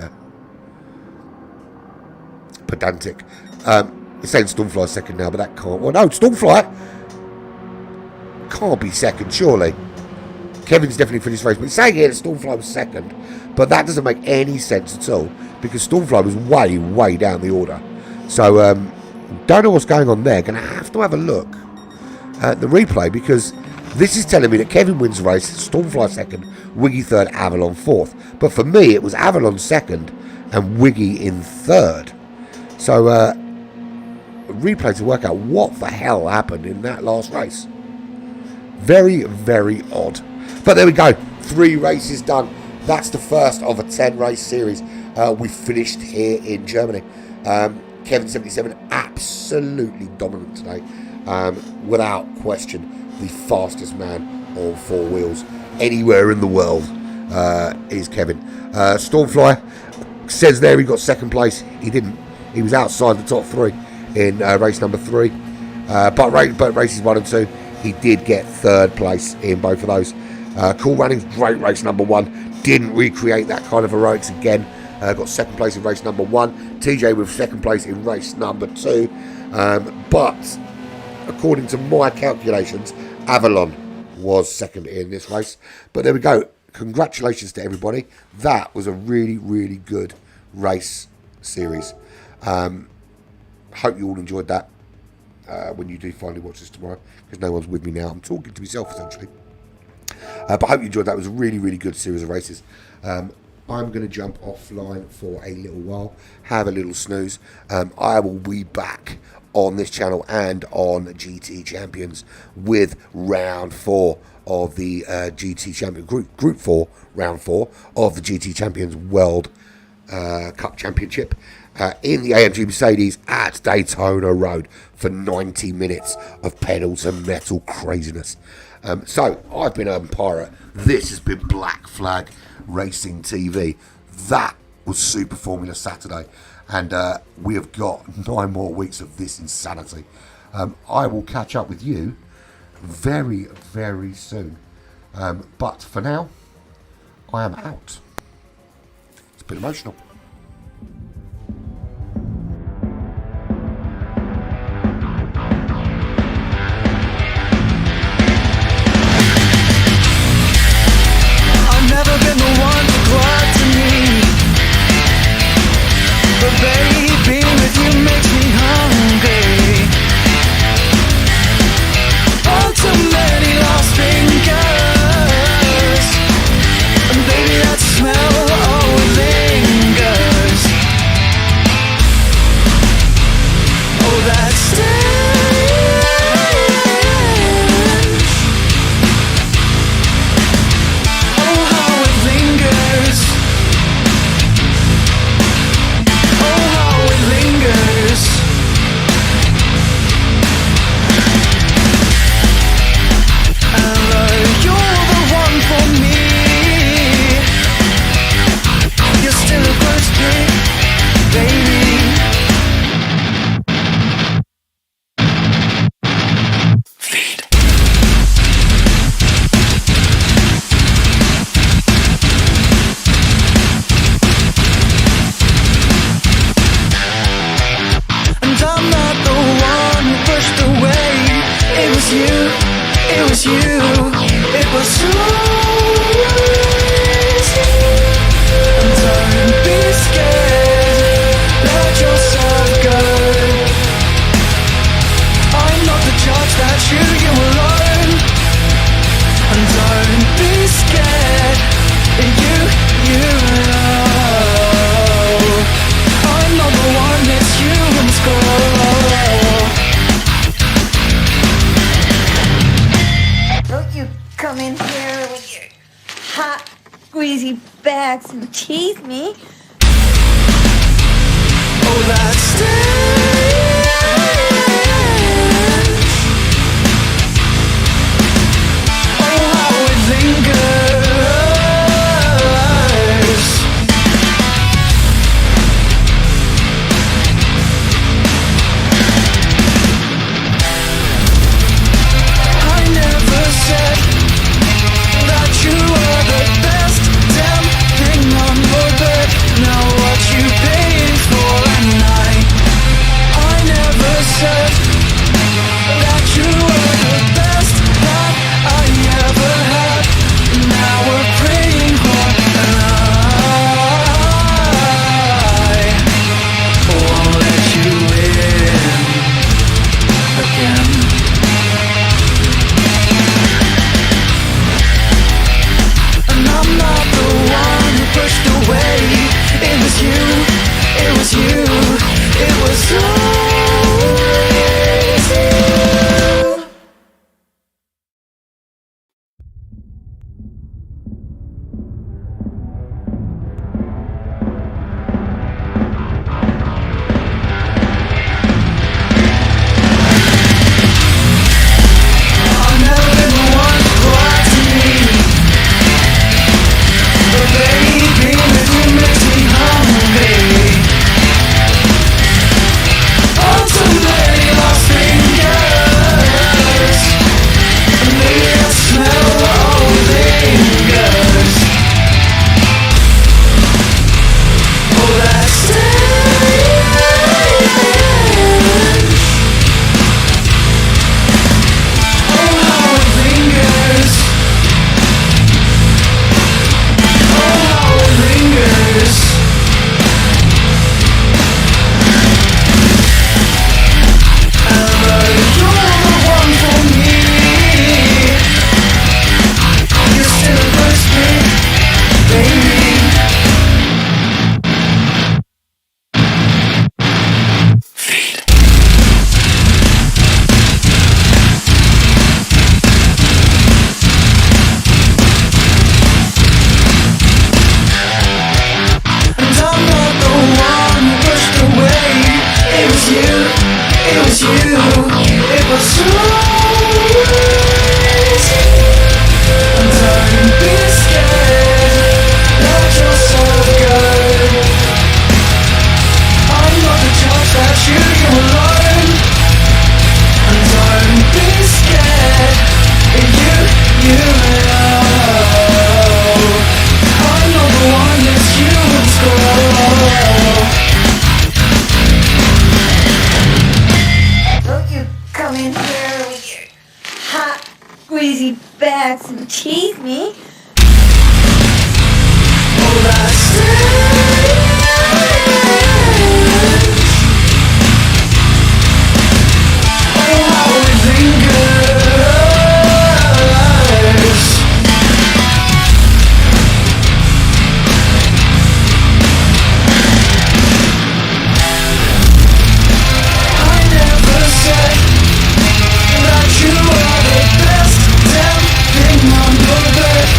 Speaker 1: pedantic. It's saying Stormfly second now, but that can't. Well, no, Stormfly can't be second, surely. Kevin's definitely finished race, but it's saying here that Stormfly was second, but that doesn't make any sense at all because Stormfly was way down the order. So, don't know what's going on there. Going to have to have a look at the replay because this is telling me that Kevin wins the race, Stormfly second, Wiggy third, Avalon fourth. But for me, it was Avalon second and Wiggy in third. So, replay to work out what the hell happened in that last race. Very odd. But there we go. 3 races done. That's the first of a 10-race series. We finished here in Germany. Kevin 77 absolutely dominant today. Without question, the fastest man on 4 wheels anywhere in the world is Kevin. Stormfly says there he got second place. He didn't. He was outside the top 3 in race number 3. But races 1 and 2, he did get third place in both of those. Cool Runnings, great race number 1. Didn't recreate that kind of heroics again. Got second place in race number 1. TJ with second place in race number 2. But according to my calculations, Avalon was second in this race. But there we go. Congratulations to everybody. That was a really good race series. Hope you all enjoyed that. When you do finally watch this tomorrow, because no one's with me now. I'm talking to myself essentially. But I hope you enjoyed that. It was a really good series of races. I'm going to jump offline for a little while, have a little snooze. I will be back on this channel and on GT Champions with round 4 of the GT Champion Group 4, round 4 of the GT Champions World Cup Championship. In the AMG Mercedes at Daytona Road for 90 minutes of pedal to metal craziness. So I've been Urban Pirate. This has been Black Flag Racing TV. That was Super Formula Saturday, and we have got 9 more weeks of this insanity. I will catch up with you very soon. But for now, I am out. It's been emotional.
Speaker 2: Never been the one to go out to me, but baby, being with you makes me hungry. Oh, too many lost fingers, and baby, that smell always lingers.
Speaker 3: back to tease me.
Speaker 2: Oh, that stench. Oh, how it lingers. I never said that you were the best damn thing on your bed. Now what you paying for? And I never said that you were the best that I ever had. Now we're praying hard, and I won't let you in again. And I'm not the one who pushed away. It was you, it was you, it was so easy. I've never been the one to cry to me, but baby, you makes me hungry. On too many lost fingers, and the smell all lingers. Oh, that stench. Oh, how it lingers. Oh, how it lingers. But you're the one for me. You still push me, baby. And I'm not the one who pushed away. It was you, it was you, it was so easy. And don't be scared, let yourself go. I'm not the judge that you alone. And don't be scared, you know. I'm not the one that you would scroll.
Speaker 3: Don't you come in here with your hot, greasy bags and tease me.
Speaker 2: Oh, that stench. Oh, how it lingers. I never said that you were the best damn thing on your bed.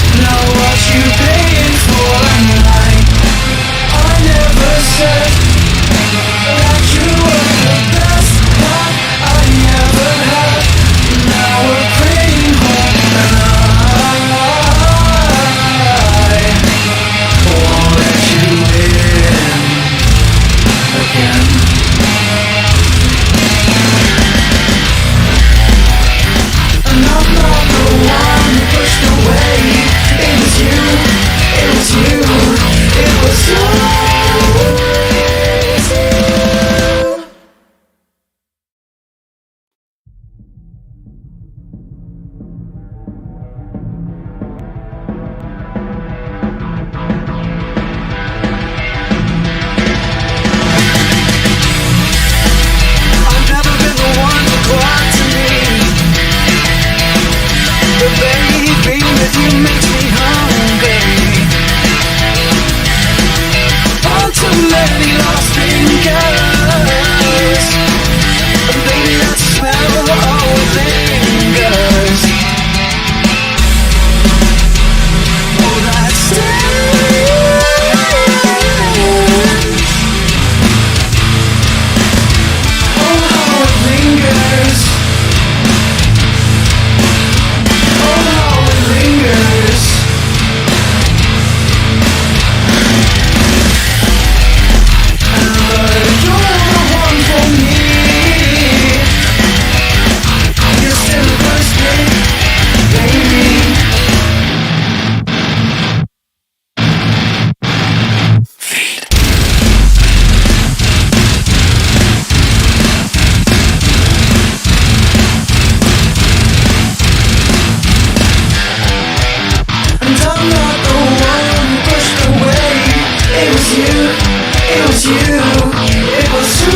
Speaker 2: it was you. It was so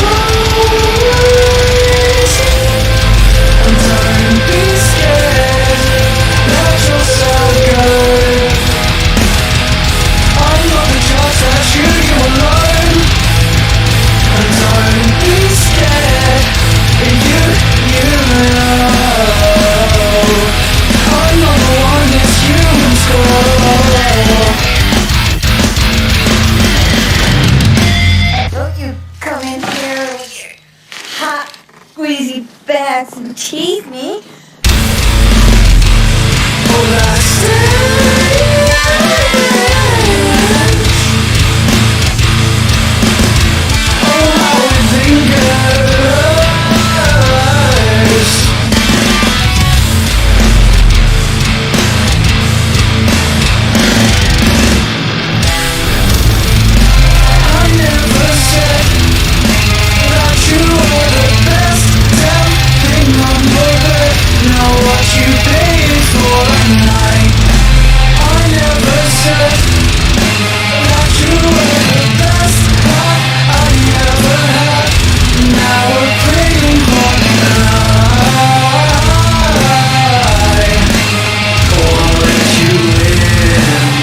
Speaker 2: easy. And don't be scared, let yourself go. I'm not the judge that shoot you alone. And don't be scared, you know I'm not the one that's human score.
Speaker 3: Don't you come in here with your hot, greasy bags and tease me.